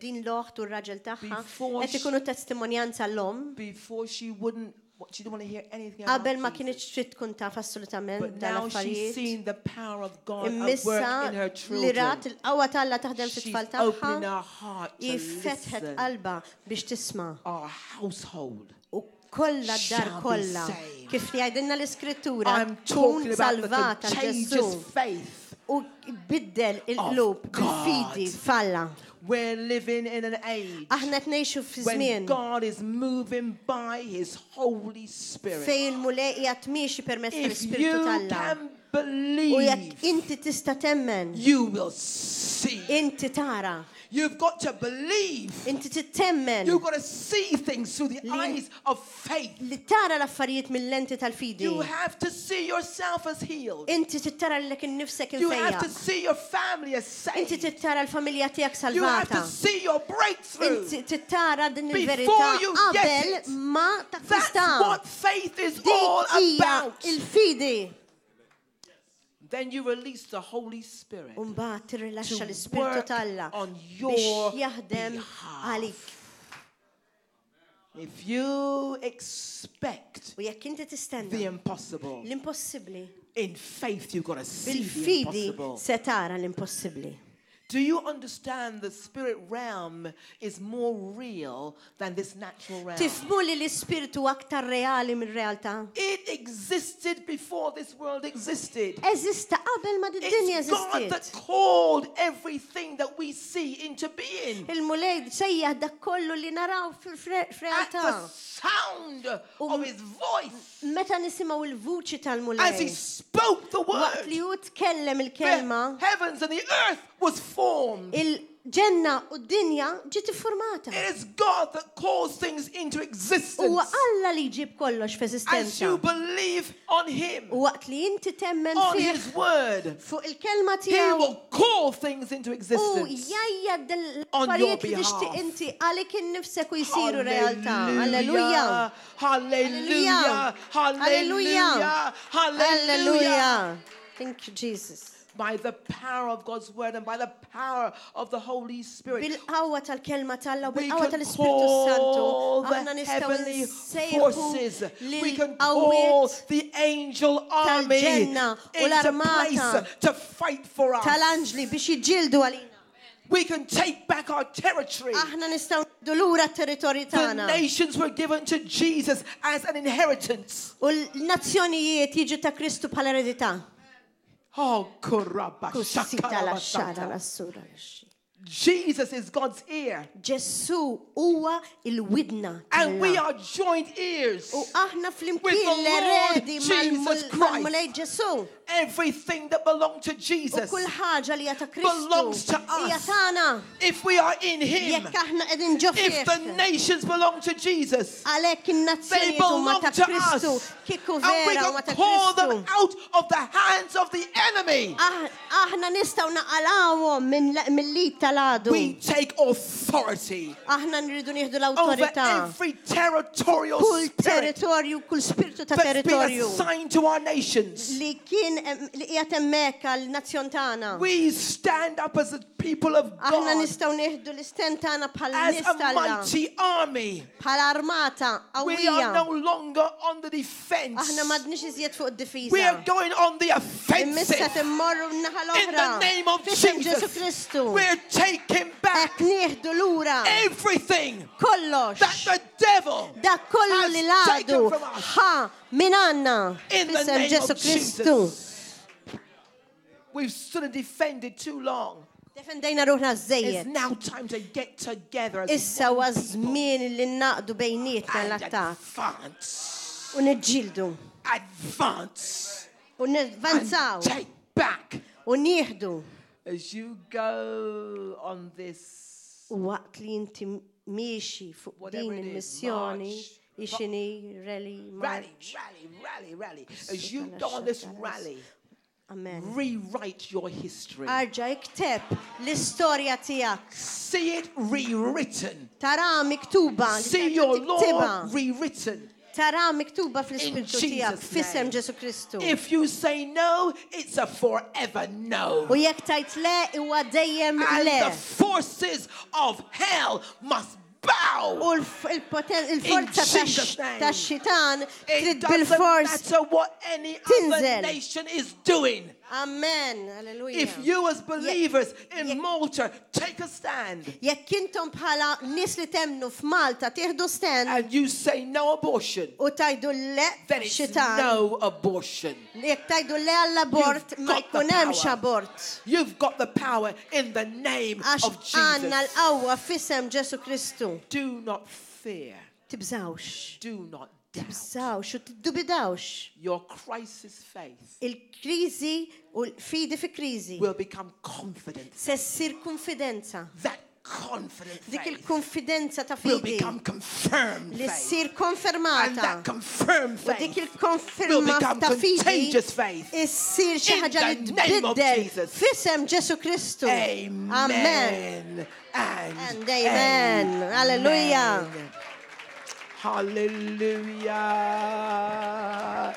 din l-oħt u r-raġel tagħha Before qed ikunu testimonjanza l-om Before she didn't want to hear anything about qabel ma Jesus. kienx trid tkun taf assolutament But now she's dal-affarijiet. seen the power of God at Immissa work in her li rat children. il-qawwa talla taħdem She's fit-tfal opening tagħha her heart to jifetħet listen. qalba biex tisma' Our household. u kollha d-dar shall be kollha saved. kif li għajdilna l-iskrittura I'm tkun talking about the salvata contagious Ġesu faith. u biddel il-qlub God. bil-fidi falla. We're living in an age Aħna tnejxu fi when żmien God is moving by His Holy Spirit. fejn il-mulej qiegħed miexi permezz If tal-Ispirtu you Talla. can U jekk believe, inti tista' temmen, you will see. inti tara, You've got to believe. inti titemmen You've got to see things through the eyes of faith. li tara l-affarijiet mill-lenti tal-fidi. You have to see yourself as healed. Inti tittara l-lek innifsek You have to infejja. see your family as Inti saved. tittara l-familja tiegħek You have salvata. to see your breakthrough. Inti tittara din Before il-verità you qabel get it. ma That's takwista. what faith is all Dik hija about. il-fidi. Then you release the Holy Spirit Umbagħad tirrilaxxa to l-Ispirtu work Talla on biex your jaħdem behalf. għalik. If you expect U jekk inti tistenna the impossible, l-impossibbli, in faith you've got to see the bil-fidi impossible. se tara l-impossibbli. Do you understand the spirit realm is more real than this natural realm? Tifmu li l-ispirtu aktar reali mir-realtà. It existed before this world existed. Eżista qabel ma d-dinja It's God that eżistiet. called everything that we see into being. Il-mulej sejjaħ dak kollu li naraw At the fil-realtà. sound of his voice, Meta nisimgħu il-vuċi as he tal-mulej. spoke the Waqt li word, hu tkellem il-kelma, the heavens and the earth was formed. il-ġenna u d-dinja ġiet iffurmata. It is God that calls things into Huwa existence Alla li jġib kollox as you f'eżistenza. believe on him, U waqt li inti temmen on fih his word. fuq il-kelma He tiegħu will call things into u existence. jajja On your l-affarijiet li behalf. tixtieq inti għalik innifsek u jsiru realtà. Alleluja. Hallelujah. Hallelujah. Hallelujah. Hallelujah. Alleluja. Thank you, Jesus. By the power of God's word and by the power of the Holy Spirit, Bil-qawwa tal-kelma tal-la, we bil-qawwa can tal-Ispirtu Santo, call aħna the nistgħu heavenly nsejħu forces. We can call lil-qawwiet the angel army tal-ġenna u into l-armata place to fight for us. tal-anġli biex jiġġieldu għalina. We can take back our territory. Aħna nistgħu niddu lura t-territorju The tagħna. nations were given to Jesus as an inheritance. U l-nazzjonijiet jiġu ta' Kristu bħala eredità. Oh, kurabba, Kussita la xara shakarabasata. la sura. Jesus is God's ear. Ġesu huwa il-widna. And we tagħna. are joint ears. U aħna with flimkien the Lord l-eredi Jesus Christ. mal-mulej Ġesu. Everything that belonged to U Jesus, kull ħaġa li hija ta' belongs Kristu to us. hija tagħna. if we are in Him, Jekk aħna qegħdin ġo if the fih. nations belong to Jesus, Għalhekk they in-nazzjonijiet huma belong ta' to Kristu. us. Kieku And we vera huma ta' can call them Kristu. out of the hands of the enemy. Aħna nistgħu naqalawhom mill-lid tal-għadu. We take authority Aħna nridu nieħdu over l-awtorità. every territorial Kull spirit territorju, kull spiritu ta' that's been territorju assigned to our nations. li kien li qiegħed hemmhekk għall-nazzjon tagħna. We stand up as a people of Aħna God, nistgħu nieħdu l-istent tagħna bħal as nies a tal-la, mighty army. bħal armata We are no qawwija. longer on the defense. Aħna m'għadniex iżjed fuq We are id-difiża. going on the Immissa offensive. timmorru n-naħa In the l-oħra. name of Fisem Ġesu Jesus, Kristu. we're taking back Hekk nieħdu lura everything kollox. that the devil Dak kollu li has l-għadu taken from us. ħa minn għandna. In the Fisem name Ġesu of Kristu. Jesus. We've stood and defended too long. Defendejna ruħna It's żejjed. now time to get together as Issa one huwa people żmien li naqdu bejnietna and l-attak advance. u niġġieldu Advance. u nivvanzaw And take back. u nieħdu. As you go on this, U waqt li inti miexi fuq Whatever din it is, il-missjoni, march, ixini, rally, march. rally. As you go on this rally, Amen. rewrite your history. Arġa ikteb l-istorja tijak. See it rewritten. Tara miktuba. See your tiktiba. law rewritten. Tara miktuba fl-ispirtu In tijak. Jesus' Fissem name. Ġesu Kristu. If you say no, it's a forever no. U jekk tajt le, huwa dejjem And le. the forces of hell must bow. U il-forza Jesus' name. tax-xitan It trid doesn't bil-fors matter what any other tinżel. nation is doing. Amen. Alleluja. If you as believers in Malta take a stand Jekk intom bħala nis li temnu f'Malta tieħdu stand and you say no abortion, u tajdu le then it's xitan. no abortion. Jekk tajdu le għall-abort You've ma got the jkun hemmx power. abort. You've got the power in the name Għax of għandna Jesus. l-qawwa f'isem Ġesu Kristu. Do not fear. Tibżawx. Do not doubt. Tibżawx u tiddubidawx. Your crisis faith Il-kriżi u l-fidi fi kriżi will become confident. se ssir konfidenza. That confident Dik faith il-konfidenza ta' will fidi become confirmed li faith. ssir And konfermata. that confirmed U dik faith will il-konferma become ta' fidi contagious faith. issir xi In ħaġa li the name of tbiddel Jesus. f'isem Ġesu Kristu. Amen. Amen. And amen. Hallelujah. Hallelujah.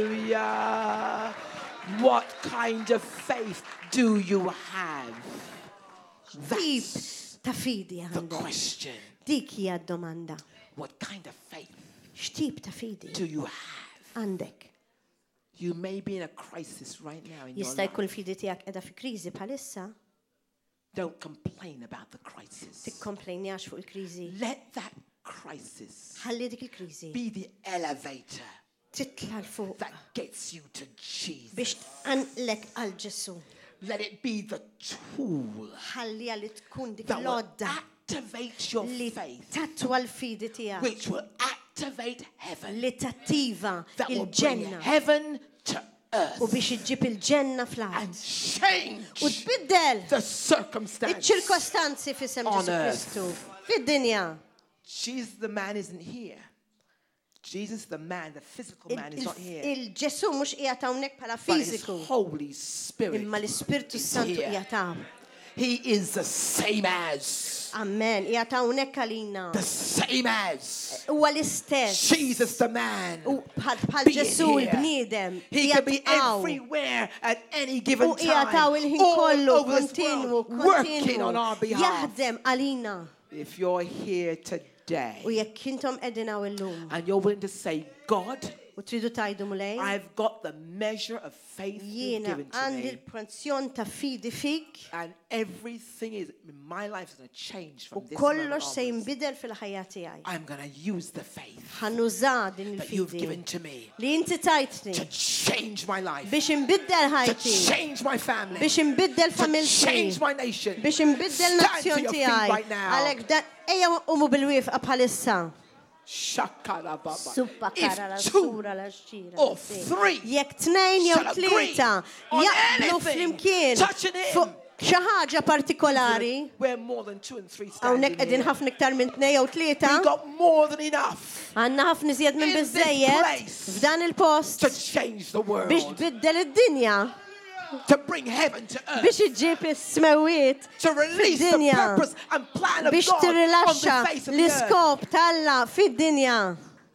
Hallelujah. What kind of faith do you have? Tip That's ta' fidi the għandek. question. Dik hija d-domanda. What kind of faith X'tip ta' fidi do you have? għandek? You may be in a crisis right now in your Jista' jkun life. fidi tiegħek qiegħda fi kriżi bħalissa, Don't complain about the crisis. tikkomplejnjax fuq il-kriżi. Let that crisis Ħalli dik il-kriżi be the elevator titla l fuq that gets you to Jesus. biex tqanqlek għal Ġesu. Let it be the tool Ħalli li tkun dik that will l-odda activate your li faith, tatwa l-fidi tiegħek, which will activate heaven, li tattiva that will bring il-ġenna heaven to u earth biex iġġib il-ġenna and fl-art. U change tbiddel the circumstance. iċ-ċirkostanzi f'isem On Ġesu earth. Kristu fid-dinja. Jesus, the man, isn't here. Jesus, the man, the physical man, is not here. Il-Ġesu mhux qiegħed hawnhekk bħala But his fiżiku, Holy Spirit imma l-Ispirtu is Santu here. qiegħed hawn. He is the same as. Amen. Qiegħed hawnhekk għalina. The same as. Huwa l-istess. Jesus, the man. U bħal being Ġesu here. l-bniedem. He can be qiegħed hawn. everywhere at any given U qiegħed time. hawn il-ħin All kollu over this kontinwu, world, working on our kontinwu. behalf. Jaħdem għalina. If you're here today U jekk intom qegħdin hawn illum and you're willing to say, God, u tridu tajdu mulej, I've got the measure of faith you've jiena given to għandi me, l-porzjon ta' fidi fik and everything is in my life is going to change u from this moment kollox se onwards. jinbidel fil-ħajja tiegħi. I'm going to use the faith Ħanuża din that you've il-fidi given to me li inti tajtni to change my life, biex inbiddel to ħajti, change my family, biex inbiddel to familti, change my nation. biex inbiddel Stand to nazzjon your feet tiegħi. right now. Għalhekk dan ejja umu bil-wifqa bħalissa. Shakarababa. Suppa kara la If two sura la xira. or three Jekk tnejn jew shall agree tlieta on jaqblu anything flimkien touching him, fuq xi ħaġa partikolari, we're more than 2 and 3 hawnhekk standing qegħdin here. ħafna iktar minn tnejn jew tlieta, We've got more than enough għandna ħafna iżjed minn in this biżżejjed place f'dan il-post to change the world, biex tbiddel id-dinja, to bring heaven to earth, biex iġġib is-smewiet to release the fid-dinja, purpose and plan of biex God on tirilaxxa the face of the earth. l-iskop tal-la fid-dinja.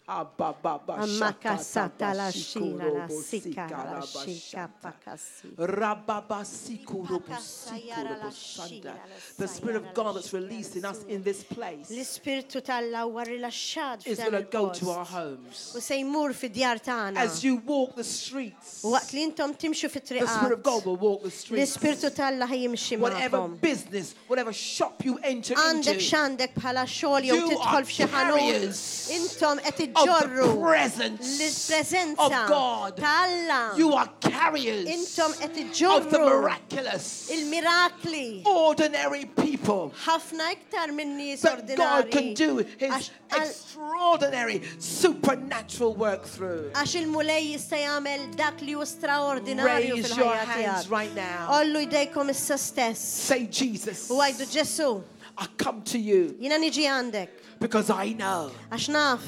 Abababa, Amma shakata, kassata la xira la shikurobo, sikka la sikaraba, xika shata. pakassi. Rababa, sikurobo, sikurobo, sanda. The Spirit of God that's released in us in this place L-ispirtu tal-la huwa rilaxxat is f'dan going to go to il-post. our homes. U se jmur fid-djar tagħna. As you walk the streets, U waqt li intom timxu the Spirit of God fit-triqat, will walk the streets. l-ispirtu tal-la ħajimxi Whatever magħkom. business, whatever shop you enter Għandek into, x'għandek bħala xogħol jew You tidħol are f'xi ħanut. carriers Intom qed ġorru presence l-preżenza of God. ta' Alla. You are carriers Intom qed of the iġorru miraculous, il-mirakli. ordinary people. Ħafna iktar minn nies But God can ordinari. do His Għax- extraordinary supernatural work through. Għax il-mulej jista' jagħmel dak li hu straordinarju Raise your fil-ħajja hands tiegħek. right now. Ollu jdejkom issa stess. Say, Jesus, U għajdu Ġesu, I come to you jiena niġi għandek because I know għax naf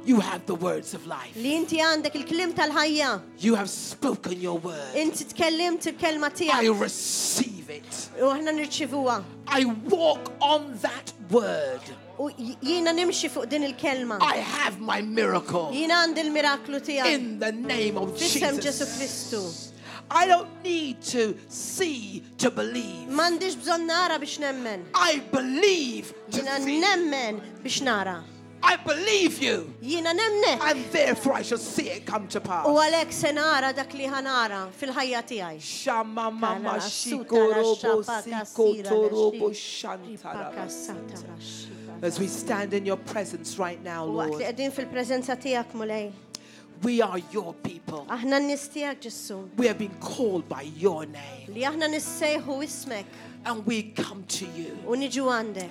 you have the words of life. li inti għandek il-klim tal-ħajja. You have spoken your word. Inti tkellimt il-kelma I tiegħek receive it. u aħna nirċivuha. I walk on that word. U jiena nimxi fuq din il-kelma. I have my miracle Jiena għandi il-miraklu tiegħek. in the name of Fissem Ġesu Jesus. Kristu. I don't need to see to believe. M'għandix bżonn nara biex nemmen. I believe to Jiena see. nemmen biex nara. I believe you. Jiena nemnek. And therefore I shall see it come to pass. U għalhekk se nara dak li ħanara fil-ħajja tiegħi. Shama mama Kala shikorobo suta la sikotorobo shapa shantara. kasira. As we stand in your presence right now, U waqt li Lord, qegħdin fil-preżenza tiegħek mulej. we are your people. Aħna n-nies tiegħek Ġesu. We have been called by your name. Li aħna nissejħu ismek And we come to you. u niġu għandek.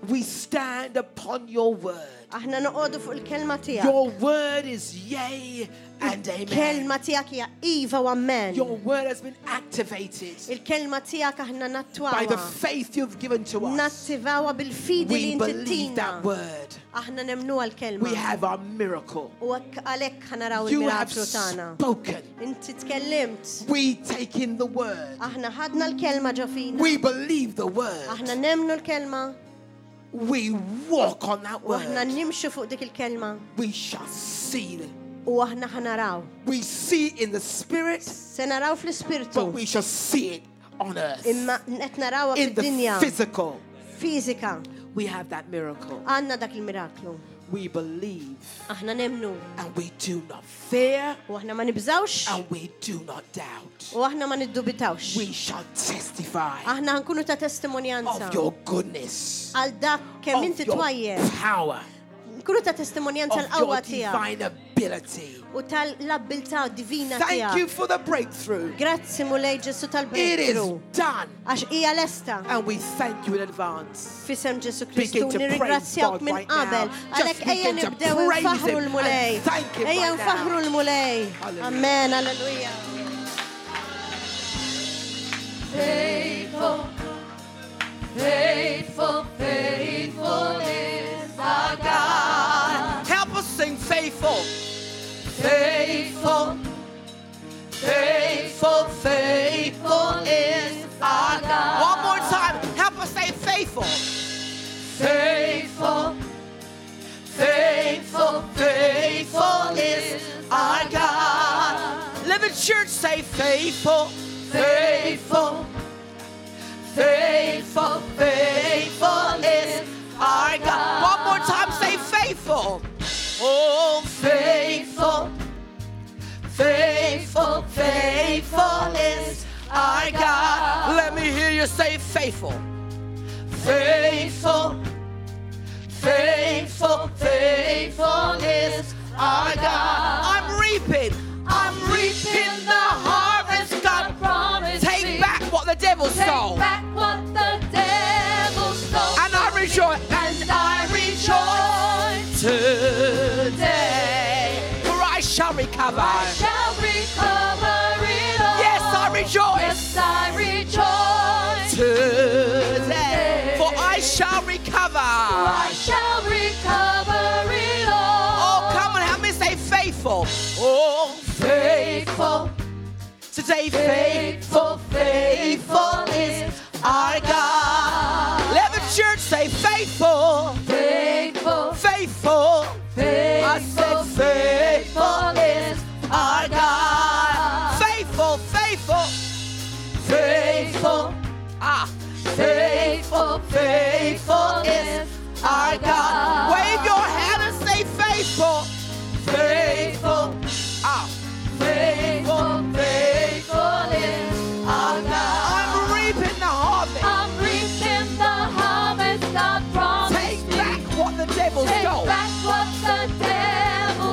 We stand upon your word. Aħna noqogħdu fuq il-kelma tiegħek. Your word is yea and amen. Kelma tiegħek hija iva u ammen. Your word has been activated Il-kelma tiegħek aħna by the nattwawha. faith you've given to us. Nattivawha bil-fidi li We inti believe ttina. that word. Aħna nemnuha l-kelma. We have our miracle. U għalhekk ħanaraw You have il-miraklu tagħna. spoken. Inti tkellimt. We take in the word. Aħna ħadna l-kelma ġo fina. We believe the word. Aħna nemnu l-kelma We walk on that u aħna word. nimxu fuq dik il-kelma We shall see it. u aħna ħanaraw. We see it in the spirit, Se naraw fl-ispirtu but we shall see it on earth. imma qed narawha In the fid-dinja physical, fiżika. we have that miracle. Għandna dak il-miraklu. We believe Aħna nemnu and we do not fear u aħna ma nibżawx and we do not doubt. u aħna ma niddubitawx. We shall testify Aħna nkunu ta' testimonjanza of your goodness, għal dak kemm of inti your twajjeb. power, Nkunu ta' testimonjanza of l-qawwa your tiegħek divine ability. u tal-abilità divina Thank you tiegħek. for the breakthrough. Grazzi mulej Ġesu It is tal-breakthrough. done. Għax hija lesta. And we thank you in advance. Fisem Ġesu Begin Kristu to praise nirringrazzjawk God minn right qabel. now. Għalhekk Just ejja begin to nibdew praise nfaħru Him l-mulej. and thank Him Ejja right now. nfaħru l-mulej. Hallelujah. Amen. Alleluja. Faithful, faithful, faithful is our God. Help us sing faithful. Faithful, faithful, faithful is our God. One more time. Help us say faithful. Faithful, faithful, faithful is our God. Let the church say faithful. Faithful, faithful, faithful is our God. One more time, say faithful. Oh, faithful, faithful, faithful is our God. Let me hear you say faithful. Faithful, faithful, faithful is our God. I'm reaping. I'm reaping the harvest God promised me. Take back what the devil stole. Take back what the devil stole. And I rejoice. And I rejoice today. For I shall recover. I shall recover it all. Yes, I rejoice Yes, I rejoice today. For I shall recover. I shall recover it all. Oh, come on, help me say faithful. Oh, Faithful, today faithful, faithful is our God. Let the church say faithful. Faithful, Faithful. I faithful, said faithful is our God. Faithful, faithful. Faithful, faithful, faithful is our God. Wave your hand and say faithful. Faithful, faithful, faithful is our God. I'm reaping the harvest. I'm reaping the harvest God promised Take me. back what the devil Take stole. back what the devil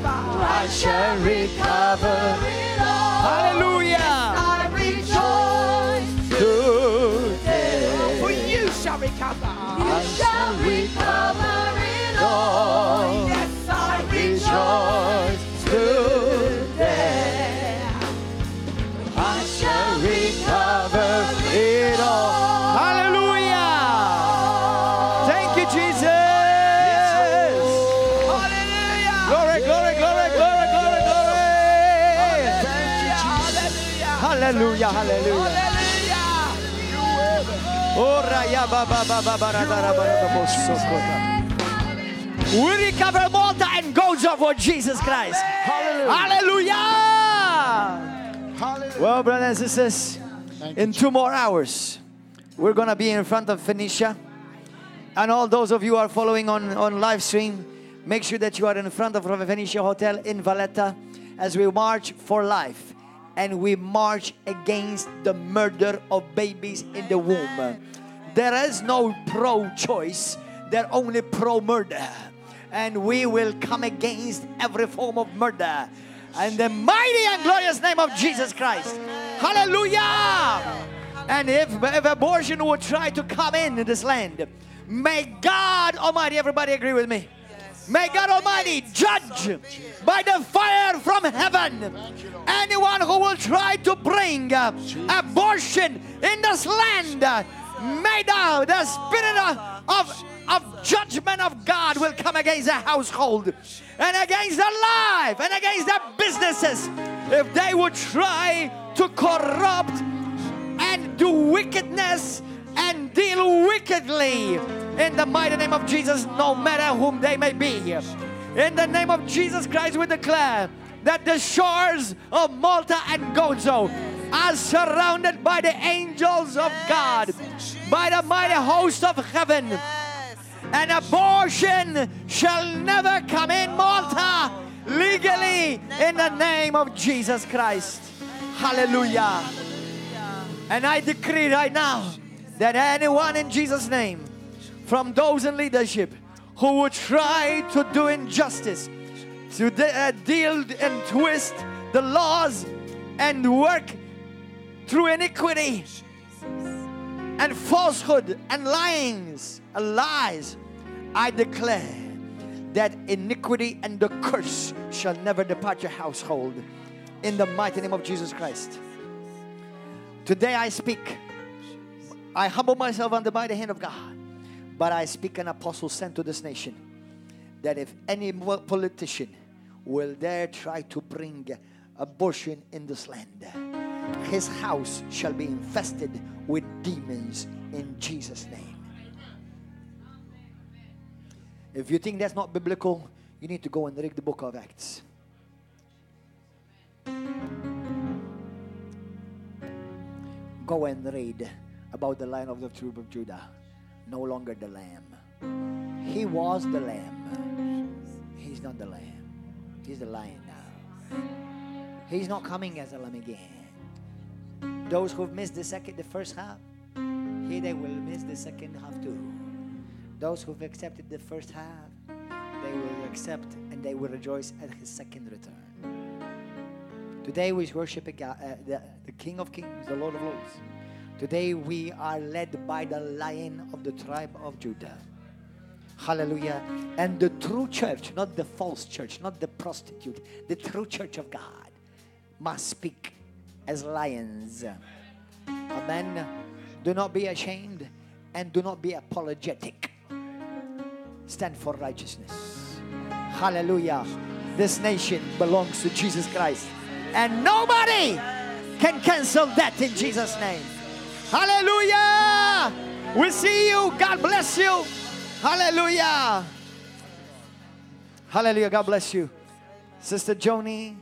I shall recover it all. Hallelujah. I rejoice Today. For you shall recover. You shall recover it all. Yes, I Rejoice today. I shall recover it all. Hallelujah. Thank you, Jesus. Hallelujah. Glory, glory, glory, glory, glory, glory. Hallelujah, hallelujah. We recover Malta and Gozo for Jesus Christ. Hallelujah. Well, brothers and sisters, in 2 more hours, we're going to be in front of Phoenicia. And all those of you who are following on live stream, make sure that you are in front of Phoenicia Hotel in Valletta as we march for life. And we march against the murder of babies in the womb. There is no pro-choice. They're only pro-murder. And we will come against every form of murder. In the mighty and glorious name of Jesus Christ. Hallelujah. And if abortion would try to come in this land, may God Almighty, everybody agree with me? May God Almighty judge by the fire from heaven anyone who will try to bring abortion in this land. May the spirit of judgment of God will come against the household and against the life and against the businesses if they would try to corrupt and do wickedness and deal wickedly in the mighty name of Jesus, no matter whom they may be. In the name of Jesus Christ, we declare that the shores of Malta and Gozo are surrounded by the angels of God, by the mighty host of heaven. And abortion shall never come in Malta legally in the name of Jesus Christ. Hallelujah. And I decree right now that anyone in Jesus' name, from those in leadership who would try to do injustice, to deal and twist the laws and work through iniquity and falsehood and lies, I declare that iniquity and the curse shall never depart your household in the mighty name of Jesus Christ. Today I speak. I humble myself under by the hand of God. But I speak an apostle sent to this nation, that if any politician will dare try to bring abortion in this land, his house shall be infested with demons in Jesus' name. If you think that's not biblical, you need to go and read the book of Acts. Go and read about the Lion of the tribe of Judah. No longer the lamb. He was the lamb. He's not the lamb. He's the lion now. He's not coming as a lamb again. Those who've missed the first half, they will miss the second half too. Those who've accepted the first half, they will accept and they will rejoice at his second return. Today we worship the King of Kings, the Lord of Lords. Today we are led by the Lion of the tribe of Judah. Hallelujah. And the true church, not the false church, not the prostitute, the true church of God must speak as lions. Amen. Do not be ashamed and do not be apologetic. Stand for righteousness. Hallelujah. This nation belongs to Jesus Christ. And nobody can cancel that in Jesus' name. Hallelujah. We see you. God bless you. Hallelujah. Hallelujah. God bless you. Sister Joni.